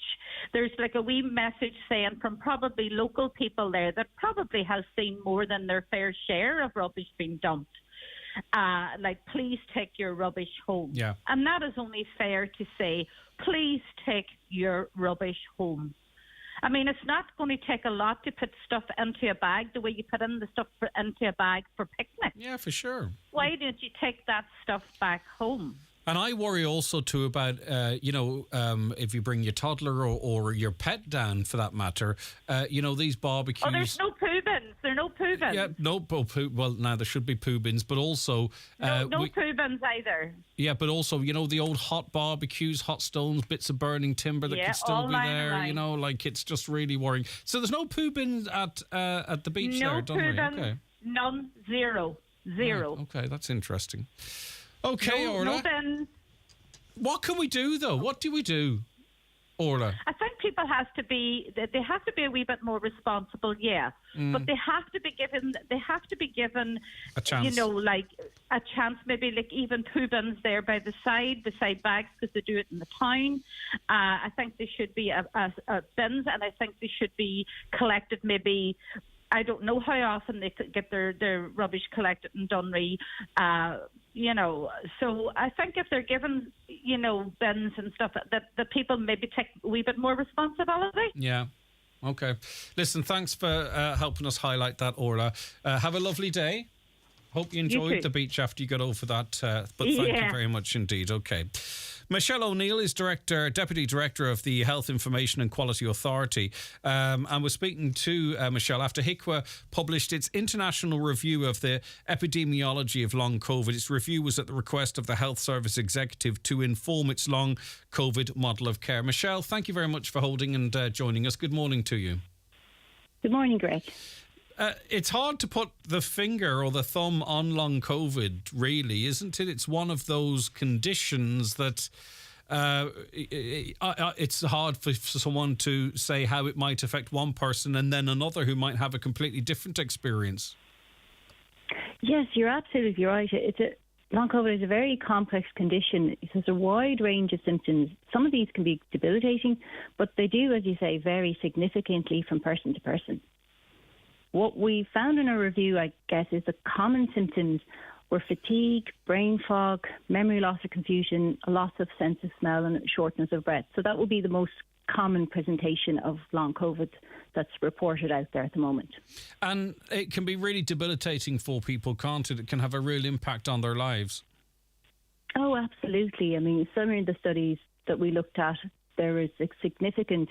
there's like a wee message saying from probably local people there that probably has seen more than their fair share of rubbish being dumped. like, please take your rubbish home. Yeah. And that is only fair to say, please take your rubbish home. I mean, it's not going to take a lot to put stuff into a bag the way you put in the stuff into a bag for picnic. Yeah, for sure. Why don't you take that stuff back home? And I worry also too about, if you bring your toddler or your pet down for that matter, these barbecues. Oh, there's no poo bins. There are no poo bins. Yeah, no poo. Well, now there should be poo bins, but also no poo bins either. Yeah, but also the old hot barbecues, hot stones, bits of burning timber that could still be there. It's just really worrying. So there's no poo bins at the beach there, don't we? Okay. None. Zero. Right, okay, that's interesting. Okay, Orla. No bins. What can we do though? What do we do, Orla? I think people have to be a wee bit more responsible, yeah. But they have to be given a chance. A chance, maybe like even poo bins there beside bags, because they do it in the town. I think there should be a bins, and I think they should be collected maybe. I don't know how often they could get their rubbish collected in Dunree, So I think if they're given, bins and stuff, that the people maybe take a wee bit more responsibility. Yeah. Okay. Listen, thanks for helping us highlight that, Orla. Have a lovely day. Hope you enjoyed the beach after you got over that. But thank you very much indeed. Okay. Michelle O'Neill is Deputy Director of the Health Information and Quality Authority. And we're speaking to Michelle after HIQA published its international review of the epidemiology of long COVID. Its review was at the request of the Health Service Executive to inform its long COVID model of care. Michelle, thank you very much for holding and joining us. Good morning to you. Good morning, Greg. It's hard to put the finger or the thumb on long COVID, really, isn't it? It's one of those conditions that it's hard for someone to say how it might affect one person and then another who might have a completely different experience. Yes, you're absolutely right. Long COVID is a very complex condition. It has a wide range of symptoms. Some of these can be debilitating, but they do, as you say, vary significantly from person to person. What we found in our review, I guess, is the common symptoms were fatigue, brain fog, memory loss or confusion, a loss of sense of smell and shortness of breath. So that would be the most common presentation of long COVID that's reported out there at the moment. And it can be really debilitating for people, can't it? It can have a real impact on their lives. Oh, absolutely. I mean, some of the studies that we looked at, there is a significant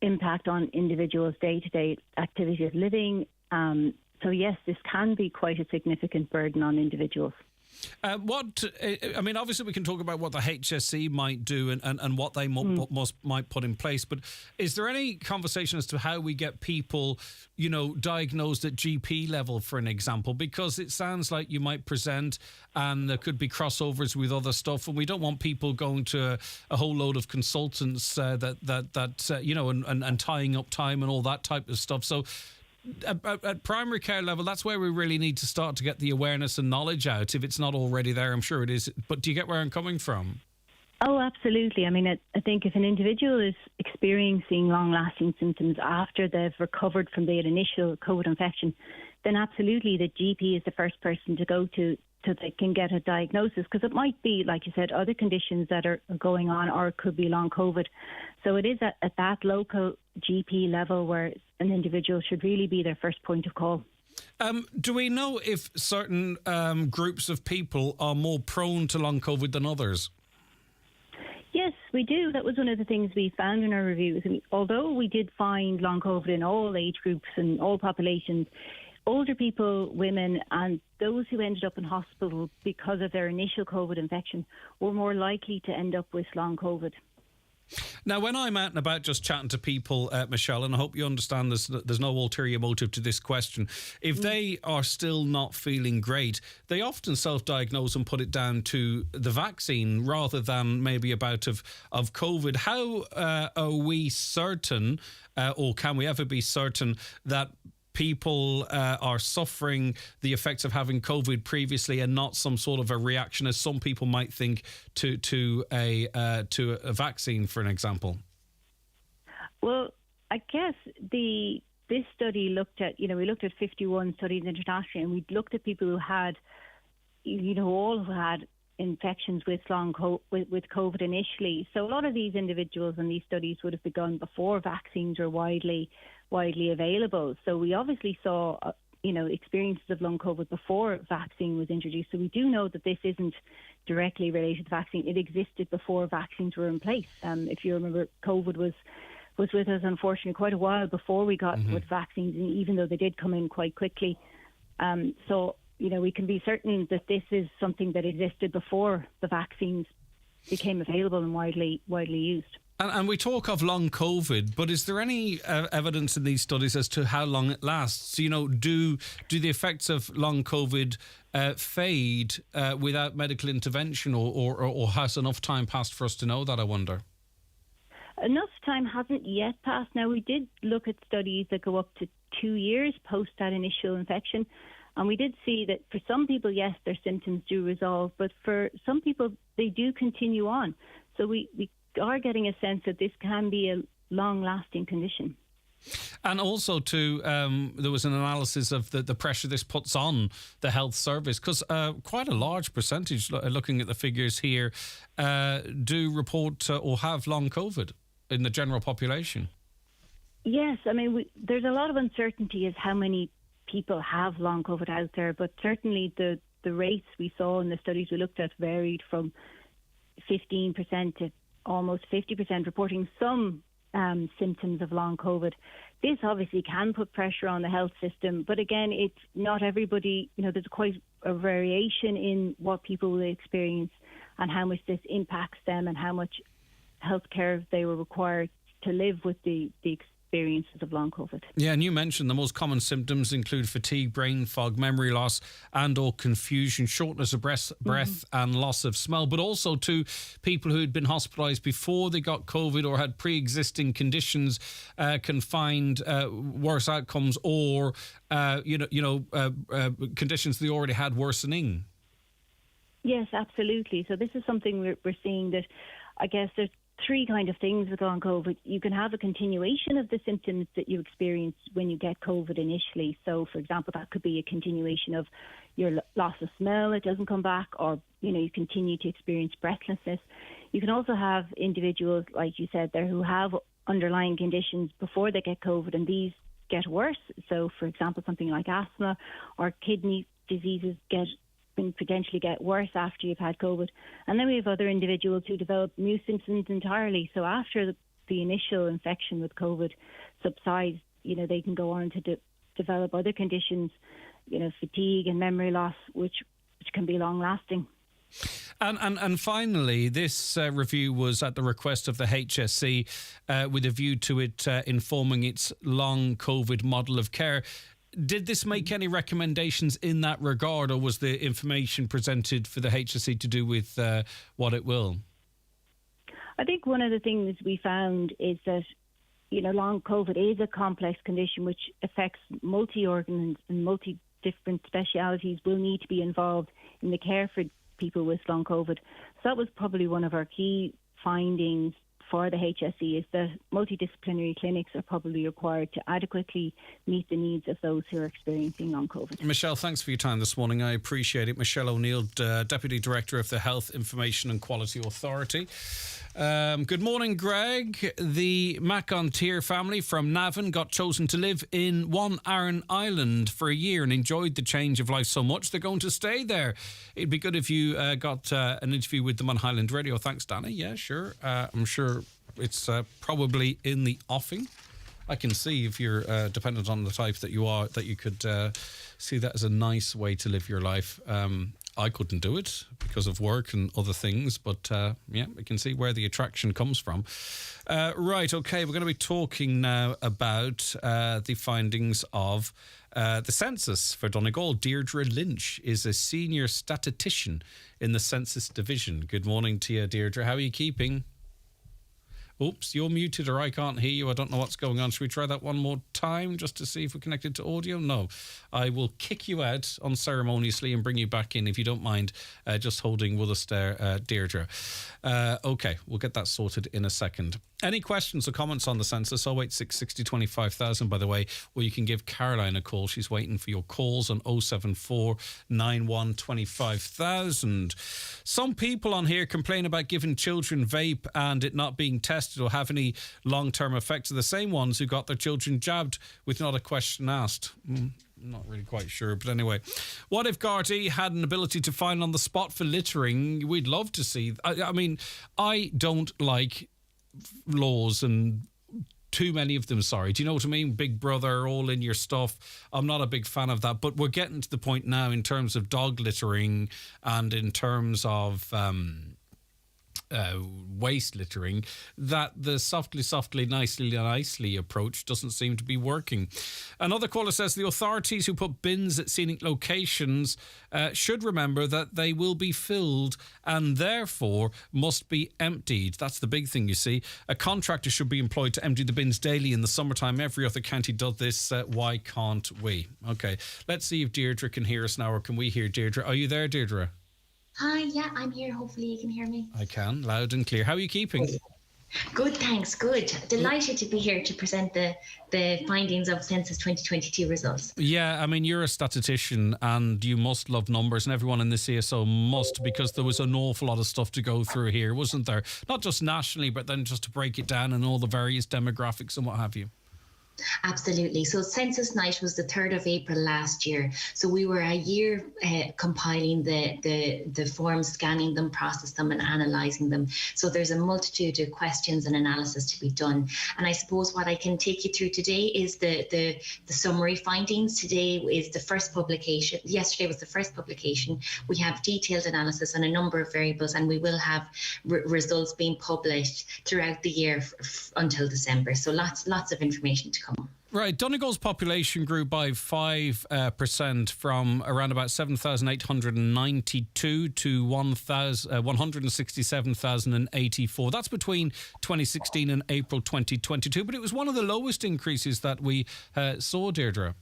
impact on individuals' day-to-day activity of living. So yes, this can be quite a significant burden on individuals. Obviously we can talk about what the HSE might do and what they might put in place, but is there any conversation as to how we get people, diagnosed at GP level, for an example? Because it sounds like you might present and there could be crossovers with other stuff, and we don't want people going to a whole load of consultants and tying up time and all that type of stuff. So at primary care level, that's where we really need to start to get the awareness and knowledge out. If it's not already there, I'm sure it is. But do you get where I'm coming from? Oh, absolutely. I mean, I think if an individual is experiencing long-lasting symptoms after they've recovered from their initial COVID infection, then absolutely the GP is the first person to go to so they can get a diagnosis, because it might be, like you said, other conditions that are going on, or it could be long COVID. So it is at that local GP level where an individual should really be their first point of call. Do we know if certain groups of people are more prone to long COVID than others? Yes, we do. That was one of the things we found in our reviews. I mean, although we did find long COVID in all age groups and all populations, older people, women, and those who ended up in hospital because of their initial COVID infection were more likely to end up with long COVID. Now, when I'm out and about just chatting to people, Michelle, and I hope you understand there's no ulterior motive to this question, if they are still not feeling great, they often self-diagnose and put it down to the vaccine rather than maybe a bout of COVID. How are we certain, or can we ever be certain, that people are suffering the effects of having COVID previously and not some sort of a reaction, as some people might think, to a vaccine, for an example? Well, I guess this study looked at, we looked at 51 studies internationally, and we looked at people who had, all who had infections with with COVID initially. So a lot of these individuals in these studies would have begun before vaccines were widely available. So we obviously saw experiences of long COVID before vaccine was introduced. So we do know that this isn't directly related to vaccine. It existed before vaccines were in place. If you remember, COVID was with us, unfortunately, quite a while before we got with vaccines, and even though they did come in quite quickly. So we can be certain that this is something that existed before the vaccines became available and widely used. And we talk of long COVID, but is there any evidence in these studies as to how long it lasts? Do the effects of long COVID fade without medical intervention, or has enough time passed for us to know that, I wonder? Enough time hasn't yet passed. Now, we did look at studies that go up to 2 years post that initial infection, and we did see that for some people, yes, their symptoms do resolve, but for some people, they do continue on. So we are getting a sense that this can be a long-lasting condition. And also, there was an analysis of the pressure this puts on the health service, because quite a large percentage, looking at the figures here, do report or have long COVID in the general population. Yes, I mean, there's a lot of uncertainty as how many people have long COVID out there, but certainly the rates we saw in the studies we looked at varied from 15% to almost 50% reporting some symptoms of long COVID. This obviously can put pressure on the health system, but again, it's not everybody, there's quite a variation in what people will experience and how much this impacts them and how much healthcare they will require to live with the experiences of long COVID. Yeah, and you mentioned the most common symptoms include fatigue, brain fog, memory loss and or confusion, shortness of breath and loss of smell, but also to people who had been hospitalised before they got COVID or had pre-existing conditions can find worse outcomes or, conditions they already had worsening. Yes, absolutely. So this is something we're seeing that I guess there's three kind of things with long COVID. You can have a continuation of the symptoms that you experience when you get COVID initially. So, for example, that could be a continuation of your loss of smell, it doesn't come back, or, you continue to experience breathlessness. You can also have individuals, like you said there, who have underlying conditions before they get COVID, and these get worse. So, for example, something like asthma or kidney diseases can potentially get worse after you've had COVID. And then we have other individuals who develop new symptoms entirely. So after the initial infection with COVID subsides, they can go on to develop other conditions, fatigue and memory loss, which can be long lasting. And finally, this review was at the request of the HSE with a view to it informing its long COVID model of care. Did this make any recommendations in that regard, or was the information presented for the HSE to do with what it will? I think one of the things we found is that, long COVID is a complex condition which affects multi-organs and multi-different specialities will need to be involved in the care for people with long COVID. So that was probably one of our key findings for the HSE, is that multidisciplinary clinics are probably required to adequately meet the needs of those who are experiencing long COVID. Michelle, thanks for your time this morning. I appreciate it. Michelle O'Neill, Deputy Director of the Health Information and Quality Authority. Good morning, Greg. The McOntier family from Navan got chosen to live in One Arran Island for a year and enjoyed the change of life so much they're going to stay there. It'd be good if you got an interview with them on Highland Radio. Thanks, Danny. Yeah, sure. I'm sure it's probably in the offing. I can see if you're dependent on the type that you are, that you could see that as a nice way to live your life. I couldn't do it because of work and other things, but yeah, we can see where the attraction comes from. Right, okay, we're going to be talking now about the findings of the census for Donegal. Deirdre Lynch is a senior statistician in the census division. Good morning to you, Deirdre. How are you keeping? Oops, you're muted or I can't hear you. I don't know what's going on. Should we try that one more time just to see if we're connected to audio? No. I will kick you out unceremoniously and bring you back in if you don't mind just holding with us there, Deirdre. OK, we'll get that sorted in a second. Any questions or comments on the census? 086 60 25,000, by the way, or you can give Caroline a call. She's waiting for your calls on 074 91 25,000. Some people on here complain about giving children vape and it not being tested or have any long-term effects. Are the same ones who got their children jabbed with not a question asked. Not really quite sure, but anyway. What if Gardaí had an ability to find on the spot for littering? We'd love to see. I mean, I don't like laws and too many of them, sorry. Do you know what I mean? Big Brother, all in your stuff. I'm not a big fan of that, but we're getting to the point now in terms of dog littering and in terms of waste littering that the softly, nicely approach doesn't seem to be working. Another caller says the authorities who put bins at scenic locations should remember that they will be filled and therefore must be emptied. That's the big thing, you see. A contractor should be employed to empty the bins daily in the summertime. Every other county does this. Why can't we? Okay, let's see if Deirdre can hear us now, or can we hear Deirdre? Are you there, Deirdre? Hi, yeah, I'm here. Hopefully you can hear me. I can, loud and clear. How are you keeping? Good, thanks. Good. Delighted to be here to present the findings of Census 2022 results. Yeah, I mean, you're a statistician and you must love numbers, and everyone in the CSO must, because there was an awful lot of stuff to go through here, wasn't there? Not just nationally, but then just to break it down and all the various demographics and what have you. Absolutely. So Census Night was the 3rd of April last year. So we were a year compiling the forms, scanning them, process them and analysing them. So there's a multitude of questions and analysis to be done. And I suppose what I can take you through today is the summary findings. Today is the first publication. Yesterday was the first publication. We have detailed analysis on a number of variables, and we will have results being published throughout the year until December. So lots of information to come. Right, Donegal's population grew by 5% from around about 7,892 to 167,084. That's between 2016 and April 2022, but it was one of the lowest increases that we saw, Deirdre.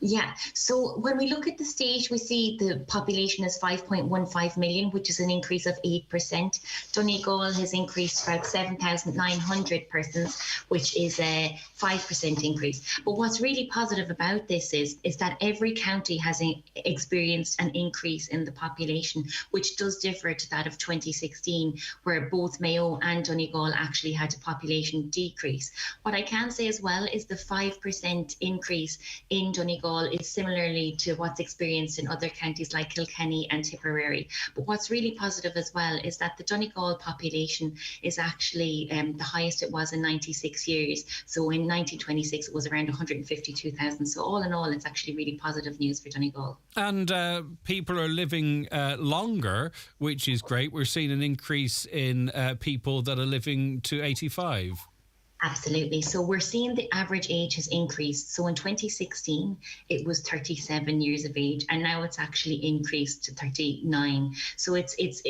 Yeah, so when we look at the state, we see the population is 5.15 million, which is an increase of 8%. Donegal has increased about 7,900 persons, which is a 5% increase. But what's really positive about this is that every county has experienced an increase in the population, which does differ to that of 2016, where both Mayo and Donegal actually had a population decrease. What I can say as well is the 5% increase in Donegal is similarly to what's experienced in other counties like Kilkenny and Tipperary. But what's really positive as well is that the Donegal population is actually the highest it was in 96 years. So in 1926, it was around 152,000. So all in all, it's actually really positive news for Donegal. And people are living longer, which is great. We're seeing an increase in people that are living to 85. Absolutely. So we're seeing the average age has increased. So in 2016, it was 37 years of age, and now it's actually increased to 39. So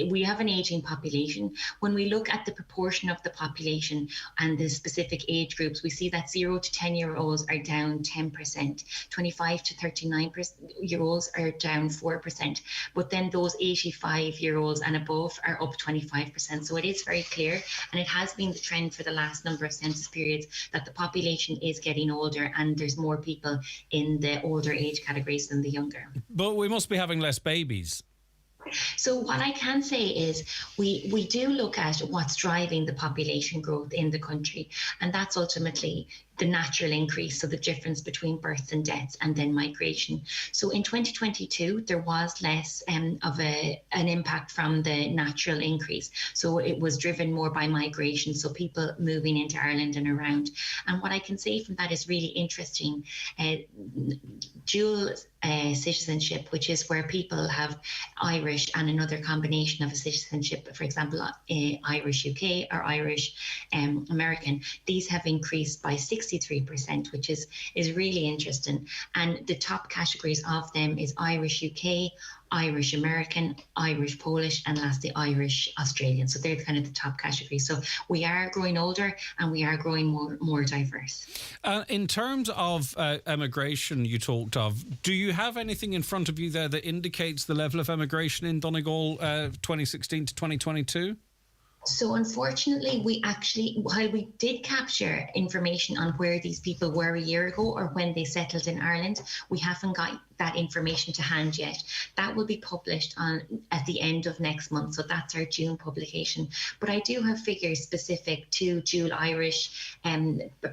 we have an aging population. When we look at the proportion of the population and the specific age groups, we see that 0 to 10-year-olds are down 10%, 25 to 39-year-olds are down 4%, but then those 85-year-olds and above are up 25%. So it is very clear, and it has been the trend for the last number of census periods, that the population is getting older and there's more people in the older age categories than the younger. But we must be having less babies. So what I can say is we do look at what's driving the population growth in the country, and that's ultimately the natural increase, so the difference between births and deaths, and then migration. So in 2022, there was less of an impact from the natural increase. So it was driven more by migration, so people moving into Ireland and around. And what I can say from that is really interesting. Dual citizenship, which is where people have Irish and another combination of a citizenship, for example, Irish UK or Irish American, these have increased by 63%, which is really interesting. And the top categories of them is Irish UK, Irish American, Irish Polish, and lastly Irish Australian. So they're kind of the top categories. So we are growing older and we are growing more diverse. In terms of emigration you talked of, do you have anything in front of you there that indicates the level of emigration in Donegal 2016 to 2022? So unfortunately, while we did capture information on where these people were a year ago or when they settled in Ireland, we haven't got that information to hand yet. That will be published at the end of next month. So that's our June publication. But I do have figures specific to dual Irish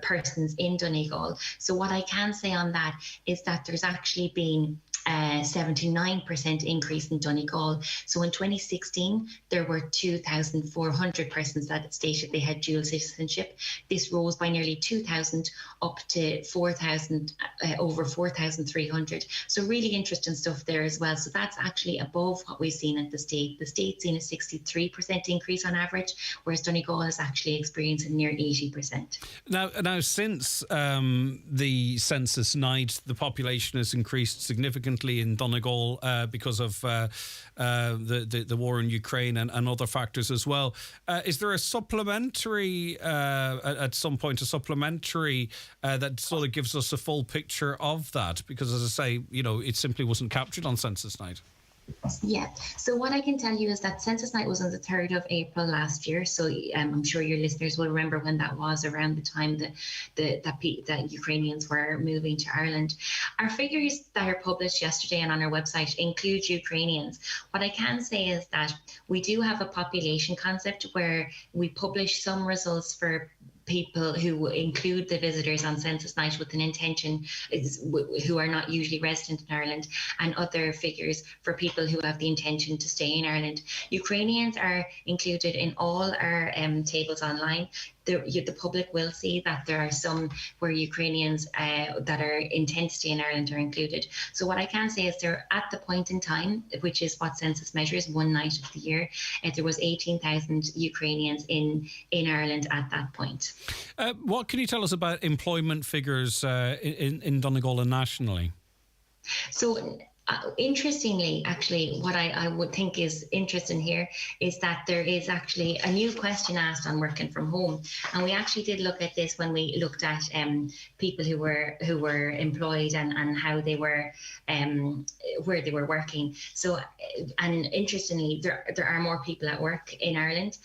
persons in Donegal. So what I can say on that is that there's actually been 79% increase in Donegal. So in 2016, there were 2,400 persons that stated they had dual citizenship. This rose by nearly 2,000 up to 4,000, over 4,300. So really interesting stuff there as well. So that's actually above what we've seen at the state. The state's seen a 63% increase on average, whereas Donegal is actually experiencing near 80%. Now since the census night, the population has increased significantly in Donegal because of the war in Ukraine and other factors as well. Is there a supplementary, at some point, that sort of gives us a full picture of that? Because, as I say, it simply wasn't captured on census night. Yeah. So what I can tell you is that census night was on the 3rd of April last year. So I'm sure your listeners will remember when that was, around the time that Ukrainians were moving to Ireland. Our figures that are published yesterday and on our website include Ukrainians. What I can say is that we do have a population concept where we publish some results for people who include the visitors on census night with an intention, who are not usually resident in Ireland, and other figures for people who have the intention to stay in Ireland. Ukrainians are included in all our tables online. The public will see that there are some where Ukrainians that are intent to stay in Ireland are included. So what I can say is they're at the point in time, which is what census measures, one night of the year, there was 18,000 Ukrainians in Ireland at that point. What can you tell us about employment figures in Donegal and nationally? So interestingly, actually, what I would think is interesting here is that there is actually a new question asked on working from home, and we actually did look at this when we looked at people who were employed and how they were where they were working. So, and interestingly, there are more people at work in Ireland.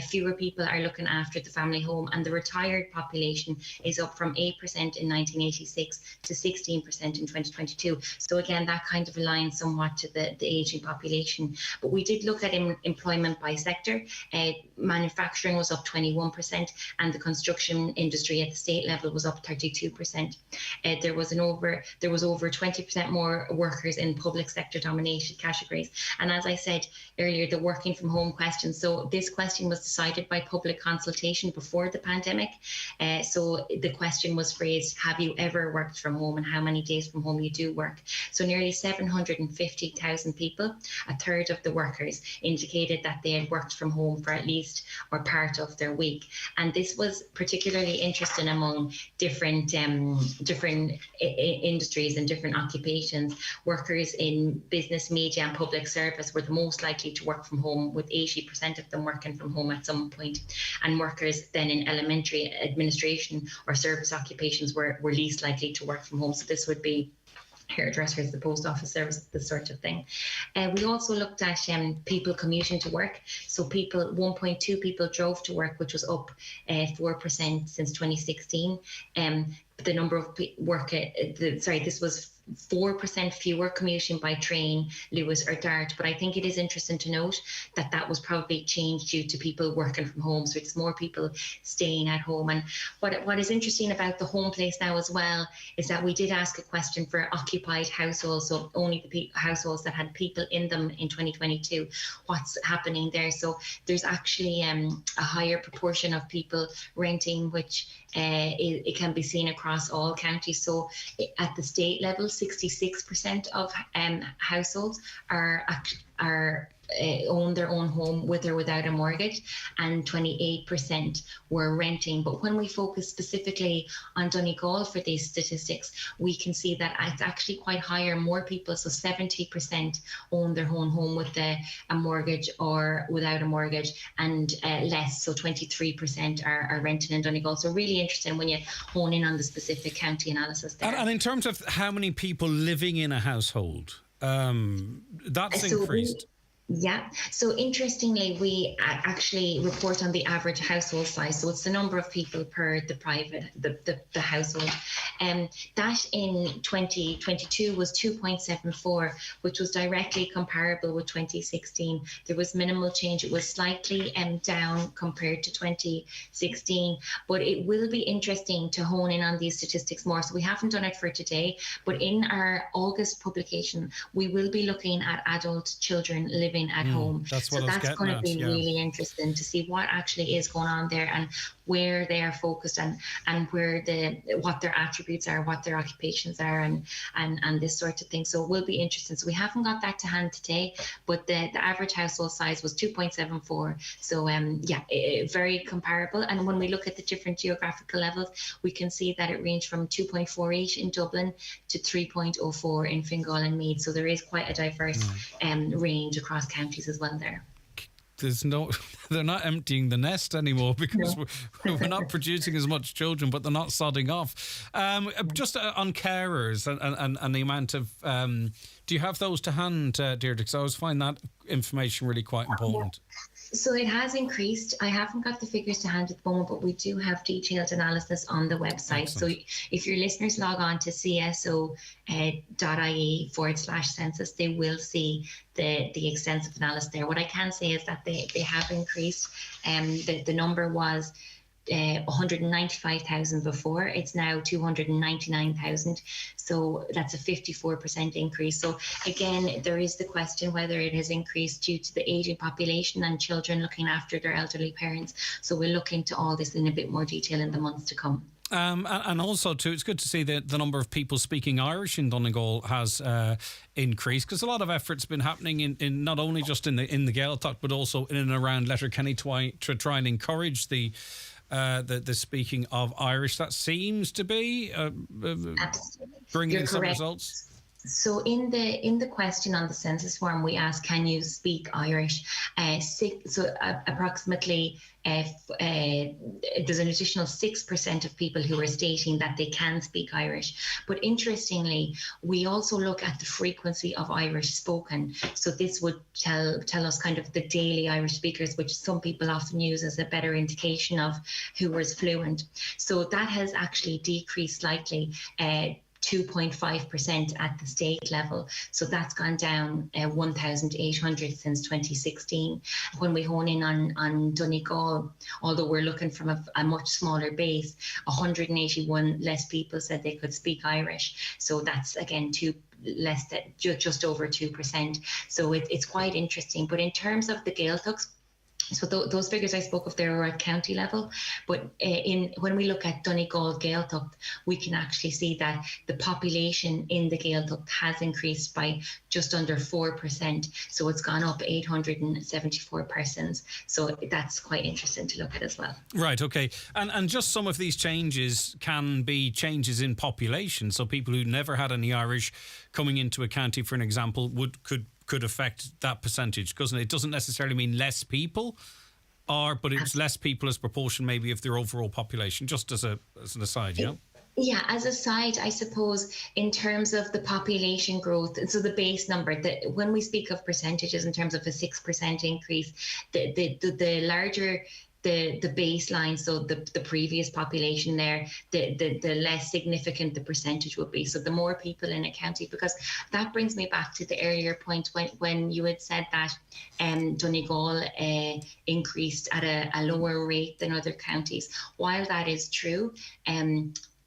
Fewer people are looking after the family home, and the retired population is up from 8% in 1986 to 16% in 2022. So again, that kind of aligns somewhat to the aging population. But we did look at employment by sector. Manufacturing was up 21%, and the construction industry at the state level was up 32%. There was over 20% more workers in public sector dominated categories. And as I said earlier, the working from home question. So this question was decided by public consultation before the pandemic. So the question was phrased, have you ever worked from home, and how many days from home you do work? So nearly 750,000 people, a third of the workers, indicated that they had worked from home for at least or part of their week. And this was particularly interesting among different industries and different occupations. Workers in business, media and public service were the most likely to work from home, with 80% of them working from home at some point. And workers then in elementary administration or service occupations were least likely to work from home. So this would be hairdressers, the post office service, this sort of thing. We also looked at people commuting to work. So 1.2 people drove to work, which was up 4% since 2016. The number of this was 4% fewer commuting by train, Lewis or Dart. But I think it is interesting to note that that was probably changed due to people working from home. So it's more people staying at home. And what is interesting about the home place now as well is that we did ask a question for occupied households, so only the households that had people in them in 2022. What's happening there? So there's actually a higher proportion of people renting, which it can be seen across all counties. So at the state level, 66% of households are own their own home with or without a mortgage, and 28% were renting. But when we focus specifically on Donegal for these statistics, we can see that it's actually quite higher, more people, so 70% own their own home with a mortgage or without a mortgage, and less, so 23% are renting in Donegal. So really interesting when you hone in on the specific county analysis there. And in terms of how many people living in a household, that's increased. Yeah. So interestingly, we actually report on the average household size. So it's the number of people per the household. That in 2022 was 2.74, which was directly comparable with 2016. There was minimal change. It was slightly down compared to 2016, but it will be interesting to hone in on these statistics more. So we haven't done it for today, but in our August publication, we will be looking at adult children living at home. That's what so I was that's getting going to at, be yeah. really interesting to see what actually is going on there and where they are focused and where what their attributes are, what their occupations are, and this sort of thing. So it will be interesting. So we haven't got that to hand today, but the average household size was 2.74. So very comparable. And when we look at the different geographical levels, we can see that it ranged from 2.48 in Dublin to 3.04 in Fingal and Meath. So there is quite a diverse range across counties as well there. They're not emptying the nest anymore because we're not producing as much children, but they're not sodding off. Just on carers and the amount of, do you have those to hand, Deirdre? Because I always find that information really quite important. So it has increased. I haven't got the figures to hand at the moment, but we do have detailed analysis on the website. Excellent. So if your listeners log on to cso.ie/census, they will see the extensive analysis there. What I can say is that they have increased. The number was 195,000 before. It's now 299,000. So that's a 54% increase. So again, there is the question whether it has increased due to the aging population and children looking after their elderly parents. So we'll look into all this in a bit more detail in the months to come. And also, too, it's good to see that the number of people speaking Irish in Donegal has increased, because a lot of effort's been happening in not only just in the Gaeltacht, but also in and around Letterkenny to try and encourage the speaking of Irish. That seems to be bringing in some results. So in the question on the census form, we asked, can you speak Irish? Approximately there's an additional 6% of people who are stating that they can speak Irish. But interestingly, we also look at the frequency of Irish spoken. So this would tell us kind of the daily Irish speakers, which some people often use as a better indication of who is fluent. So that has actually decreased slightly. 2.5% at the state level. So that's gone down 1,800 since 2016. When we hone in on Donegal, although we're looking from a much smaller base, 181 less people said they could speak Irish. So that's, again, just over 2%. So it's quite interesting. But in terms of the Gaeltachts, so those figures I spoke of there are at county level, but when we look at Donegal Gaeltacht, we can actually see that the population in the Gaeltacht has increased by just under 4%. So it's gone up 874 persons. So that's quite interesting to look at as well. Right, okay. And just some of these changes can be changes in population. So people who never had any Irish coming into a county, for an example, could affect that percentage, doesn't it? It doesn't necessarily mean less people, but it's less people as proportion maybe of their overall population, just as an aside, yeah? Yeah, as a side, I suppose, in terms of the population growth, so the base number, when we speak of percentages in terms of a 6% increase, the larger the baseline, so the previous population there, the less significant the percentage would be. So the more people in a county, because that brings me back to the earlier point when you had said that Donegal increased at a lower rate than other counties. While that is true,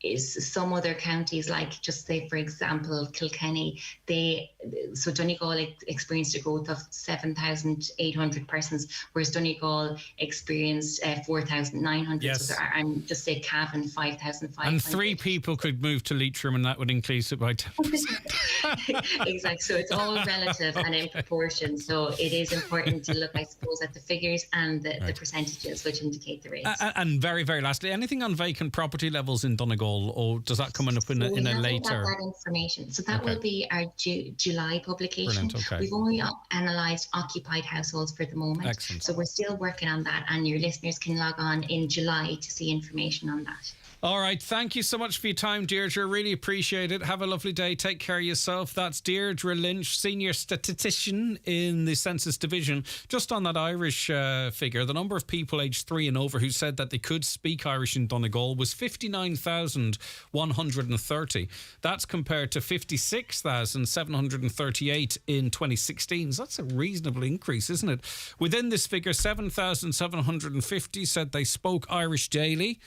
is some other counties, like just say, for example, Kilkenny, Donegal experienced a growth of 7,800 persons, whereas Donegal experienced 4,900. Yes. So and just say Cavan, 5,500. And 3 people could move to Leitrim, and that would increase it by 10%. Exactly. So it's all relative and in proportion. So it is important to look, I suppose, at the figures and the percentages, which indicate the rates. And very, very lastly, anything on vacant property levels in Donegal, or does that come up in a later? That information. So that will be our July publication. Brilliant, okay. We've only analysed occupied households for the moment. Excellent. So we're still working on that, and your listeners can log on in July to see information on that. All right. Thank you so much for your time, Deirdre. Really appreciate it. Have a lovely day. Take care of yourself. That's Deirdre Lynch, Senior Statistician in the Census Division. Just on that Irish figure, the number of people aged 3 and over who said that they could speak Irish in Donegal was 59,130. That's compared to 56,738 in 2016. So that's a reasonable increase, isn't it? Within this figure, 7,750 said they spoke Irish daily,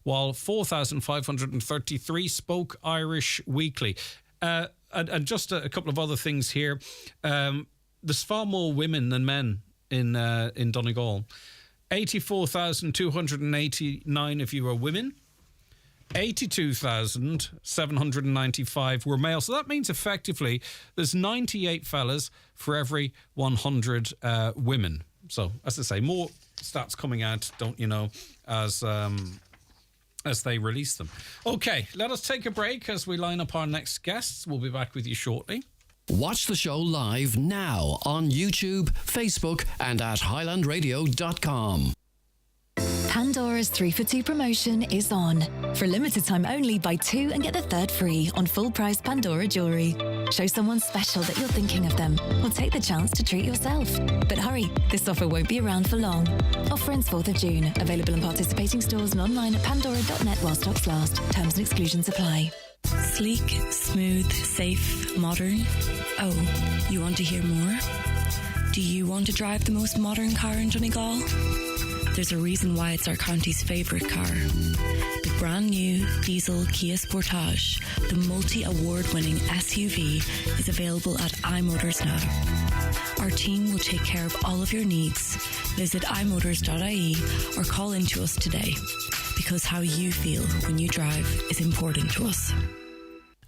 while 4,533 spoke Irish weekly. And just a couple of other things here. There's far more women than men in Donegal. 84,289 of you are women. 82,795 were male. So that means effectively there's 98 fellas for every 100 women. So, as I say, more stats coming out, don't you know, as they release them. Okay, let us take a break as we line up our next guests. We'll be back with you shortly. Watch the show live now on YouTube, Facebook, and at highlandradio.com. Pandora's 3 for 2 promotion is on. For limited time only, buy 2 and get the 3rd free on full price Pandora jewellery. Show someone special that you're thinking of them, or take the chance to treat yourself. But hurry, this offer won't be around for long. Offer ends 4th of June. Available in participating stores and online at pandora.net while stocks last. Terms and exclusions apply. Sleek, smooth, safe, modern. Oh, you want to hear more? Do you want to drive the most modern car in Donegal? There's a reason why it's our county's favourite car. The brand new diesel Kia Sportage, the multi-award-winning SUV, is available at iMotors now. Our team will take care of all of your needs. Visit imotors.ie or call in to us today, because how you feel when you drive is important to us.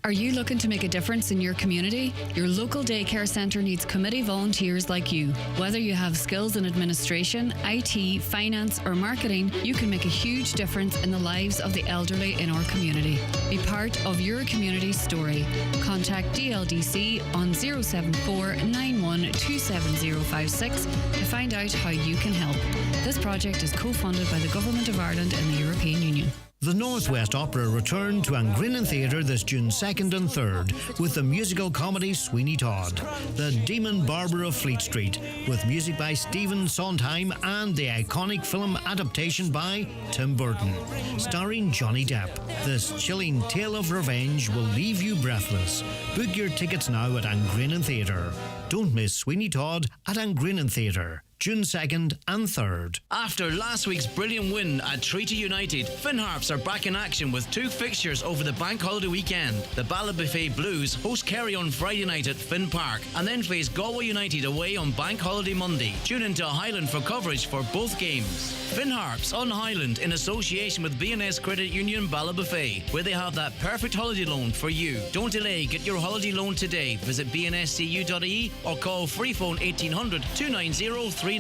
Are you looking to make a difference in your community? Your local daycare centre needs committee volunteers like you. Whether you have skills in administration, IT, finance or marketing, you can make a huge difference in the lives of the elderly in our community. Be part of your community's story. Contact DLDC on 074 91 27056 to find out how you can help. This project is co-funded by the Government of Ireland and the European Union. The Northwest Opera returned to Angrinan Theatre this June 2nd and 3rd with the musical comedy Sweeney Todd, the Demon Barber of Fleet Street, with music by Stephen Sondheim and the iconic film adaptation by Tim Burton, starring Johnny Depp. This chilling tale of revenge will leave you breathless. Book your tickets now at Angrinan Theatre. Don't miss Sweeney Todd at Angrinan Theatre, June 2nd and 3rd. After last week's brilliant win at Treaty United, Finn Harps are back in action with 2 fixtures over the bank holiday weekend. The Ballabafay Blues host Kerry on Friday night at Finn Park and then face Galway United away on bank holiday Monday. Tune into Highland for coverage for both games. Finn Harps on Highland in association with B&S Credit Union Ballabafay, where they have that perfect holiday loan for you. Don't delay, get your holiday loan today. Visit bnscu.ie or call free phone 1800 290 390.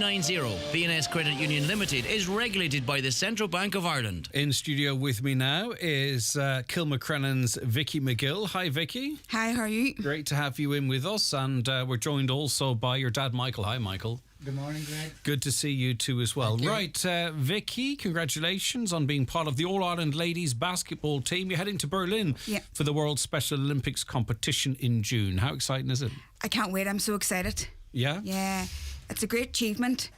B&S Credit Union Limited is regulated by the Central Bank of Ireland. In studio with me now is Kilmacrennan's Vicky McGill. Hi, Vicky. Hi, how are you? Great to have you in with us, and we're joined also by your dad, Michael. Hi, Michael. Good morning, Greg. Good to see you too as well. Right, Vicky, congratulations on being part of the All-Ireland Ladies Basketball team. You're heading to Berlin for the World Special Olympics competition in June. How exciting is it? I can't wait. I'm so excited. Yeah? Yeah. It's a great achievement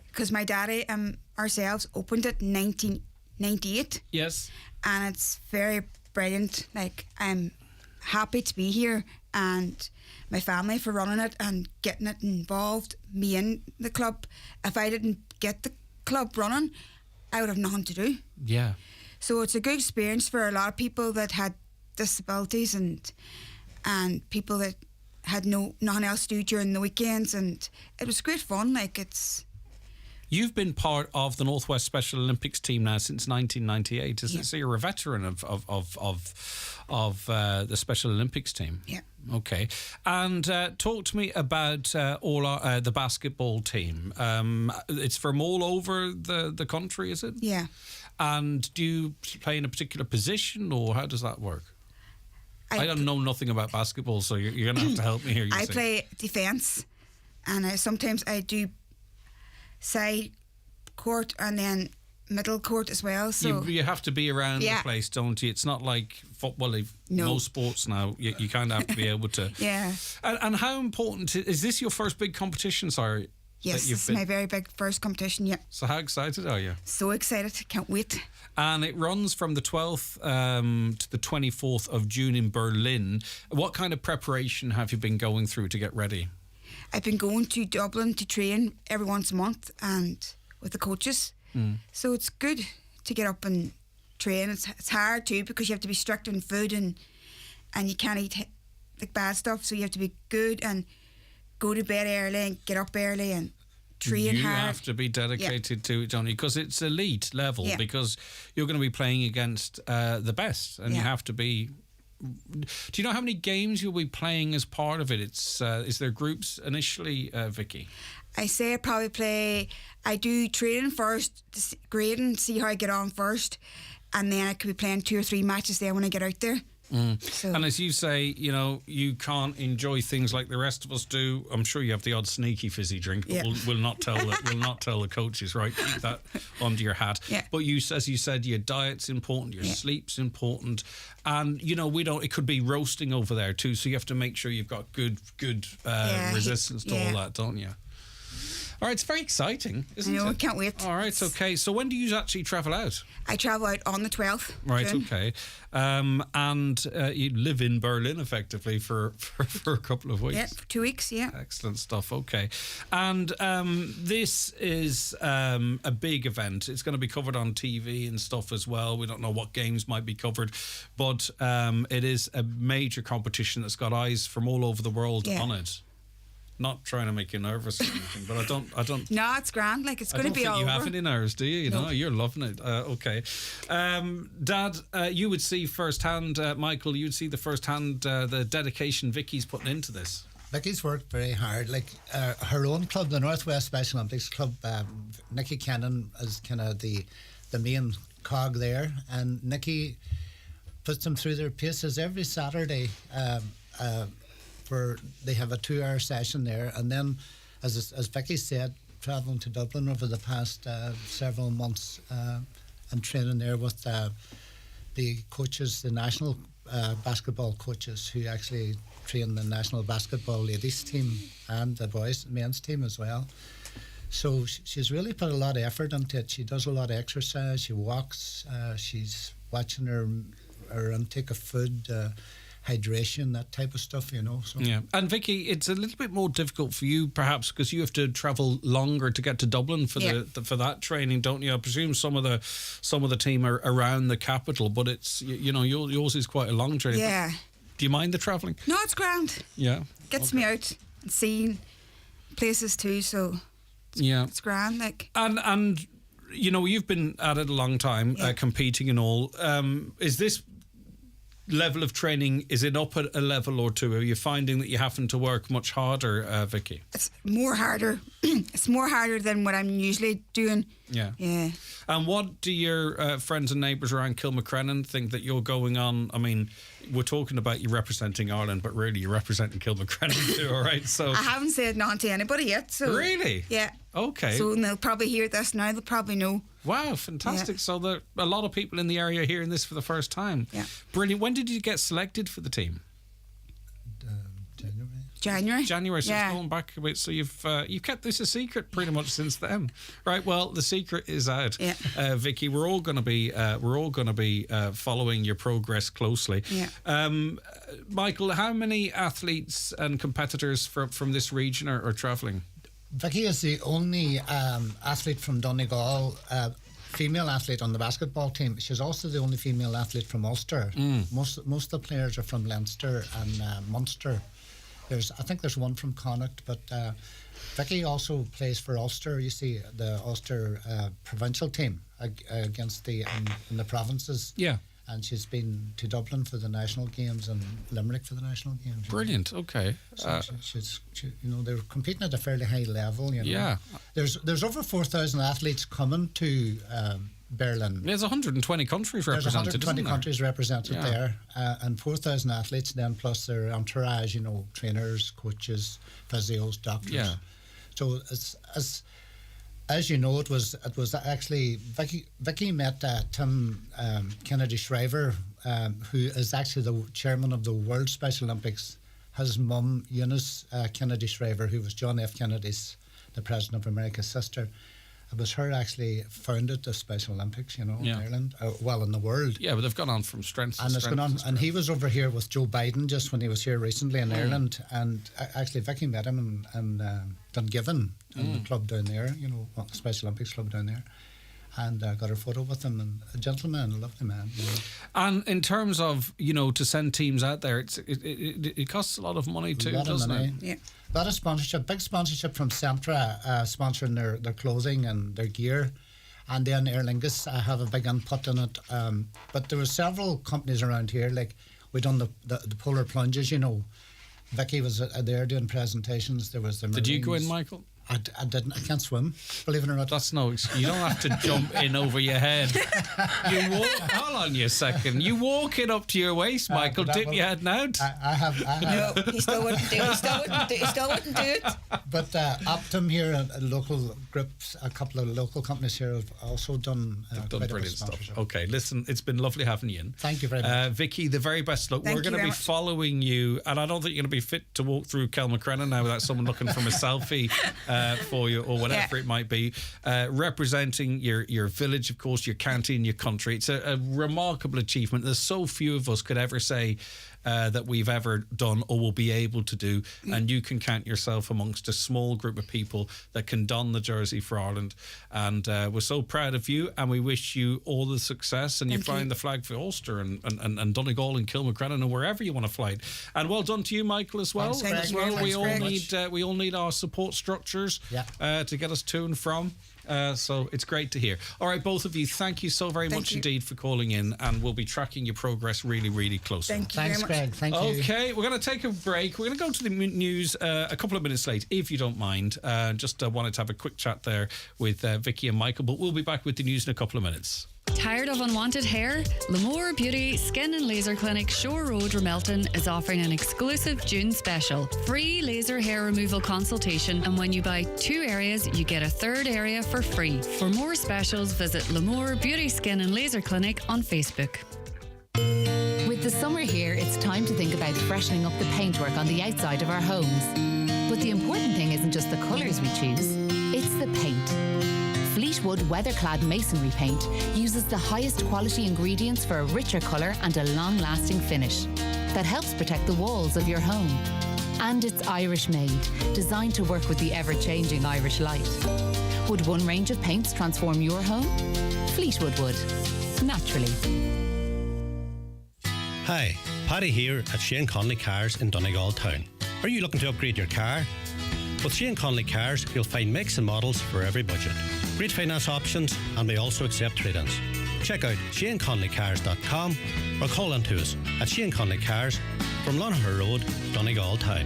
because my daddy ourselves opened it in 1998. Yes. And it's very brilliant. Like, I'm happy to be here, and my family for running it and getting it involved, me in the club. If I didn't get the club running, I would have nothing to do. Yeah. So it's a good experience for a lot of people that had disabilities and people that had nothing else to do during the weekends, and it was great fun. You've been part of the Northwest Special Olympics team now since 1998, isn't it? So you're a veteran of the Special Olympics team. Yeah. Okay. And talk to me about the basketball team. It's from all over the country, is it? Yeah. And do you play in a particular position, or how does that work? I don't know nothing about basketball, so you're going to have to help me here. I play defence, and sometimes I do side court and then middle court as well. So you have to be around the place, don't you? It's not like football. Most sports now, you kind of have to be able to. Yeah. And how important is this? Your first big competition? Sorry. Yes, this is my very big first competition. Yeah. So how excited are you? So excited! Can't wait. And it runs from the 12th to the 24th of June in Berlin. What kind of preparation have you been going through to get ready? I've been going to Dublin to train every once a month and with the coaches. So it's good to get up and train. It's hard too because you have to be strict on food and you can't eat like bad stuff. So you have to be good and go to bed early and get up early and train hard. You have to be dedicated to it, don't you? Because it's elite level. Yeah. Because you're going to be playing against the best, and you have to be. Do you know how many games you'll be playing as part of it? It's is there groups initially, Vicky? I say I do training first, grading, see how I get on first, and then I could be playing 2 or 3 matches there when I get out there. So. And as you say, you can't enjoy things like the rest of us do. I'm sure you have the odd sneaky fizzy drink, but we'll not tell the coaches, right? Keep that under your hat. Yeah. But as you said, your diet's important, your sleep's important, and it could be roasting over there too. So you have to make sure you've got good resistance to all that, don't you? All right, it's very exciting, isn't it? I know, I can't wait. All right, okay. So when do you actually travel out? I travel out on the 12th. Right, June. okay. And you live in Berlin, effectively, for a couple of weeks. Yeah, for 2 weeks, yeah. Excellent stuff, okay. And this is a big event. It's going to be covered on TV and stuff as well. We don't know what games might be covered, but it is a major competition that's got eyes from all over the world on it. Not trying to make you nervous or anything, but I don't. No, it's grand. Like it's going to be all over. You have any nerves, do you? No, you're loving it. Okay, Dad, you would see firsthand. Michael, you'd see the firsthand the dedication Vicky's putting into this. Vicky's worked very hard. Like her own club, the Northwest Special Olympics Club. Nikki Cannon is kind of the main cog there, and Nikki puts them through their paces every Saturday. They have a 2-hour session there, and then, as Vicky said, travelling to Dublin over the past several months and training there with the coaches, the national basketball coaches who actually train the national basketball ladies team and the men's team as well. So she's really put a lot of effort into it. She does a lot of exercise. She walks. She's watching her intake of food. Hydration, that type of stuff, So. Yeah, and Vicky, it's a little bit more difficult for you, perhaps, because you have to travel longer to get to Dublin for for that training, don't you? I presume some of the team are around the capital, but it's yours is quite a long training. Yeah. Do you mind the travelling? No, it's grand. Yeah, gets me out and seeing places too. So it's grand. Like and you've been at it a long time, competing and all. Is this level of training, is it up at a level or two? Are you finding that you're having to work much harder, Vicky? It's more harder. It's more harder than what I'm usually doing. Yeah. Yeah. And what do your friends and neighbours around Kilmacrennan think that you're going on? I mean, we're talking about you representing Ireland, but really you're representing Kilmacrennan too, all right? So I haven't said none to anybody yet. So really? Yeah. Okay. So they'll probably hear this now. They'll probably know. Wow, fantastic. Yeah. So there a lot of people in the area hearing this for the first time. Yeah. Brilliant. When did you get selected for the team? January. So it's going back a bit. So you've kept this a secret pretty much since then, right? Well, the secret is out. Yeah. Vicky, we're all going to be following your progress closely. Yeah. Michael, how many athletes and competitors from this region are travelling? Vicky is the only athlete from Donegal female athlete on the basketball team. She's also the only female athlete from Ulster. Most of the players are from Leinster and Munster. I think there's one from Connacht, but Vicky also plays for Ulster. You see, the Ulster provincial team against in the provinces. Yeah. And she's been to Dublin for the national games and Limerick for the national games. Brilliant. Okay. So they're competing at a fairly high level. Yeah. There's over 4,000 athletes coming to Berlin. There's 120 countries represented. There's 120 countries represented Yeah. there, and 4,000 athletes. Then plus their entourage, trainers, coaches, physios, doctors. Yeah. So as you know, it was actually Vicky met Tim Kennedy Shriver, who is actually the chairman of the World Special Olympics. His mum, Eunice Kennedy Shriver, who was John F. Kennedy's, the president of America's sister. It was her actually founded the Special Olympics, in Ireland, in the world. Yeah, but they've gone on from strength to And it's strength. gone on, and he was over here with Joe Biden just when he was here recently in Ireland, and actually Vicky met him in Dungiven, in the club down there, the Special Olympics club down there, and got her photo with him, and a gentleman, a lovely man. And in terms of, to send teams out there, it costs a lot of money too, doesn't it? Yeah. A lot of sponsorship, big sponsorship from Centra, sponsoring their clothing and their gear. And then Aer Lingus have a big input in it. But there were several companies around here, like we done the polar plunges, Vicky was there doing presentations. There was the Did you go in, Marines. Michael? I didn't. I can't swim, believe it or not. That's no excuse. You don't have to jump in over your head. Hold on a second. You walk it up to your waist, Michael. Dip your head out. I have. No, he still wouldn't do it. He still wouldn't do it. But Optum here, local groups, a couple of local companies here have also done Done brilliant stuff. Okay, listen, it's been lovely having you in. Thank you very much. Vicky, the very best luck. Thank We're you going to very be much. following you, and I don't think you're going to be fit to walk through Kelmacrenna now without someone looking from a selfie for you or whatever it might be. Representing your village, of course, your county and your country. It's a remarkable achievement. There's so few of us could ever say that we've ever done or will be able to do, and you can count yourself amongst a small group of people that can don the jersey for Ireland, and we're so proud of you, and we wish you all the success, and you're flying the flag for Ulster and Donegal and Kilmacrenna and wherever you want to fly it. And well done to you, Michael, as well. Thanks, Greg. We all need our support structures to get us to and from. So it's great to hear. All right, both of you, thank you so very much indeed for calling in, and we'll be tracking your progress really, really closely. Thank you Thanks, very much. Greg. Thank you. Okay, we're going to take a break. We're going to go to the news a couple of minutes late, if you don't mind. Just wanted to have a quick chat there with Vicky and Michael, but we'll be back with the news in a couple of minutes. Tired of unwanted hair? L'Amour Beauty Skin and Laser Clinic, Shore Road, Ramelton is offering an exclusive June special. Free laser hair removal consultation, and when you buy 2 areas, you get a 3rd area for free. For more specials, visit L'Amour Beauty Skin and Laser Clinic on Facebook. With the summer here, it's time to think about freshening up the paintwork on the outside of our homes. But the important thing isn't just the colours we choose, it's the paint. Fleetwood Weatherclad Masonry Paint uses the highest quality ingredients for a richer colour and a long-lasting finish that helps protect the walls of your home. And it's Irish made, designed to work with the ever-changing Irish light. Would one range of paints transform your home? Fleetwood would. Naturally. Hi, Paddy here at Shane Conley Cars in Donegal Town. Are you looking to upgrade your car? With Shane Conley Cars, you'll find makes and models for every budget. Great finance options, and we also accept trade-ins. Check out ShaneConleyCars.com or call in to us at Shane Conley Cars from Lonahur Road, Donegal Town.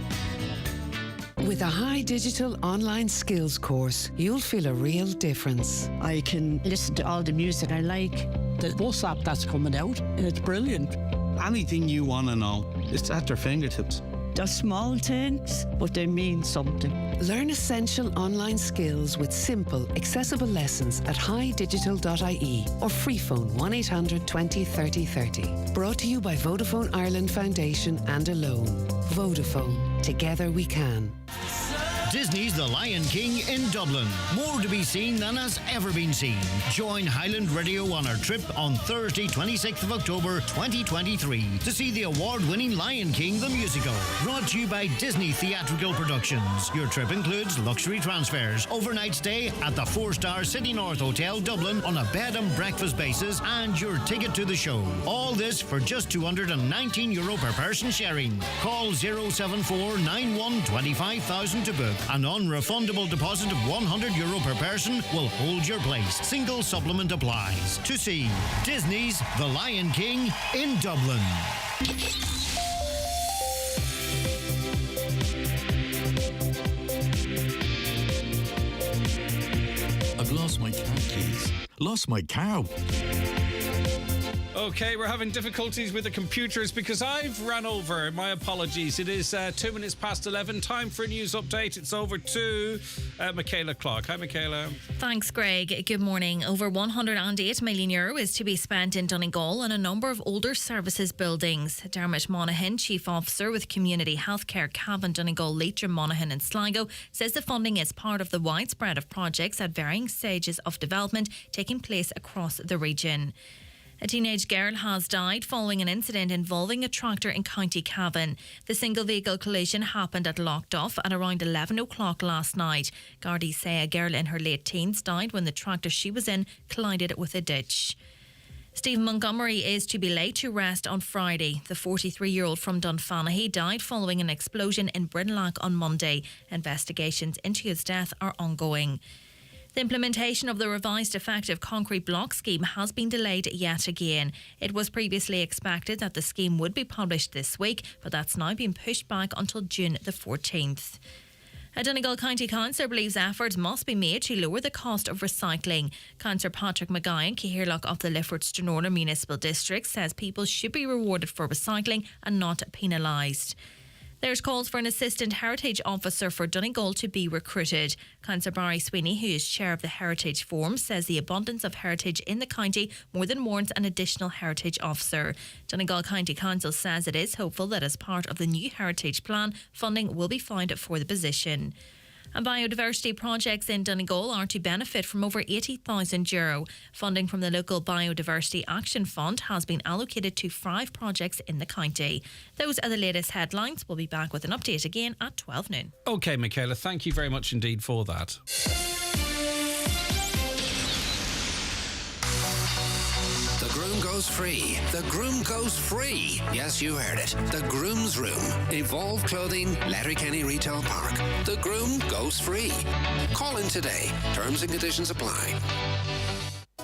With a high digital online skills course, you'll feel a real difference. I can listen to all the music I like. The bus app that's coming out, it's brilliant. Anything you want to know, it's at their fingertips. They're small things, but they mean something. Learn essential online skills with simple, accessible lessons at highdigital.ie or free phone 1800 20 30 30. Brought to you by Vodafone Ireland Foundation and Alone. Vodafone. Together we can. Disney's The Lion King in Dublin. More to be seen than has ever been seen. Join Highland Radio on our trip on Thursday, 26th of October 2023 to see the award-winning Lion King the musical. Brought to you by Disney Theatrical Productions. Your trip includes luxury transfers, overnight stay at the 4-star City North Hotel Dublin on a bed and breakfast basis, and your ticket to the show. All this for just €219 per person sharing. Call 074 91 25,000 to book. A non-refundable deposit of €100 per person will hold your place. Single supplement applies. To see Disney's The Lion King in Dublin. I've lost my car keys. Lost my car. Okay, we're having difficulties with the computers because I've ran over. My apologies. It is 2 minutes past 11. Time for a news update. It's over to Michaela Clark. Hi, Michaela. Thanks, Greg. Good morning. Over €108 million is to be spent in Donegal on a number of older services buildings. Dermot Monaghan, Chief Officer with Community Healthcare Cavan Donegal, Leitrim, Monaghan and Sligo, says the funding is part of the widespread of projects at varying stages of development taking place across the region. A teenage girl has died following an incident involving a tractor in County Cavan. The single vehicle collision happened at Lockduff at around 11 o'clock last night. Gardaí say a girl in her late teens died when the tractor she was in collided with a ditch. Stephen Montgomery is to be laid to rest on Friday. The 43-year-old from Dunfanaghy died following an explosion in Brinlack on Monday. Investigations into his death are ongoing. The implementation of the revised effective concrete block scheme has been delayed yet again. It was previously expected that the scheme would be published this week, but that's now been pushed back until June the 14th. A Donegal County Councillor believes efforts must be made to lower the cost of recycling. Councillor Patrick Maguire, Cahirlock of the Lifford-Stranorna Municipal District, says people should be rewarded for recycling and not penalised. There's calls for an assistant heritage officer for Donegal to be recruited. Councillor Barry Sweeney, who is chair of the Heritage Forum, says the abundance of heritage in the county more than warrants an additional heritage officer. Donegal County Council says it is hopeful that as part of the new heritage plan, funding will be found for the position. And biodiversity projects in Donegal are to benefit from over €80,000. Funding from the local Biodiversity Action Fund has been allocated to 5 projects in the county. Those are the latest headlines. We'll be back with an update again at 12 noon. Okay, Michaela, thank you very much indeed for that. The groom goes free. The groom goes free. Yes, you heard it. The Groom's Room. Evolve Clothing, Letterkenny Retail Park. The groom goes free. Call in today. Terms and conditions apply.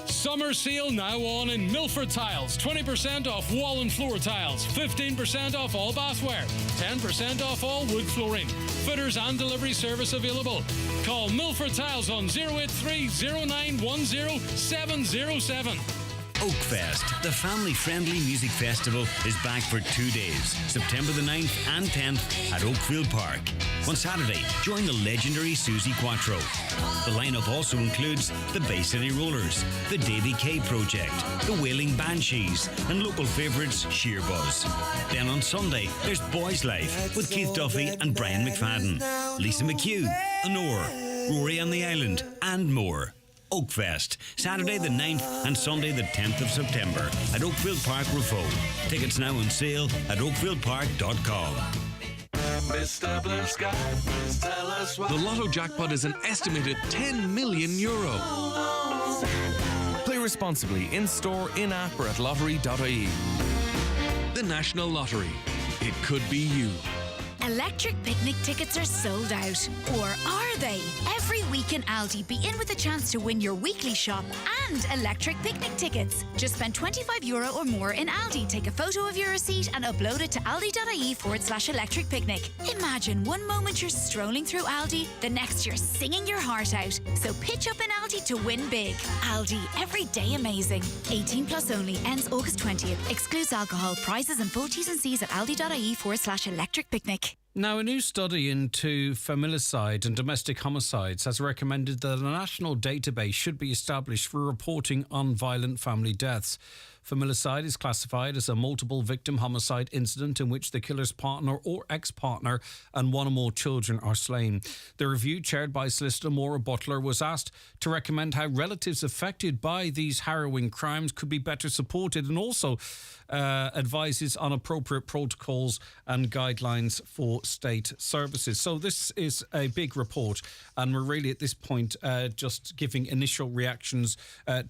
Summer sale now on in Milford Tiles. 20% off wall and floor tiles. 15% off all bathware. 10% off all wood flooring. Fitters and delivery service available. Call Milford Tiles on 083 0910 707. Oakfest, the family-friendly music festival, is back for 2 days, September the 9th and 10th at Oakfield Park. On Saturday, join the legendary Susie Quattro. The lineup also includes the Bay City Rollers, the Davy K Project, the Wailing Banshees, and local favourites Shearbuzz. Then on Sunday, there's Boys Life with Keith Duffy and Brian McFadden, Lisa McHugh, Honor, Rory on the Island, and more. Oakfest, Saturday the 9th and Sunday the 10th of September at Oakfield Park, Rafo. Tickets now on sale at oakfieldpark.com. Mr. Blue Sky, tell us what. The Lotto jackpot is an estimated €10 million. Play responsibly in store, in app, or at lottery.ie. The National Lottery. It could be you. Electric picnic tickets are sold out. Or are they? Every week in Aldi, be in with a chance to win your weekly shop and electric picnic tickets. Just spend €25 or more in Aldi. Take a photo of your receipt and upload it to aldi.ie/electric picnic. Imagine one moment you're strolling through Aldi, the next you're singing your heart out. So pitch up in Aldi to win big. Aldi, every day amazing. 18 plus only. Ends August 20th. Excludes alcohol. Prices and full T's and C's at aldi.ie/electric picnic. Now, a new study into familicide and domestic homicides has recommended that a national database should be established for reporting on violent family deaths. Familicide is classified as a multiple victim homicide incident in which the killer's partner or ex-partner and one or more children are slain. The review, chaired by Solicitor Maura Butler, was asked to recommend how relatives affected by these harrowing crimes could be better supported, and also advises on appropriate protocols and guidelines for state services. So this is a big report, and we're really at this point just giving initial reactions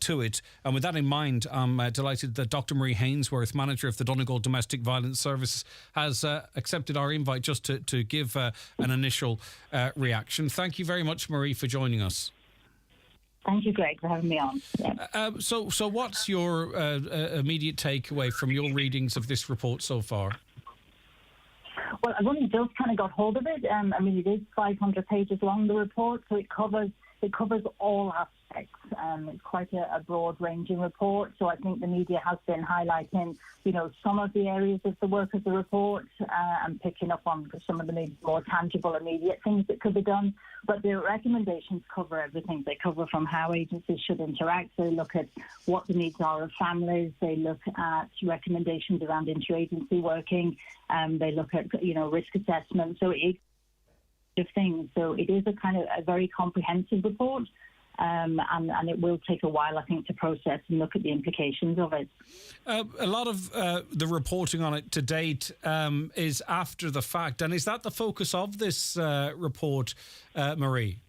to it. And with that in mind, I'm delighted that Dr. Marie Hainsworth, manager of the Donegal Domestic Violence Service, has accepted our invite just to give an initial reaction. Thank you very much, Marie, for joining us. Thank you, Greg, for having me on. Yeah. So what's your immediate takeaway from your readings of this report so far? Well, I've only just kind of got hold of it. I mean, it is 500 pages long, the report, so it covers all aspects. It's quite a broad-ranging report, so I think the media has been highlighting, some of the areas of the work of the report and picking up on some of the maybe more tangible, immediate things that could be done. But the recommendations cover everything. They cover from how agencies should interact. They look at what the needs are of families. They look at recommendations around interagency working. They look at, risk assessment. So it is a very comprehensive report. And it will take a while, I think, to process and look at the implications of it. A lot of the reporting on it to date is after the fact. And is that the focus of this report, Marie?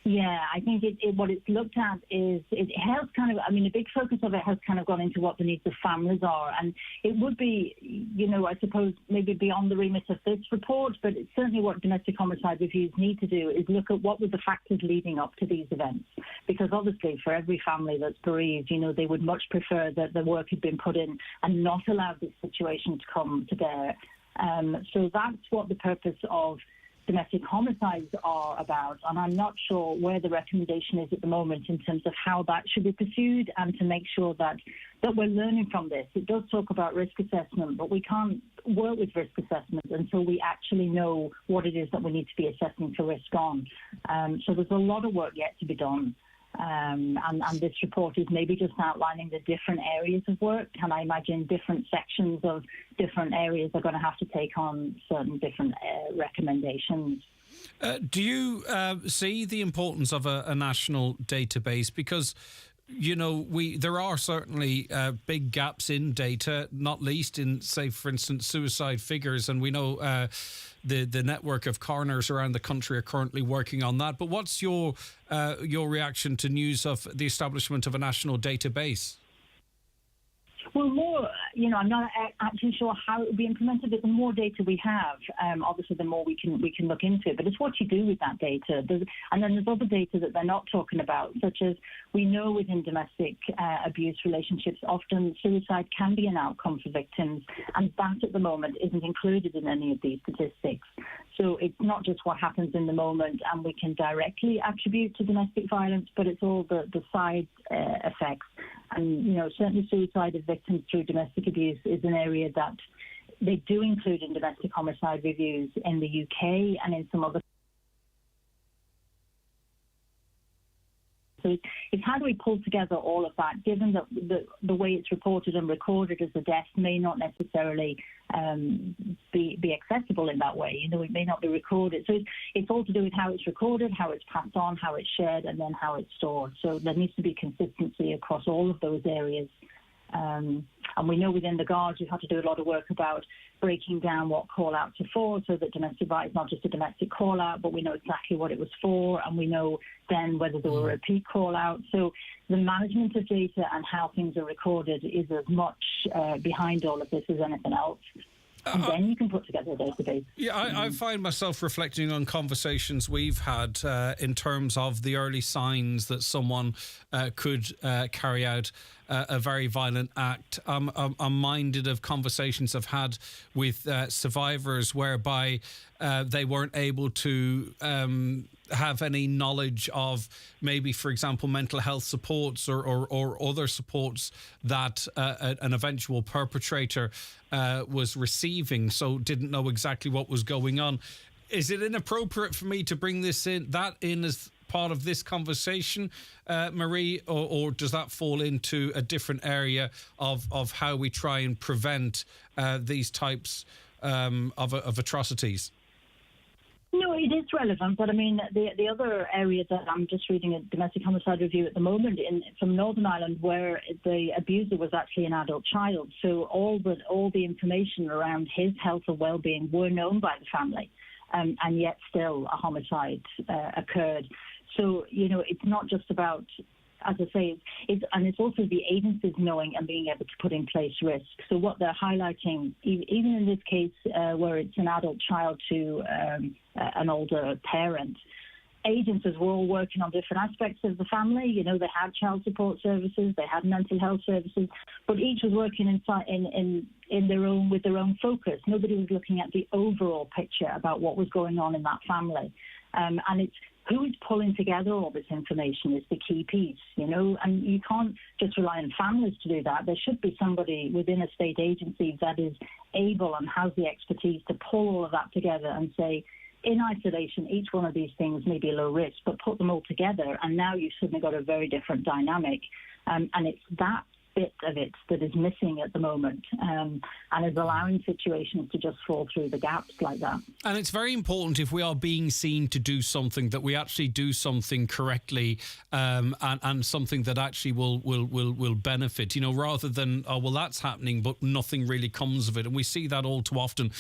Yeah, I think what it's looked at is it has a big focus of it has kind of gone into what the needs of families are. And it would be, I suppose, maybe beyond the remit of this report, but it's certainly what domestic homicide reviews need to do is look at what were the factors leading up to these events. Because obviously for every family that's bereaved, they would much prefer that the work had been put in and not allowed this situation to come to bear. So that's what the purpose of domestic homicides are about, and I'm not sure where the recommendation is at the moment in terms of how that should be pursued and to make sure that we're learning from this. It does talk about risk assessment, but we can't work with risk assessment until we actually know what it is that we need to be assessing for risk on. So there's a lot of work yet to be done. And this report is maybe just outlining the different areas of work, and I imagine different sections of different areas are going to have to take on certain different recommendations. Do you see the importance of a national database? Because there are certainly big gaps in data, not least in, say, for instance, suicide figures, and we know the network of coroners around the country are currently working on that. But what's your reaction to news of the establishment of a national database? Well, more, I'm not actually sure how it would be implemented, but the more data we have, obviously the more we can look into it. But it's what you do with that data. And then there's other data that they're not talking about, such as we know within domestic abuse relationships, often suicide can be an outcome for victims, and that at the moment isn't included in any of these statistics. So it's not just what happens in the moment and we can directly attribute to domestic violence, but it's all the side effects. And, certainly suicide of victims through domestic abuse is an area that they do include in domestic homicide reviews in the UK and in some other. So it's how do we pull together all of that, given that the way it's reported and recorded as a death may not necessarily be accessible in that way. It may not be recorded. So it's all to do with how it's recorded, how it's passed on, how it's shared, and then how it's stored. So there needs to be consistency across all of those areas. And we know within the Guards we've had to do a lot of work about breaking down what call-outs are for, so that domestic violence is not just a domestic call-out, but we know exactly what it was for, and we know then whether there were repeat call-outs. So the management of data and how things are recorded is as much behind all of this as anything else. And then you can put together a database. Yeah, I find myself reflecting on conversations we've had in terms of the early signs that someone could carry out a very violent act. I'm minded of conversations I've had with survivors whereby they weren't able to have any knowledge of maybe, for example, mental health supports or other supports that an eventual perpetrator was receiving, so didn't know exactly what was going on. Is it inappropriate for me to bring that in as part of this conversation, Marie, or does that fall into a different area of how we try and prevent these types of atrocities? No, it is relevant, but I mean, the other area that I'm just reading a domestic homicide review at the moment from Northern Ireland, where the abuser was actually an adult child. So all the information around his health and well-being were known by the family, and yet still a homicide occurred. So, it's not just about, as I say, it's also the agencies knowing and being able to put in place risk. So what they're highlighting, even in this case where it's an adult child to an older parent, agencies were all working on different aspects of the family. They had child support services, they had mental health services, but each was working in their own with their own focus. Nobody was looking at the overall picture about what was going on in that family, and it's who's pulling together all this information is the key piece, and you can't just rely on families to do that. There should be somebody within a state agency that is able and has the expertise to pull all of that together and say, in isolation, each one of these things may be low risk, but put them all together, and now you've suddenly got a very different dynamic. And it's that bit of it that is missing at the moment, and is allowing situations to just fall through the gaps like that. And it's very important, if we are being seen to do something, that we actually do something correctly, and something that actually will benefit, rather than, oh, well, that's happening, but nothing really comes of it. And we see that all too often.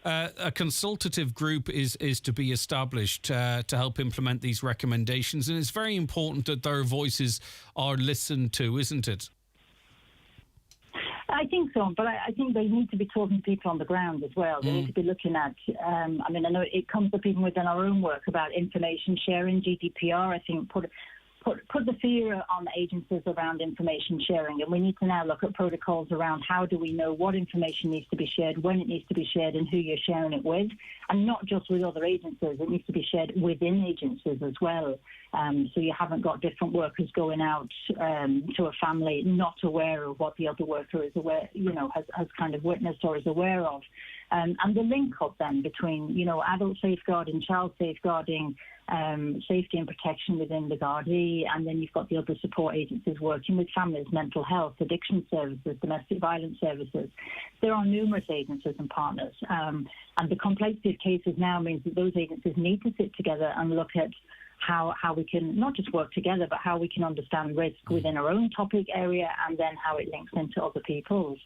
A consultative group is to be established to help implement these recommendations, and it's very important that their voices are listened to, isn't it? I think so, but I think they need to be talking to people on the ground as well. They need to be looking at, I know it comes up even within our own work about information sharing, GDPR, I think put the fear on agencies around information sharing, and we need to now look at protocols around how do we know what information needs to be shared, when it needs to be shared, and who you're sharing it with, and not just with other agencies. It needs to be shared within agencies as well, so you haven't got different workers going out to a family not aware of what the other worker is aware, has kind of witnessed or is aware of, and the link up then between adult safeguarding, child safeguarding, safety and protection within the Gardaí, and then you've got the other support agencies working with families, mental health, addiction services, domestic violence services. There are numerous agencies and partners, and the complexity of cases now means that those agencies need to sit together and look at how we can not just work together, but how we can understand risk within our own topic area, and then how it links into other people's.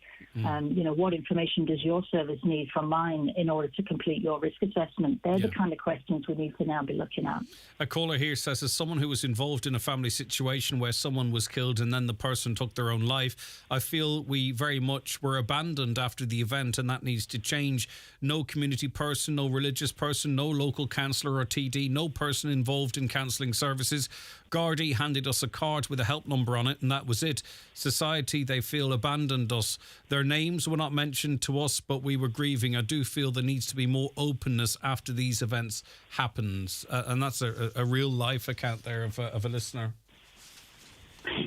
What information does your service need from mine in order to complete your risk assessment? They're the kind of questions we need to now be looking at. A caller here says, as someone who was involved in a family situation where someone was killed and then the person took their own life, I feel we very much were abandoned after the event, and that needs to change. No community person, no religious person, no local councillor or TD, no person involved in counselling services. Gardaí handed us a card with a help number on it, and that was it. Society, they feel, abandoned us. Their names were not mentioned to us, but we were grieving. I do feel there needs to be more openness after these events happens. And that's a real life account there of a listener.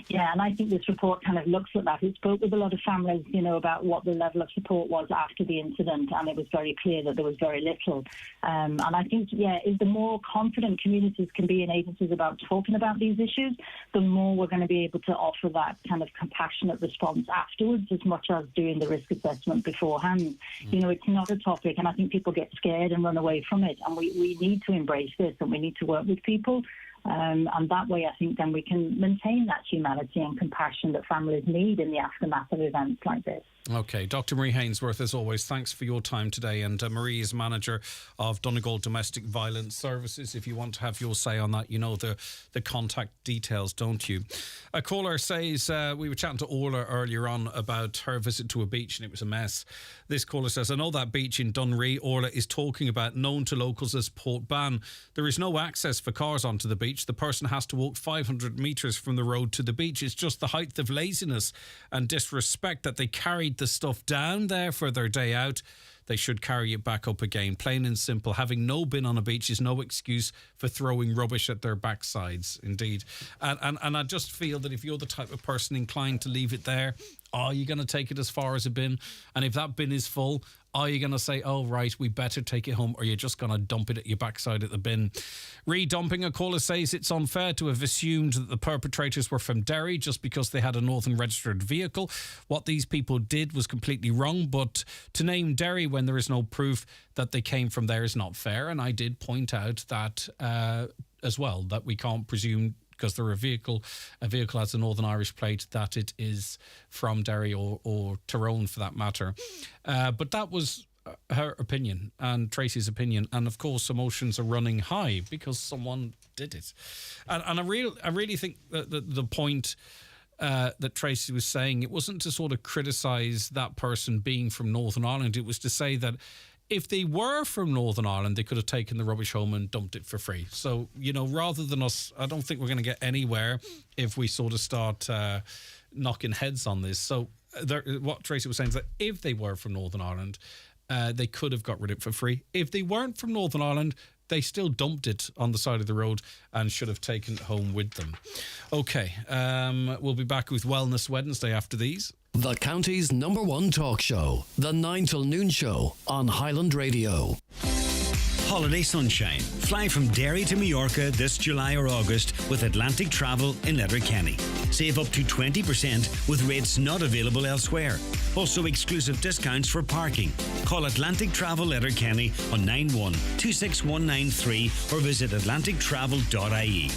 Yeah, and I think this report kind of looks at that. It spoke with a lot of families, about what the level of support was after the incident, and it was very clear that there was very little. And I think, is the more confident communities can be in agencies about talking about these issues, the more we're going to be able to offer that kind of compassionate response afterwards, as much as doing the risk assessment beforehand. It's not a topic, and I think people get scared and run away from it, and we need to embrace this, and we need to work with people. And that way, I think, then we can maintain that humanity and compassion that families need in the aftermath of events like this. OK, Dr. Marie Hainsworth, as always, thanks for your time today. And Marie is manager of Donegal Domestic Violence Services. If you want to have your say on that, the contact details, don't you? A caller says, we were chatting to Orla earlier on about her visit to a beach and it was a mess. This caller says, I know that beach in Dunree Orla is talking about, known to locals as Port Ban. There is no access for cars onto the beach. The person has to walk 500 metres from the road to the beach. It's just the height of laziness and disrespect that they carried the stuff down there for their day out. They should carry it back up again. Plain and simple. Having no bin on a beach is no excuse for throwing rubbish at their backsides, indeed. And I just feel that if you're the type of person inclined to leave it there, are you going to take it as far as a bin? And if that bin is full, are you going to say, oh, right, we better take it home, or you're just going to dump it at your backside at the bin? Re-dumping, a caller says it's unfair to have assumed that the perpetrators were from Derry just because they had a Northern registered vehicle. What these people did was completely wrong, but to name Derry when there is no proof that they came from there is not fair. And I did point out that as well, that we can't presume because they're a vehicle has a Northern Irish plate, that it is from Derry or Tyrone for that matter. But that was her opinion and Tracy's opinion. And of course, emotions are running high because someone did it. And I really think that the point that Tracy was saying, it wasn't to sort of criticise that person being from Northern Ireland. It was to say that if they were from Northern Ireland, they could have taken the rubbish home and dumped it for free. So, rather than us, I don't think we're going to get anywhere if we sort of start knocking heads on this. So what Tracy was saying is that if they were from Northern Ireland, they could have got rid of it for free. If they weren't from Northern Ireland, they still dumped it on the side of the road and should have taken it home with them. Okay, we'll be back with Wellness Wednesday after these. The county's #1 talk show, The 9 till Noon Show on Highland Radio. Holiday sunshine. Fly from Derry to Mallorca this July or August with Atlantic Travel in Letterkenny. Save up to 20% with rates not available elsewhere. Also exclusive discounts for parking. Call Atlantic Travel Letterkenny on 91 26193 or visit atlantictravel.ie.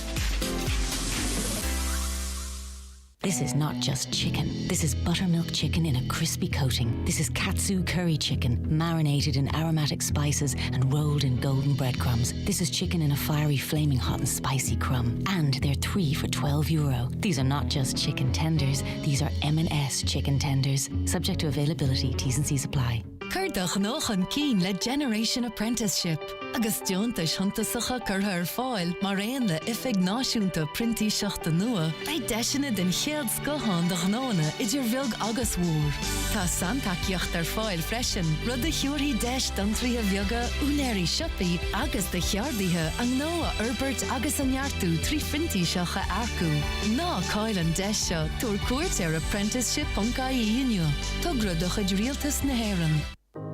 This is not just chicken. This is buttermilk chicken in a crispy coating. This is katsu curry chicken, marinated in aromatic spices and rolled in golden breadcrumbs. This is chicken in a fiery, flaming hot and spicy crumb. And they're 3 for €12. These are not just chicken tenders. These are M&S chicken tenders. Subject to availability, T's and C's apply. Curdach noch an keen le Generation Apprenticeship. Agus diontas hunta sacha cur fáil, mar réan le ifig náisiúnta printí seachta nua. Bei deisina den chéad scohan de gnóna idir bhilg agus mhór. Tá santaíocht fáil freisin, rud a chiúirí deis don trí a bheaga únéirí sipaí agus de cheardaithe an nóa Herbert agus an neartú trí printí seacha aircú. Ná cáil an deis seo, túr cuairt apprenticeship.ie inniu. Tugrad a chud rialtas na hÉireann.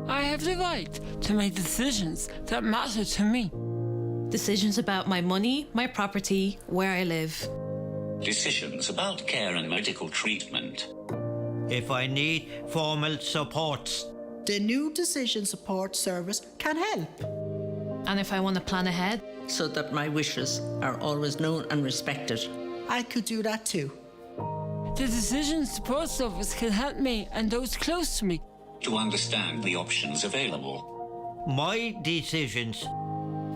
I have the right to make decisions that matter to me. Decisions about my money, my property, where I live. Decisions about care and medical treatment. If I need formal supports. The new decision support service can help. And if I want to plan ahead? So that my wishes are always known and respected. I could do that too. The decision support service can help me and those close to me to understand the options available. My decisions.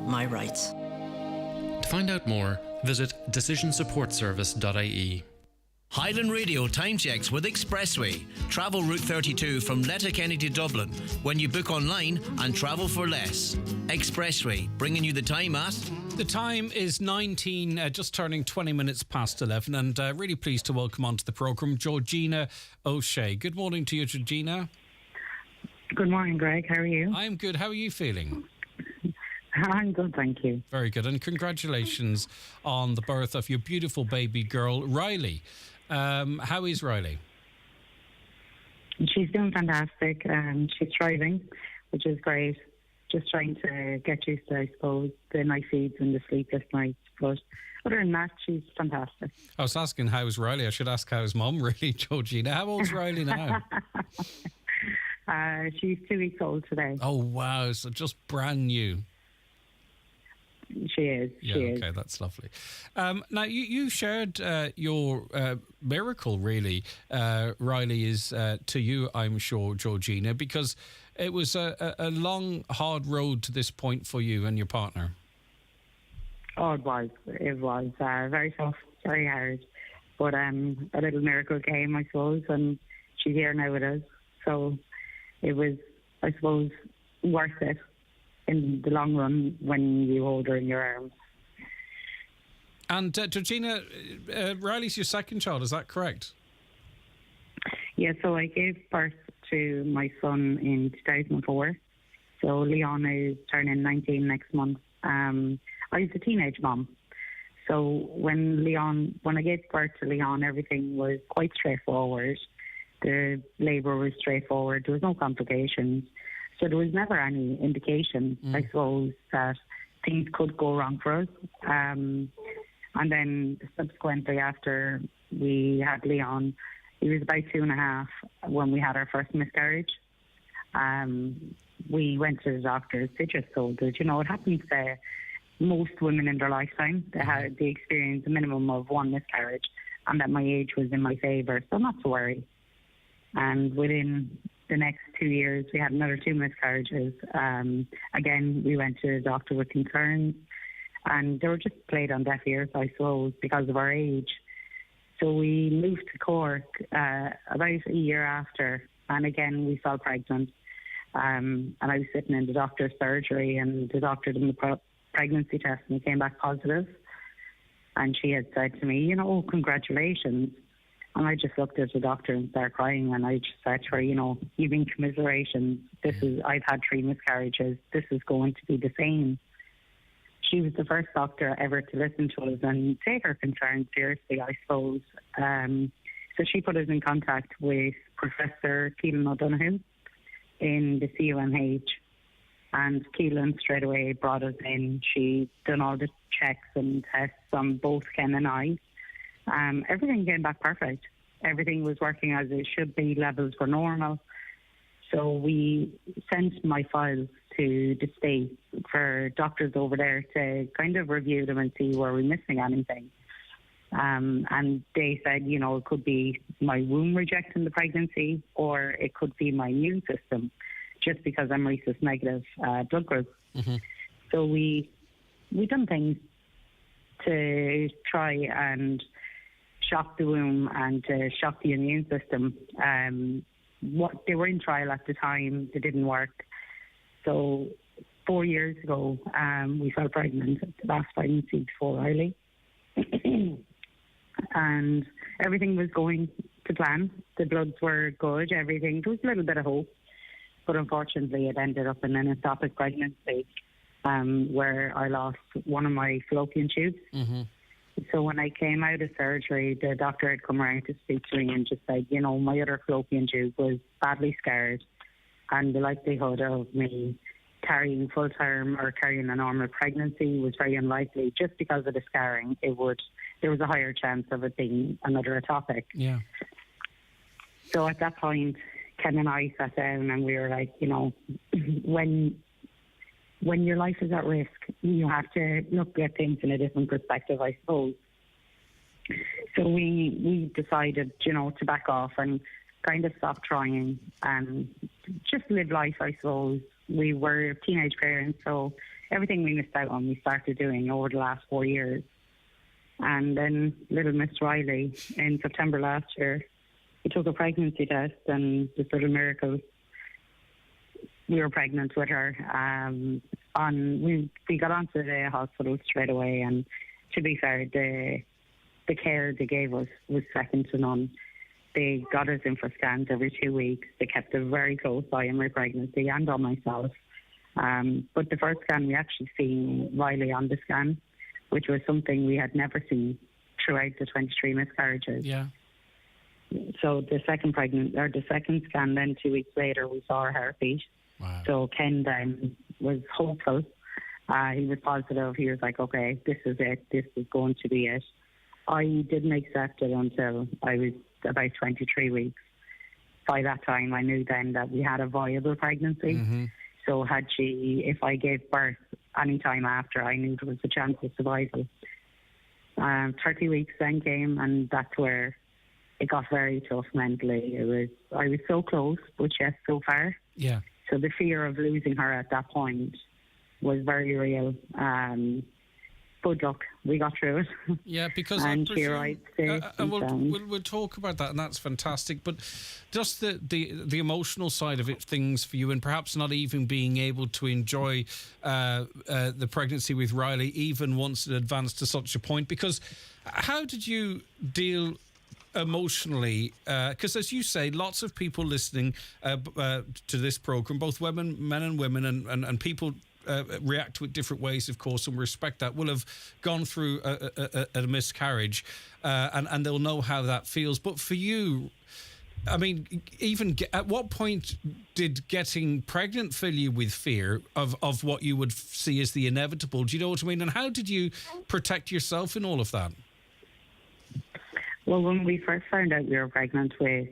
My rights. To find out more, visit decisionsupportservice.ie. Highland Radio time checks with Expressway. Travel Route 32 from Letterkenny to Dublin when you book online and travel for less. Expressway, bringing you the time at... The time is 19, just turning 20 minutes past 11, and really pleased to welcome onto the programme Georgina O'Shea. Good morning to you, Georgina. Good morning, Greg. How are you? I'm good. How are you feeling? I'm good, thank you. Very good. And congratulations on the birth of your beautiful baby girl, Riley. How is Riley? She's doing fantastic. She's thriving, which is great. Just trying to get used to, I suppose, the night feeds and the sleepless nights. But other than that, she's fantastic. I was asking how's Riley. I should ask how's Mum, really, Georgina. How old's Riley now? She's 2 weeks old today. Oh, wow. So just brand new. She is. Yeah, okay, that's lovely. Now, you shared your miracle, really, Riley, is to you, I'm sure, Georgina, because it was a long, hard road to this point for you and your partner. Oh, it was. It was very tough, very hard. But a little miracle came, I suppose, and she's here now with us. So it was, I suppose, worth it in the long run when you hold her in your arms. And Georgina, Riley's your second child, is that correct? Yeah, so I gave birth to my son in 2004. So Leon is turning 19 next month. I was a teenage mom. So when I gave birth to Leon, everything was quite straightforward. The labour was straightforward. There was no complications. So there was never any indication, I suppose, that things could go wrong for us. And then subsequently, after we had Leon, he was about 2.5 when we had our first miscarriage. We went to the doctors. They just told us, it happens to most women in their lifetime. They experience a minimum of one miscarriage, and that my age was in my favour, so not to worry. And within the next 2 years, we had another 2 miscarriages. Again, we went to the doctor with concerns, and they were just played on deaf ears, I suppose, because of our age. So we moved to Cork about a year after, and again, we fell pregnant. And I was sitting in the doctor's surgery, and the doctor did the pregnancy test, and it came back positive. And she had said to me, congratulations. And I just looked at the doctor and started crying, and I just said to her, even commiserations. I've had 3 miscarriages. This is going to be the same. She was the first doctor ever to listen to us and take our concerns seriously, I suppose. So she put us in contact with Professor Keelan O'Donoghue in the CUMH. And Keelan straight away brought us in. She done all the checks and tests on both Ken and I. Everything came back perfect. Everything was working as it should be. Levels were normal. So we sent my files to the States for doctors over there to kind of review them and see were we missing anything. And they said, it could be my womb rejecting the pregnancy, or it could be my immune system, just because I'm rhesus negative blood group. Mm-hmm. So we done things to try and shock the womb and to shock the immune system. They were in trial at the time. They didn't work. So 4 years ago, we fell pregnant at the last pregnancy before Riley. And everything was going to plan. The bloods were good, everything. There was a little bit of hope. But unfortunately, it ended up in an ectopic pregnancy where I lost one of my fallopian tubes. Mm-hmm. So when I came out of surgery, the doctor had come around to speak to me and just said, my other fallopian tube was badly scarred, and the likelihood of me carrying full term or carrying a normal pregnancy was very unlikely. Just because of the scarring, there was a higher chance of it being another ectopic. Yeah. So at that point, Ken and I sat down and we were like, when your life is at risk, you have to look at things in a different perspective, I suppose. So we decided, to back off and kind of stop trying and just live life, I suppose. We were teenage parents, so everything we missed out on, we started doing over the last 4 years. And then little Miss Riley, in September last year, we took a pregnancy test, and this little miracle, we were pregnant with her. We got onto the hospital straight away, and to be fair, the care they gave us was second to none. They got us in for scans every 2 weeks. They kept a very close eye on my pregnancy and on myself. But the first scan, we actually seen Riley on the scan, which was something we had never seen throughout the 23 miscarriages. Yeah. So the second scan, then 2 weeks later, we saw her heartbeat. Wow. So Ken then was hopeful. He was positive. He was like, okay, this is it. This is going to be it. I didn't accept it until I was about 23 weeks. By that time, I knew then that we had a viable pregnancy. Mm-hmm. So if I gave birth any time after, I knew there was a chance of survival. 30 weeks then came, and that's where it got very tough mentally. I was so close, but yet so far. Yeah. So the fear of losing her at that point was very real. But look, we got through it. Yeah, because and we'll talk about that, and that's fantastic. But just the emotional side of it, things for you, and perhaps not even being able to enjoy the pregnancy with Riley, even once it advanced to such a point. Because how did you deal emotionally? Because as you say, lots of people listening to this program, both men and women, and people react to it different ways, of course, and we respect that, will have gone through a miscarriage, and they'll know how that feels. But for you, I mean, even at what point did getting pregnant fill you with fear of what you would see as the inevitable? Do you know what I mean? And how did you protect yourself in all of that? Well, when we first found out we were pregnant with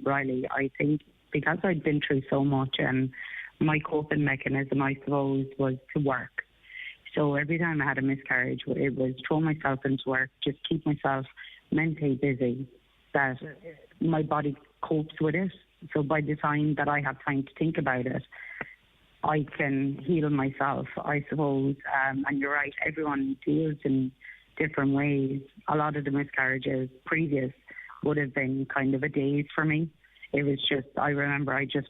Riley, I think because I'd been through so much, and my coping mechanism, I suppose, was to work. So every time I had a miscarriage, it was throw myself into work, just keep myself mentally busy, that my body copes with it. So by the time that I have time to think about it, I can heal myself, I suppose. And you're right, everyone deals in different ways. A lot of the miscarriages previous would have been kind of a daze for me. It was just, I remember I just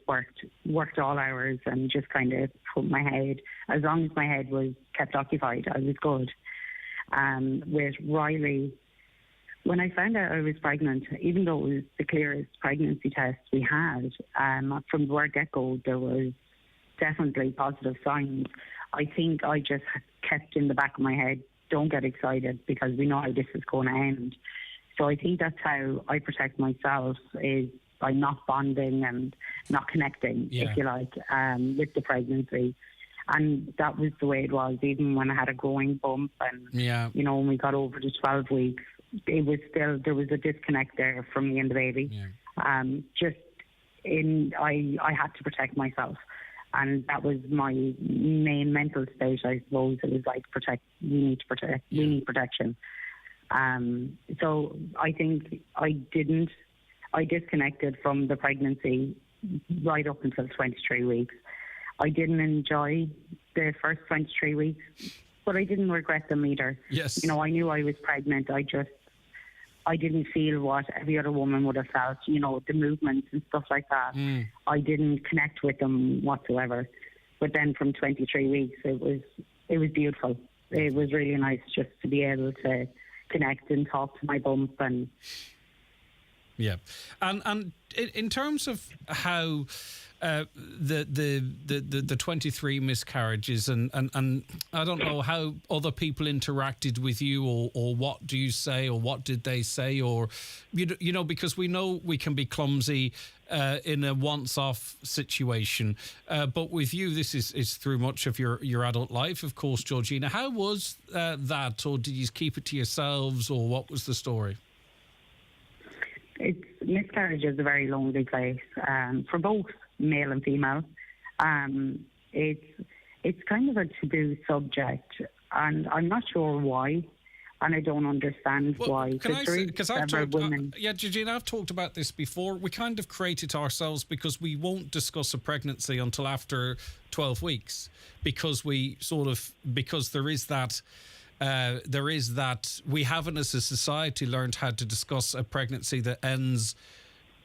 worked all hours and just kind of put my head, as long as my head was kept occupied, I was good. With Riley, when I found out I was pregnant, even though it was the clearest pregnancy test we had, from the word get-go, there was definitely positive signs. I think I just kept in the back of my head, don't get excited because we know how this is going to end. So I think that's how I protect myself, is by not bonding and not connecting, if you like, with the pregnancy. And that was the way it was, even when I had a growing bump and, you know, when we got over the 12 weeks, it was still, there was a disconnect there from me and the baby. I had to protect myself. And that was my main mental state, I suppose. It was like, we need protection. So I think I disconnected from the pregnancy right up until 23 weeks. I didn't enjoy the first 23 weeks, but I didn't regret them either. Yes. You know, I knew I was pregnant. I didn't feel what every other woman would have felt, you know, the movements and stuff like that. I didn't connect with them whatsoever. But then from 23 weeks, it was beautiful. It was really nice just to be able to connect and talk to my bump. And yeah, and in terms of how the 23 miscarriages and I don't know how other people interacted with you, or what do you say, or what did they say, or you know, because we know we can be clumsy in a once-off situation, but with you this is through much of your adult life, of course, Georgina. How was that, or did you keep it to yourselves, or what was the story? Miscarriage is a very lonely place for both male and female. It's kind of a taboo subject, and I'm not sure why, and I don't understand why. Can I say, because I've talked, Georgina, I've talked about this before. We kind of create it ourselves because we won't discuss a pregnancy until after 12 weeks, because there is that we haven't as a society learned how to discuss a pregnancy that ends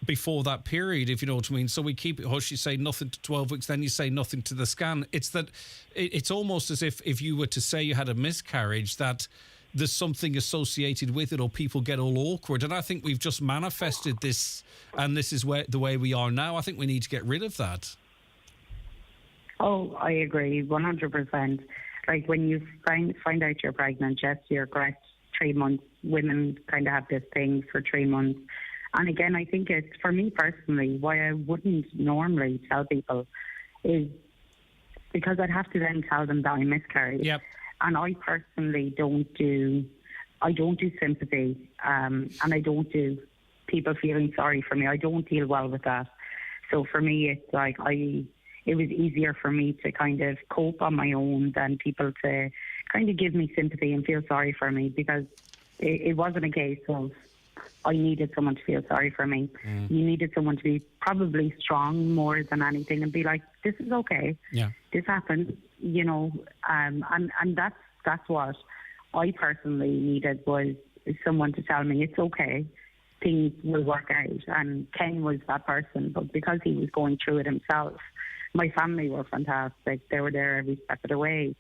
before that period, if you know what I mean. So we keep it hush. You say nothing to 12 weeks, then you say nothing to the scan. It's that it's almost as if you were to say you had a miscarriage, that there's something associated with it, or people get all awkward. And I think we've just manifested this, and this is the way we are now. I think we need to get rid of that. Oh, I agree, 100%. Like when you find out you're pregnant, yes, you're correct. 3 months, women kind of have this thing for 3 months. And again, I think it's, for me personally, why I wouldn't normally tell people is because I'd have to then tell them that I miscarried. Yep. And I personally don't do sympathy, and I don't do people feeling sorry for me. I don't deal well with that. So for me, it's like it was easier for me to kind of cope on my own than people to kind of give me sympathy and feel sorry for me, because it wasn't a case of I needed someone to feel sorry for me. You needed someone to be probably strong more than anything and be like, this is okay. Yeah. This happens, you know, and that's what I personally needed, was someone to tell me it's okay. Things will work out. And Ken was that person, but because he was going through it himself, my family were fantastic. They were there every step of the way.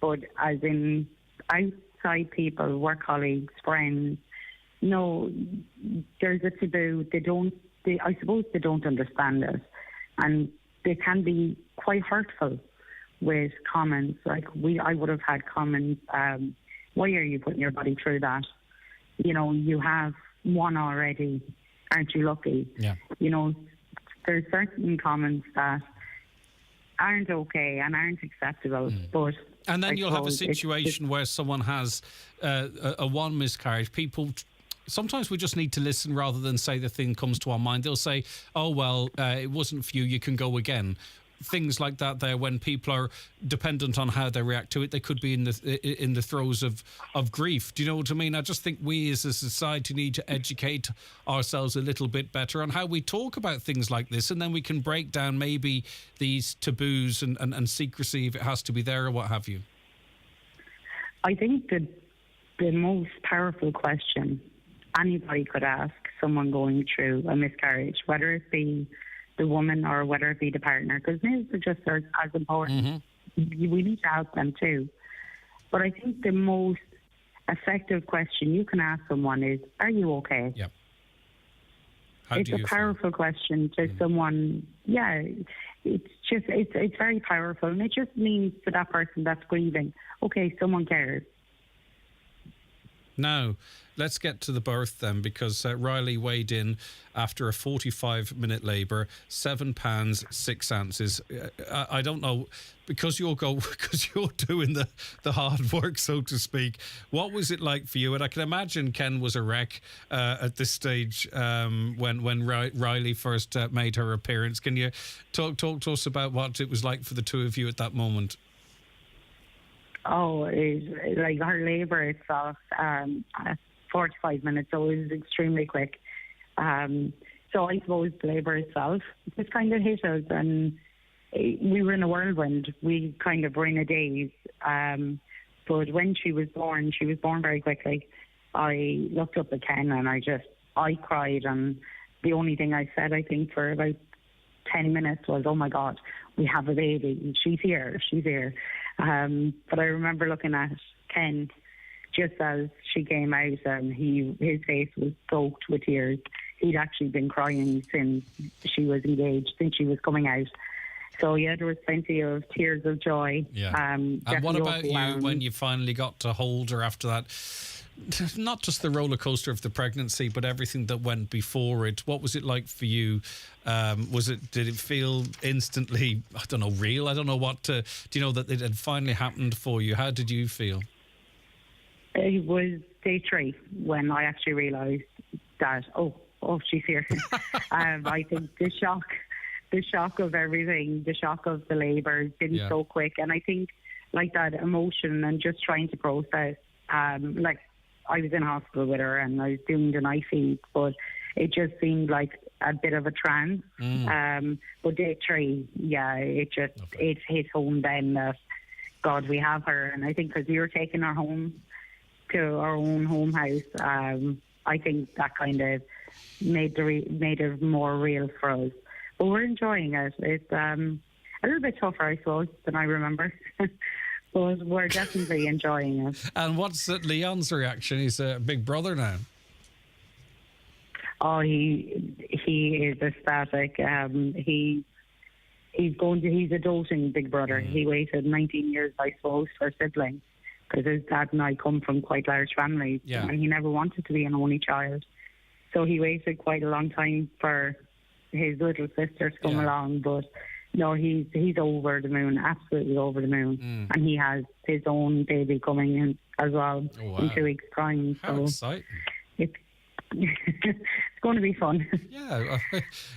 But as in outside people, work colleagues, friends, no, there's a taboo. I suppose they don't understand it. And they can be quite hurtful with comments. Like I would have had comments, why are you putting your body through that? You know, you have one already. aren't you lucky? Yeah. You know, there's certain comments that aren't okay and aren't acceptable, but... And then I you'll have a suppose situation where someone has a one miscarriage. People, sometimes we just need to listen rather than say the thing comes to our mind. They'll say, oh, well, it wasn't for you, you can go again. Things like that there, when people are dependent on how they react to it, they could be in the throes of grief. Do you know what I mean? I just think we as a society need to educate ourselves a little bit better on how we talk about things like this, and then we can break down maybe these taboos and secrecy if it has to be there or what have you. I think that the most powerful question anybody could ask someone going through a miscarriage, whether it be the woman or whether it be the partner, because news are just as important. We need to help them too. But I think the most effective question you can ask someone is, are you okay? Yep. It's a powerful question to someone. Yeah, it's very powerful, and it just means to that person that's grieving, okay, someone cares. Now, let's get to the birth then, because Riley weighed in after a 45-minute labour, £7, 6 ounces. I don't know, because you're doing the hard work, so to speak. What was it like for you? And I can imagine Ken was a wreck at this stage when Riley first made her appearance. Can you talk to us about what it was like for the two of you at that moment? Oh, like her labour itself, 45 minutes, so it was extremely quick. So I suppose the labour itself just kind of hit us, and we were in a whirlwind. We kind of were in a daze. But when she was born very quickly. I looked up at Ken and I cried, and the only thing I said, I think, for about 10 minutes was, oh my God, we have a baby. She's here. But I remember looking at Ken just as she came out, and his face was soaked with tears. He'd actually been crying since she was engaged, since she was coming out. So yeah, there was plenty of tears of joy. Yeah. And what about you when you finally got to hold her after that? Not just the roller coaster of the pregnancy, but everything that went before it. What was it like for you? Did it feel instantly, I don't know, real? I don't know what do you know that it had finally happened for you? How did you feel? It was day 3 when I actually realised that, oh, she's here. I think the shock of everything, the shock of the labour has been so quick. And I think like that emotion and just trying to process, like I was in hospital with her and I was doing the night feed, but it just seemed like a bit of a trance. But day 3, it hit home then that, God, we have her. And I think because we were taking her home to our own home house, I think that kind of made it more real for us. But we're enjoying it. It's a little bit tougher, I suppose, than I remember. But we're definitely enjoying it. And what's Leon's reaction? He's a big brother now. Oh, he is ecstatic. He's a doting big brother. He waited 19 years, I suppose, for a sibling, because his dad and I come from quite large families, and he never wanted to be an only child. So he waited quite a long time for his little sister to come along, but no, he's over the moon, absolutely over the moon. And he has his own baby coming in as well in 2 weeks' time. How exciting. It's going to be fun. Yeah,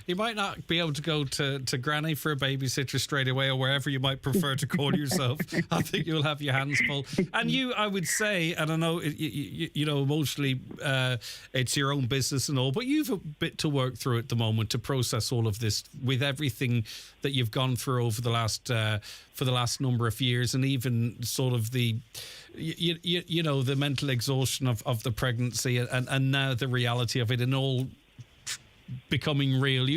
you might not be able to go to Granny for a babysitter straight away, or wherever you might prefer to call yourself. I think you'll have your hands full. And you, I would say, and I know, you know, mostly it's your own business and all, but you've a bit to work through at the moment to process all of this with everything that you've gone through over the last for the last number of years, and even sort of the you know, the mental exhaustion of the pregnancy and now the reality of it and all becoming real.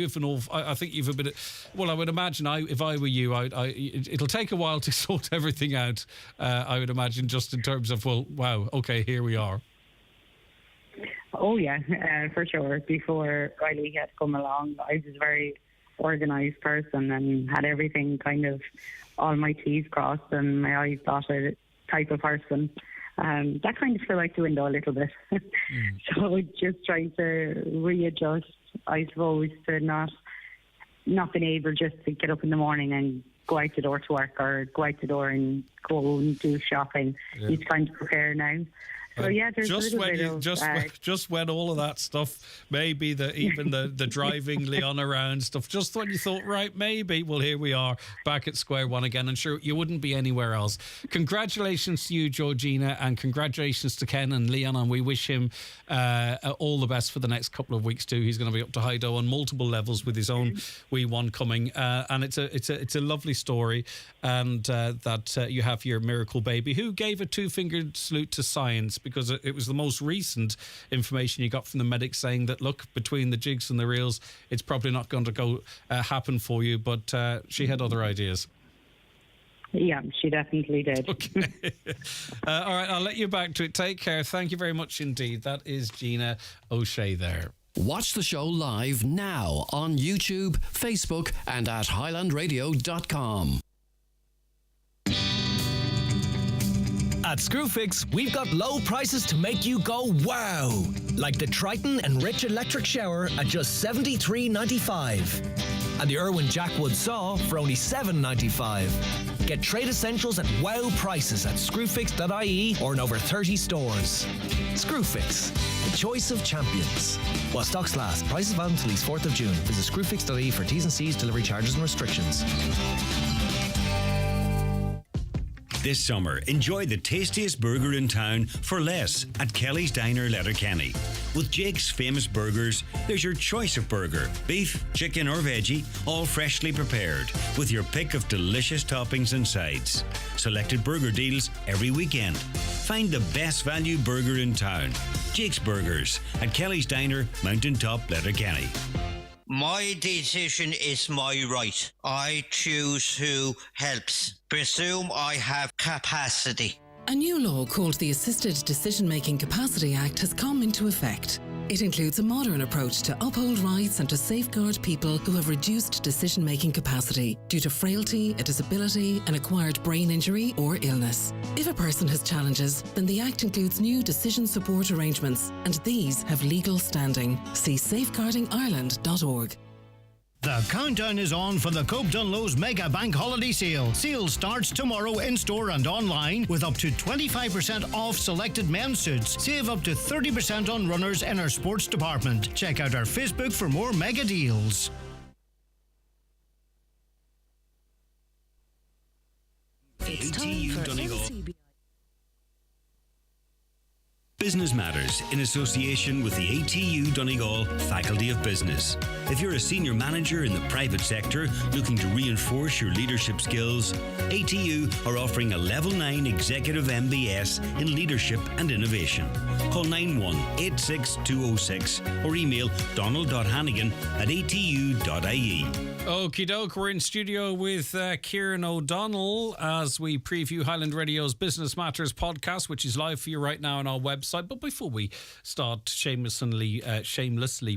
I think you've a bit of, well, I would imagine if I were you, it'll take a while to sort everything out. I would imagine, just in terms of, well, wow, okay, here we are. Oh yeah, for sure. Before Riley had come along, I was a very organised person and had everything kind of, all my T's crossed and my I's dotted type of person. that kind of fell out the window a little bit. So just trying to readjust, I suppose, to not being able just to get up in the morning and go out the door to work or go out the door and go and do shopping. Yeah. You kind of prepare now. So yeah, there's just a little when bit you, of just when all of that stuff, maybe even the driving Leon around stuff, just when you thought, right, maybe, well, here we are back at square one again, and sure, you wouldn't be anywhere else. Congratulations to you, Georgina, and congratulations to Ken and Leon, and we wish him all the best for the next couple of weeks too. He's going to be up to Hydo on multiple levels with his own wee one coming, and it's a lovely story, and that you have your miracle baby who gave a two-fingered salute to science, because it was the most recent information you got from the medics saying that, look, between the jigs and the reels, it's probably not going to go happen for you, but she had other ideas. Yeah, she definitely did. Okay. All right, I'll let you back to it. Take care. Thank you very much indeed. That is Gina O'Shea there. Watch the show live now on YouTube, Facebook, and at highlandradio.com. At Screwfix, we've got low prices to make you go wow! Like the Triton Enrich electric shower at just $73.95. And the Irwin Jackwood saw for only $7.95. Get trade essentials at wow prices at screwfix.ie or in over 30 stores. Screwfix, the choice of champions. While stocks last, prices valid until at least 4th of June. Visit screwfix.ie for T's and C's, delivery charges and restrictions. This summer, enjoy the tastiest burger in town for less at Kelly's Diner, Letterkenny. With Jake's famous burgers, there's your choice of burger, beef, chicken or veggie, all freshly prepared, with your pick of delicious toppings and sides. Selected burger deals every weekend. Find the best value burger in town. Jake's Burgers at Kelly's Diner, Mountain Top, Letterkenny. My decision is my right. I choose who helps. Presume I have capacity. A new law called the Assisted Decision-Making Capacity Act has come into effect. It includes a modern approach to uphold rights and to safeguard people who have reduced decision-making capacity due to frailty, a disability, an acquired brain injury or illness. If a person has challenges, then the Act includes new decision support arrangements, and these have legal standing. See safeguardingireland.org. The countdown is on for the Cope Dunlow's Mega Bank Holiday Sale. Sale starts tomorrow in-store and online with up to 25% off selected men's suits. Save up to 30% on runners in our sports department. Check out our Facebook for more mega deals. It's time for LCB. Business Matters in association with the ATU Donegal Faculty of Business. If you're a senior manager in the private sector looking to reinforce your leadership skills, ATU are offering a Level 9 Executive MBS in Leadership and Innovation. Call 9186206 or email donald.hannigan@atu.ie. Okie doke, we're in studio with Kieran O'Donnell as we preview Highland Radio's Business Matters podcast, which is live for you right now on our website. But before we start shamelessly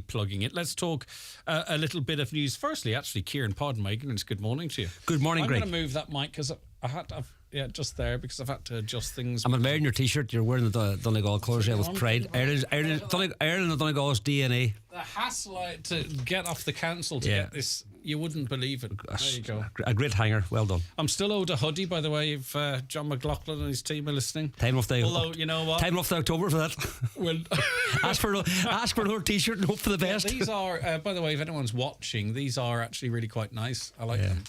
plugging it, let's talk a little bit of news. Firstly, actually, Kieran, pardon my ignorance, good morning to you. Good morning, Greg. I'm going to move that mic because I had to... just there, because I've had to adjust things. I'm admiring your t-shirt. You're wearing the Donegal colours with pride. Ireland and Donegal's DNA. The hassle to get off the council to get this, you wouldn't believe it. There you go. A great hanger. Well done. I'm still owed a hoodie, by the way, if John McLaughlin and his team are listening. Time off the you know what? Time off the October for that. Well, ask for another t-shirt and hope for the best. These are, by the way, if anyone's watching, these are actually really quite nice. I like them.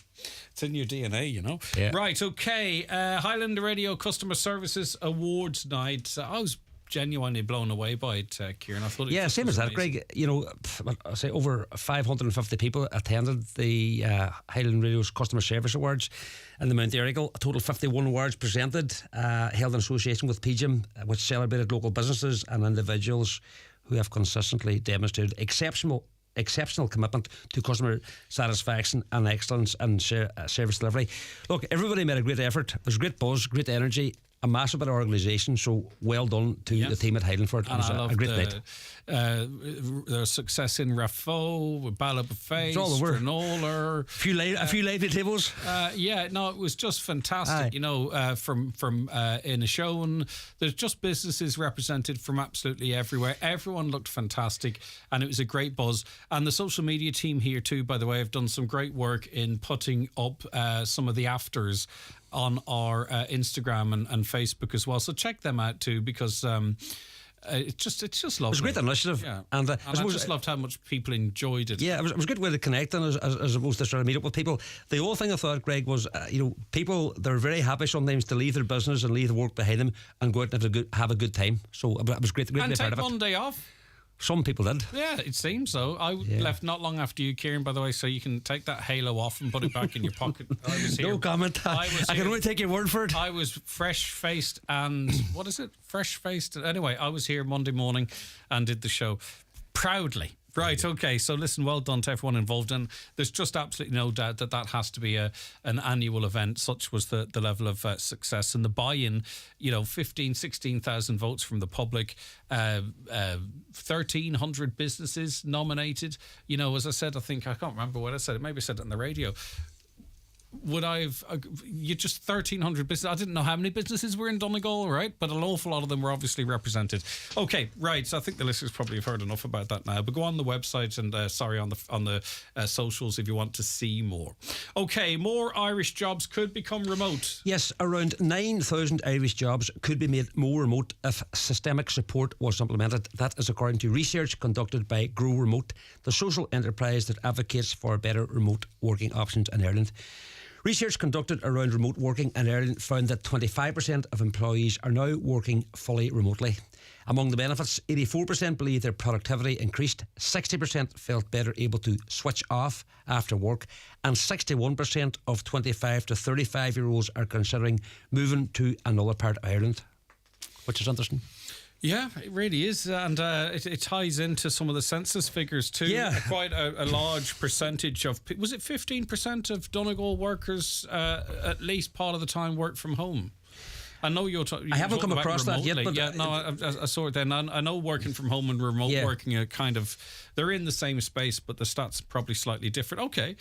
It's in your DNA, you know. Yeah. Right, okay. Highland Radio Customer Services Awards night. I was genuinely blown away by it, Kieran. I thought it same as that, Greg. You know, I say over 550 people attended the Highland Radio's Customer Service Awards in the Mount Erigal. A total 51 awards presented, held in association with PGIM, which celebrated local businesses and individuals who have consistently demonstrated exceptional commitment to customer satisfaction and excellence and service delivery. Look, everybody made a great effort. There's great buzz, great energy. a massive bit of organisation, so well done to the team at Highland for it. It was a great night. The success in Raffo, with Bala Buffet, Stranola. A few lively tables. It was just fantastic. Aye. From Inishowen, there's just businesses represented from absolutely everywhere. Everyone looked fantastic, and it was a great buzz. And the social media team here too, by the way, have done some great work in putting up some of the afters on our Instagram and Facebook as well. So check them out too, because it's just lovely. It was a great initiative, and I just loved how much people enjoyed it. Yeah, it was a good way to connect, and as opposed to trying to meet up with people. The whole thing I thought, Greg, was people, they're very happy sometimes to leave their business and leave the work behind them and go out and have a good time. So it was great to be part of it. And take one day off. Some people did. Yeah, it seems so. I left not long after you, Kieran, by the way, so you can take that halo off and put it back in your pocket. I was here. No comment. I can only take your word for it. I was fresh-faced and... what is it? Fresh-faced. Anyway, I was here Monday morning and did the show proudly. Right, okay, so listen, well done to everyone involved, and there's just absolutely no doubt that has to be an annual event. Such was the level of success and the buy-in, 16,000 votes from the public, 1,300 businesses nominated. As I said, I can't remember what I said, maybe I said it on the radio. You just 1,300 businesses. I didn't know how many businesses were in Donegal, right? But an awful lot of them were obviously represented. Okay, right. So I think the listeners probably have heard enough about that now. But go on the website and on the socials if you want to see more. Okay, more Irish jobs could become remote. Yes, around 9,000 Irish jobs could be made more remote if systemic support was implemented. That is according to research conducted by Grow Remote, the social enterprise that advocates for better remote working options in Ireland. Research conducted around remote working in Ireland found that 25% of employees are now working fully remotely. Among the benefits, 84% believe their productivity increased, 60% felt better able to switch off after work, and 61% of 25 to 35-year-olds are considering moving to another part of Ireland, which is interesting. Yeah, it really is, and it ties into some of the census figures too. Yeah, quite a large percentage of, was it 15% of Donegal workers at least part of the time work from home? I know you're talking. I haven't come across that yet, but I saw it then. I know working from home and remote working are kind of, they're in the same space, but the stats are probably slightly different. Okay,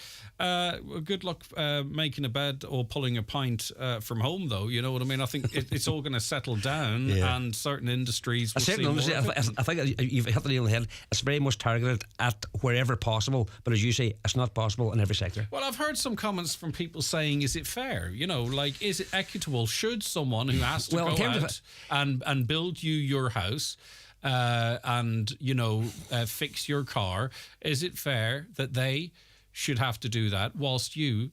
good luck making a bed or pulling a pint from home, though. You know what I mean? I think it's all going to settle down, and certain industries will see more. I think you've hit the nail on the head. It's very much targeted at wherever possible, but as you say, it's not possible in every sector. Well, I've heard some comments from people saying, is it fair? Is it equitable? Should someone who has to go out and build you your house and fix your car, is it fair that they should have to do that whilst you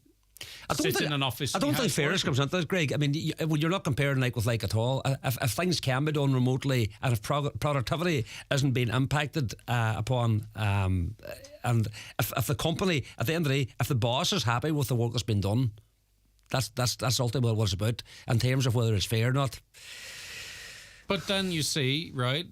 sit in an office? I don't think fairness comes into this, Greg. I mean, you're not comparing like with like at all. If things can be done remotely and if productivity isn't being impacted upon, and if the company, at the end of the day, if the boss is happy with the work that's been done, that's ultimately what it's about in terms of whether it's fair or not. But then you see, right,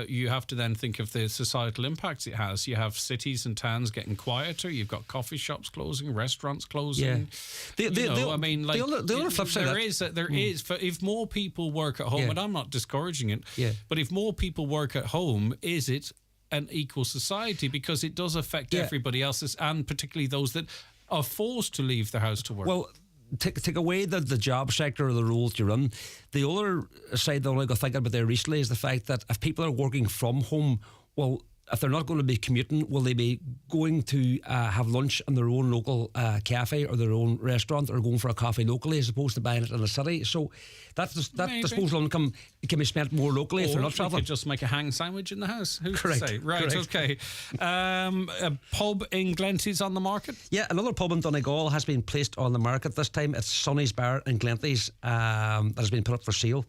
you have to then think of the societal impacts it has. You have cities and towns getting quieter. You've got coffee shops closing, restaurants closing. Yeah. The other flip side there is, if more people work at home, and I'm not discouraging it, but if more people work at home, is it an equal society? Because it does affect everybody else's, and particularly those that are forced to leave their house to work. Well, take away the job sector or the roles you're in. The other side that I got thinking about there recently is the fact that if people are working from home, well, if they're not going to be commuting, will they be going to have lunch in their own local cafe or their own restaurant, or going for a coffee locally as opposed to buying it in a city? So that disposable income can be spent more locally if they're not travelling. Or you could just make a hang sandwich in the house. Who's Correct. to say? Right, Correct. okay. A pub in Glenties on the market? Yeah, another pub in Donegal has been placed on the market. This time it's Sonny's Bar in Glenties that has been put up for sale.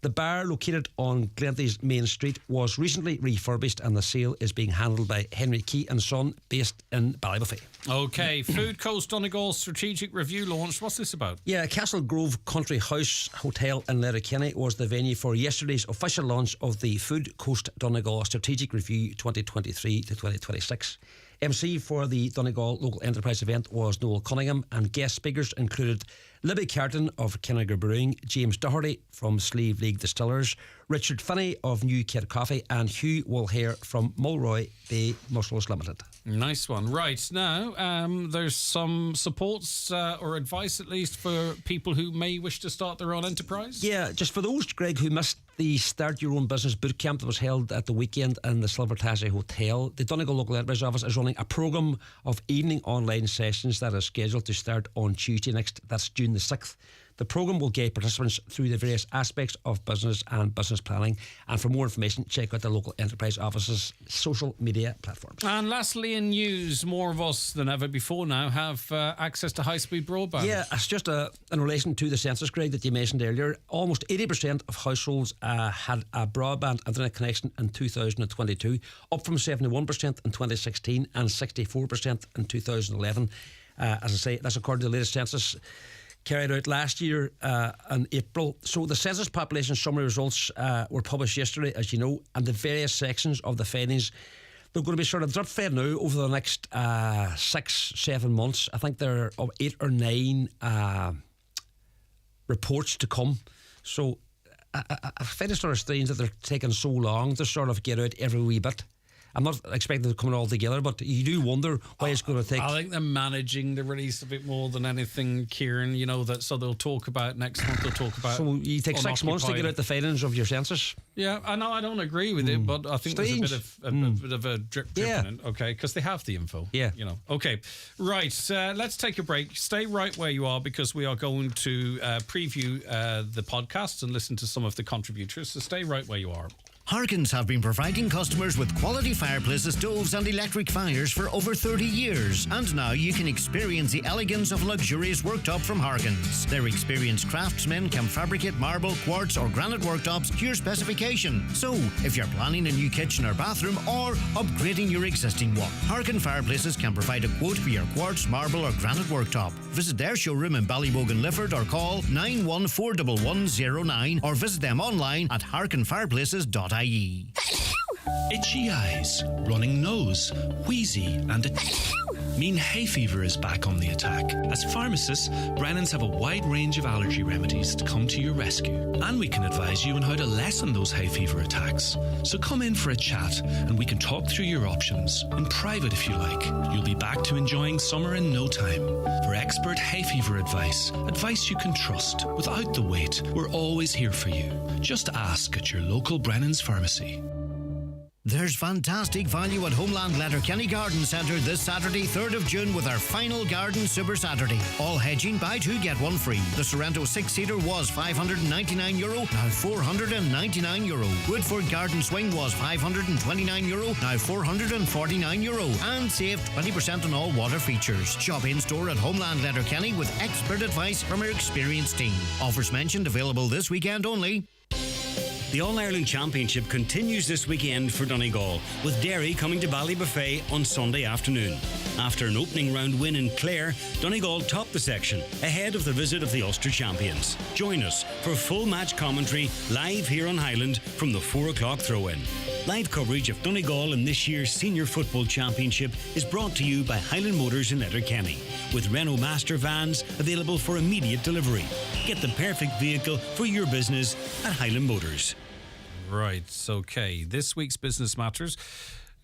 The bar, located on Glenties Main Street, was recently refurbished, and the sale is being handled by Henry Key & Son, based in Ballybuffet. Okay, Food Coast Donegal strategic review launched. What's this about? Yeah, Castle Grove Country House Hotel in Letterkenny was the venue for yesterday's official launch of the Food Coast Donegal Strategic Review 2023 to 2026. MC for the Donegal Local Enterprise event was Noel Cunningham, and guest speakers included Libby Carton of Kennegar Brewing, James Doherty from Sleeve League Distillers, Richard Finney of New Kid Coffee, and Hugh Wolhair from Mulroy Bay Muscles Limited. Nice one. Right, now there's some supports or advice at least for people who may wish to start their own enterprise. Yeah, just for those, Greg, who missed the Start Your Own Business boot camp that was held at the weekend in the Silver Tassie Hotel, the Donegal Local Enterprise Office is running a programme of evening online sessions that is scheduled to start on Tuesday next. That's June the 6th. The programme will guide participants through the various aspects of business and business planning. And for more information, check out the Local Enterprise Office's social media platforms. And lastly, in news, more of us than ever before now have access to high-speed broadband. Yeah, it's just in relation to the census, Greg, that you mentioned earlier. Almost 80% of households had a broadband internet connection in 2022, up from 71% in 2016 and 64% in 2011. As I say, that's according to the latest census carried out last year in April. So the census population summary results were published yesterday, as you know, and the various sections of the findings, they're going to be sort of drip fed now over the next 6-7 months. I think there are 8 or 9 reports to come. So I find it sort of strange that they're taking so long to sort of get out every wee bit. I'm not expecting it to come all together, but you do wonder why it's going to take. I think they're managing the release a bit more than anything, Kieran. You know, that so they'll talk about next month. They'll talk about. So you take 6 months to get out the findings of your census. Yeah, I know. I don't agree with it, but I think Strange. there's a bit of a drip in it. Okay, because they have the info. Yeah, you know. Okay, right. Let's take a break. Stay right where you are because we are going to preview the podcast and listen to some of the contributors. So stay right where you are. Harkins have been providing customers with quality fireplaces, stoves and electric fires for over 30 years. And now you can experience the elegance of luxurious worktop from Harkins. Their experienced craftsmen can fabricate marble, quartz or granite worktops to your specification. So, if you're planning a new kitchen or bathroom or upgrading your existing one, Harkin Fireplaces can provide a quote for your quartz, marble or granite worktop. Visit their showroom in Ballybogan, Lifford or call 9141109 or visit them online at harkinfireplaces.ie. Itchy eyes, running nose, wheezy and mean hay fever is back on the attack. As pharmacists, Brennan's have a wide range of allergy remedies to come to your rescue. And we can advise you on how to lessen those hay fever attacks. So come in for a chat and we can talk through your options. In private if you like. You'll be back to enjoying summer in no time. For expert hay fever advice you can trust without the wait, we're always here for you. Just ask at your local Brennan's pharmacy. There's fantastic value at Homeland Letterkenny Garden Centre this Saturday, 3rd of June, with our final Garden Super Saturday. All hedging, buy 2 get 1 free. The Sorrento 6-seater was €599, now €499. Woodford Garden Swing was €529, now €449. And save 20% on all water features. Shop in-store at Homeland Letterkenny with expert advice from our experienced team. Offers mentioned available this weekend only. The All-Ireland Championship continues this weekend for Donegal, with Derry coming to Ballybuffet on Sunday afternoon. After an opening round win in Clare, Donegal topped the section, ahead of the visit of the Ulster champions. Join us for full match commentary live here on Highland from the 4 o'clock throw-in. Live coverage of Donegal in this year's Senior Football Championship is brought to you by Highland Motors in Letterkenny, with Renault Master vans available for immediate delivery. Get the perfect vehicle for your business at Highland Motors. Right, okay. This week's Business Matters.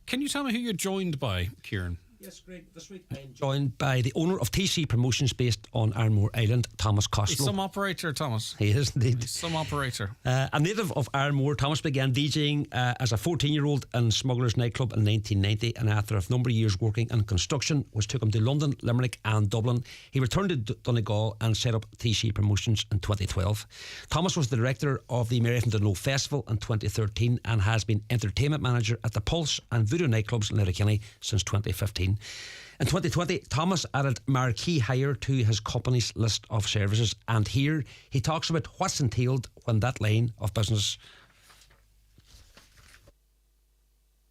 Can you tell me who you're joined by, Kieran? Yes, Greg. This week I'm joined by the owner of TC Promotions based on Ironmore Island, Thomas Costello. He's some operator, Thomas. He is indeed. He's some operator. A native of Ironmore, Thomas began DJing as a 14-year-old in Smugglers nightclub in 1990, and after a number of years working in construction, which took him to London, Limerick and Dublin, he returned to Donegal and set up TC Promotions in 2012. Thomas was the director of the Merry Know Festival in 2013 and has been entertainment manager at the Pulse and Voodoo nightclubs in Letterkenny since 2015. In 2020, Thomas added marquee hire to his company's list of services, and here he talks about what's entailed when that line of business.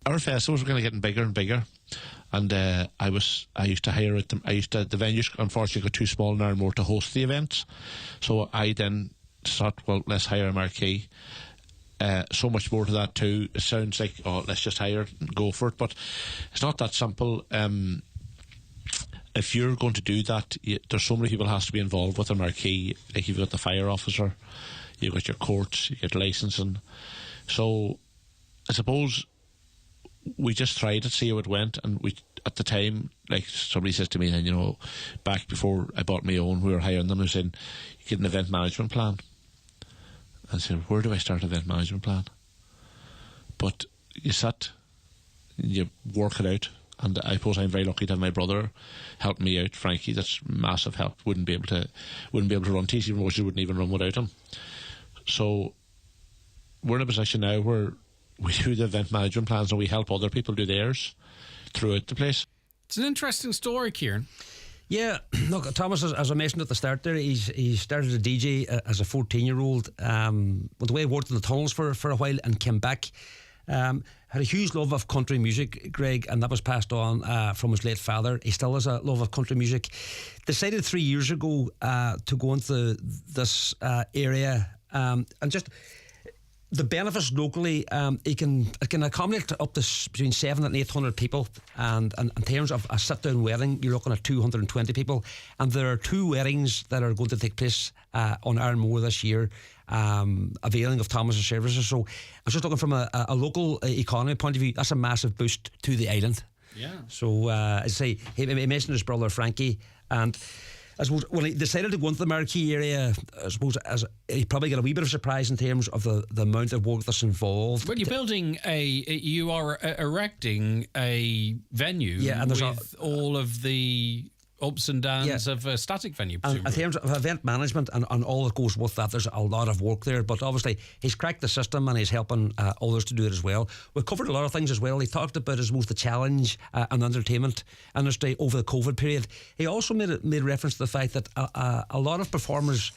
Our festivals were kind of getting bigger and bigger, and I used to hire at them. The venues unfortunately got too small in Ironmore to host the events, so I then thought, well, let's hire a marquee. So much more to that too. It sounds like, oh, let's just hire it and go for it, but it's not that simple. if you're going to do that, there's so many people has to be involved with a marquee. Like you've got the fire officer, you've got your courts, you get licensing. So I suppose we just tried to see how it went, and we at the time, like somebody says to me, and back before I bought my own, we were hiring them, and saying, you get an event management plan. I said, where do I start an event management plan? But you sit, you work it out, and I suppose I'm very lucky to have my brother help me out, Frankie. That's massive help. Wouldn't be able to run TC Promotions, wouldn't even run without him. So we're in a position now where we do the event management plans and we help other people do theirs throughout the place. It's an interesting story, Kieran. Yeah, look, Thomas, as I mentioned at the start there, he started a DJ as a 14-year-old, went away, worked in the tunnels for a while and came back. Had a huge love of country music, Greg, and that was passed on from his late father. He still has a love of country music. Decided 3 years ago to go into this area and just the benefits locally. It can accommodate up to between 700 and 800 people, and in terms of a sit-down wedding, you're looking at 220 people. And there are 2 weddings that are going to take place on Ironmore this year, availing of Thomas's services. So I was just looking from a local economy point of view. That's a massive boost to the island. Yeah. So as I say, he mentioned his brother Frankie, and I suppose when he decided to go into the Marquee area, I suppose he probably got a wee bit of surprise in terms of the amount of work that's involved. Well, you are erecting a venue, and with all of the ups and downs of a static venue. And in terms of event management and all that goes with that, there's a lot of work there. But obviously, he's cracked the system and he's helping others to do it as well. We've covered a lot of things as well. He talked about, I suppose, the challenge in the entertainment industry over the COVID period. He also made reference to the fact that a lot of performers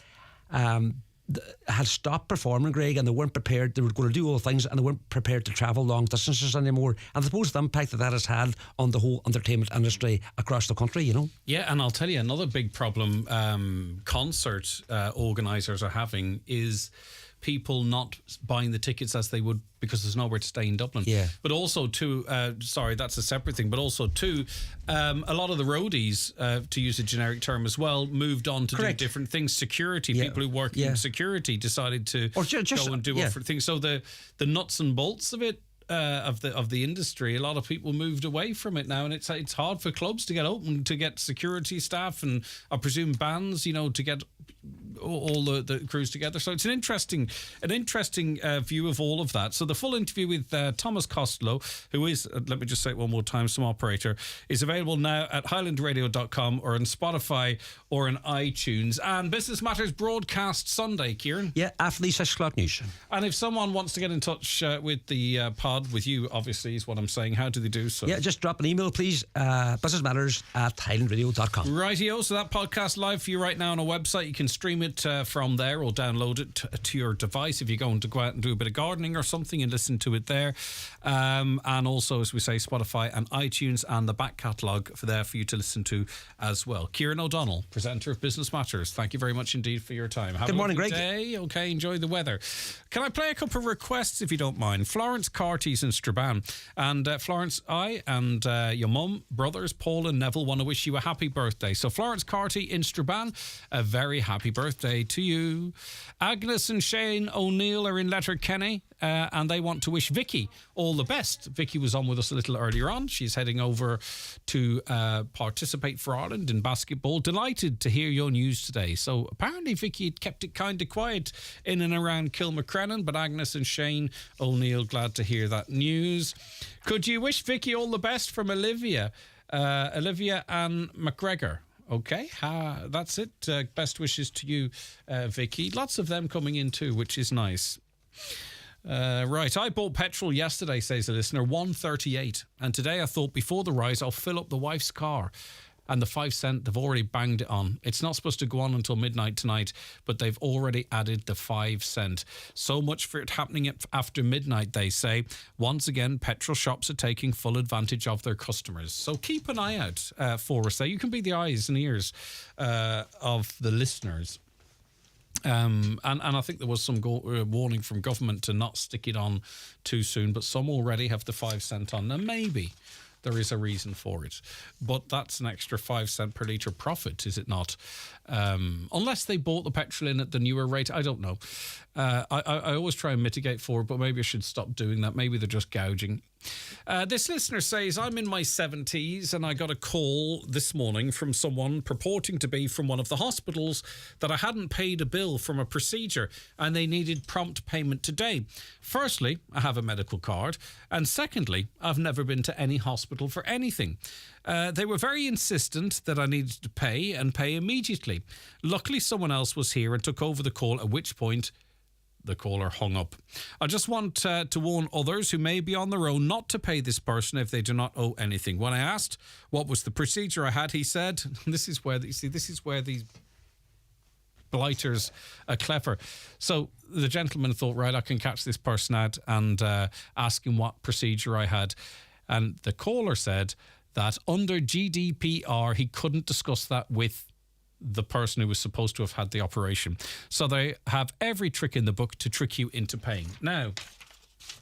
had stopped performing, Greg, and they weren't prepared. They were going to do all the things and they weren't prepared to travel long distances anymore. And I suppose the impact that has had on the whole entertainment industry across the country, Yeah, and I'll tell you another big problem concert organisers are having is people not buying the tickets as they would because there's nowhere to stay in Dublin. Yeah. But also too, sorry, that's a separate thing, but also too, a lot of the roadies, to use a generic term as well, moved on to do different things. Security, people who work in security decided to go and do different things. So the nuts and bolts of it, of the industry, a lot of people moved away from it now, and it's hard for clubs to get open, to get security staff, and I presume bands, to get all the crews together. So it's an interesting view of all of that. So the full interview with Thomas Costello, who is, let me just say it one more time, some operator, is available now at highlandradio.com or on Spotify or on iTunes. And Business Matters broadcast Sunday, Kieran. Yeah, after the 6 o'clock news. And if someone wants to get in touch with the pod, with you, obviously, is what I'm saying, how do they do so? Yeah, just drop an email, please. businessmatters@highlandradio.com. Rightio, so that podcast live for you right now on a website. You can stream it from there or download it to your device if you're going to go out and do a bit of gardening or something and listen to it there. And also, as we say, Spotify and iTunes, and the back catalogue for you to listen to as well. Kieran O'Donnell, presenter of Business Matters, thank you very much indeed for your time. Have Good a morning, lovely Greg. day. Okay, enjoy the weather. Can I play a couple of requests if you don't mind? Florence Carty's in Strabane. And Florence, I and your mum, brothers, Paul and Neville, want to wish you a happy birthday. So Florence Carty in Strabane, a very happy birthday to you. Agnes and Shane O'Neill are in Letterkenny, and they want to wish Vicky all the best. Vicky was on with us a little earlier on. She's heading over to participate for Ireland in basketball. Delighted to hear your news today. So apparently Vicky had kept it kind of quiet in and around Kilmacrennan, but Agnes and Shane O'Neill, glad to hear that news. Could you wish Vicky all the best from Olivia Ann McGregor? Okay, that's it. Best wishes to you, Vicky. Lots of them coming in too, which is nice. Right, I bought petrol yesterday, says a listener, 1.38, and today I thought before the rise I'll fill up the wife's car. And the 5 cent, they've already banged it on. It's not supposed to go on until midnight tonight, but they've already added the 5 cent. So much for it happening after midnight, they say. Once again, petrol shops are taking full advantage of their customers. So keep an eye out for us there. You can be the eyes and ears of the listeners. And I think there was some warning from government to not stick it on too soon, but some already have the 5 cent on. Now, maybe there is a reason for it. But that's an extra 5 cent per litre profit, is it not? Unless they bought the petrol in at the newer rate, I don't know. I always try and mitigate for it, but maybe I should stop doing that. Maybe they're just gouging. This listener says, I'm in my 70s and I got a call this morning from someone purporting to be from one of the hospitals that I hadn't paid a bill from a procedure and they needed prompt payment today. Firstly, I have a medical card, and secondly, I've never been to any hospital for anything. They were very insistent that I needed to pay and pay immediately. Luckily, someone else was here and took over the call, at which point the caller hung up. I just want to warn others who may be on their own not to pay this person if they do not owe anything. When I asked what was the procedure I had, he said, this is where these blighters are clever. So the gentleman thought, right, I can catch this person out and ask him what procedure I had. And the caller said that under GDPR, he couldn't discuss that with the person who was supposed to have had the operation. So they have every trick in the book to trick you into paying. Now,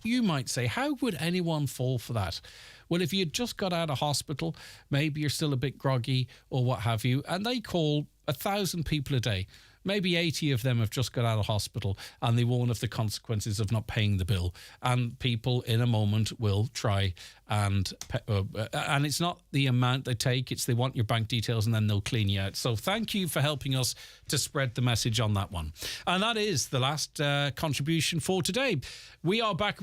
you might say, how would anyone fall for that? Well, if you just got out of hospital, maybe you're still a bit groggy or what have you, and they call 1,000 people a day. Maybe 80 of them have just got out of hospital and they warn of the consequences of not paying the bill. And people in a moment will try and it's not the amount they take, it's they want your bank details and then they'll clean you out. So thank you for helping us to spread the message on that one. And that is the last contribution for today. We are back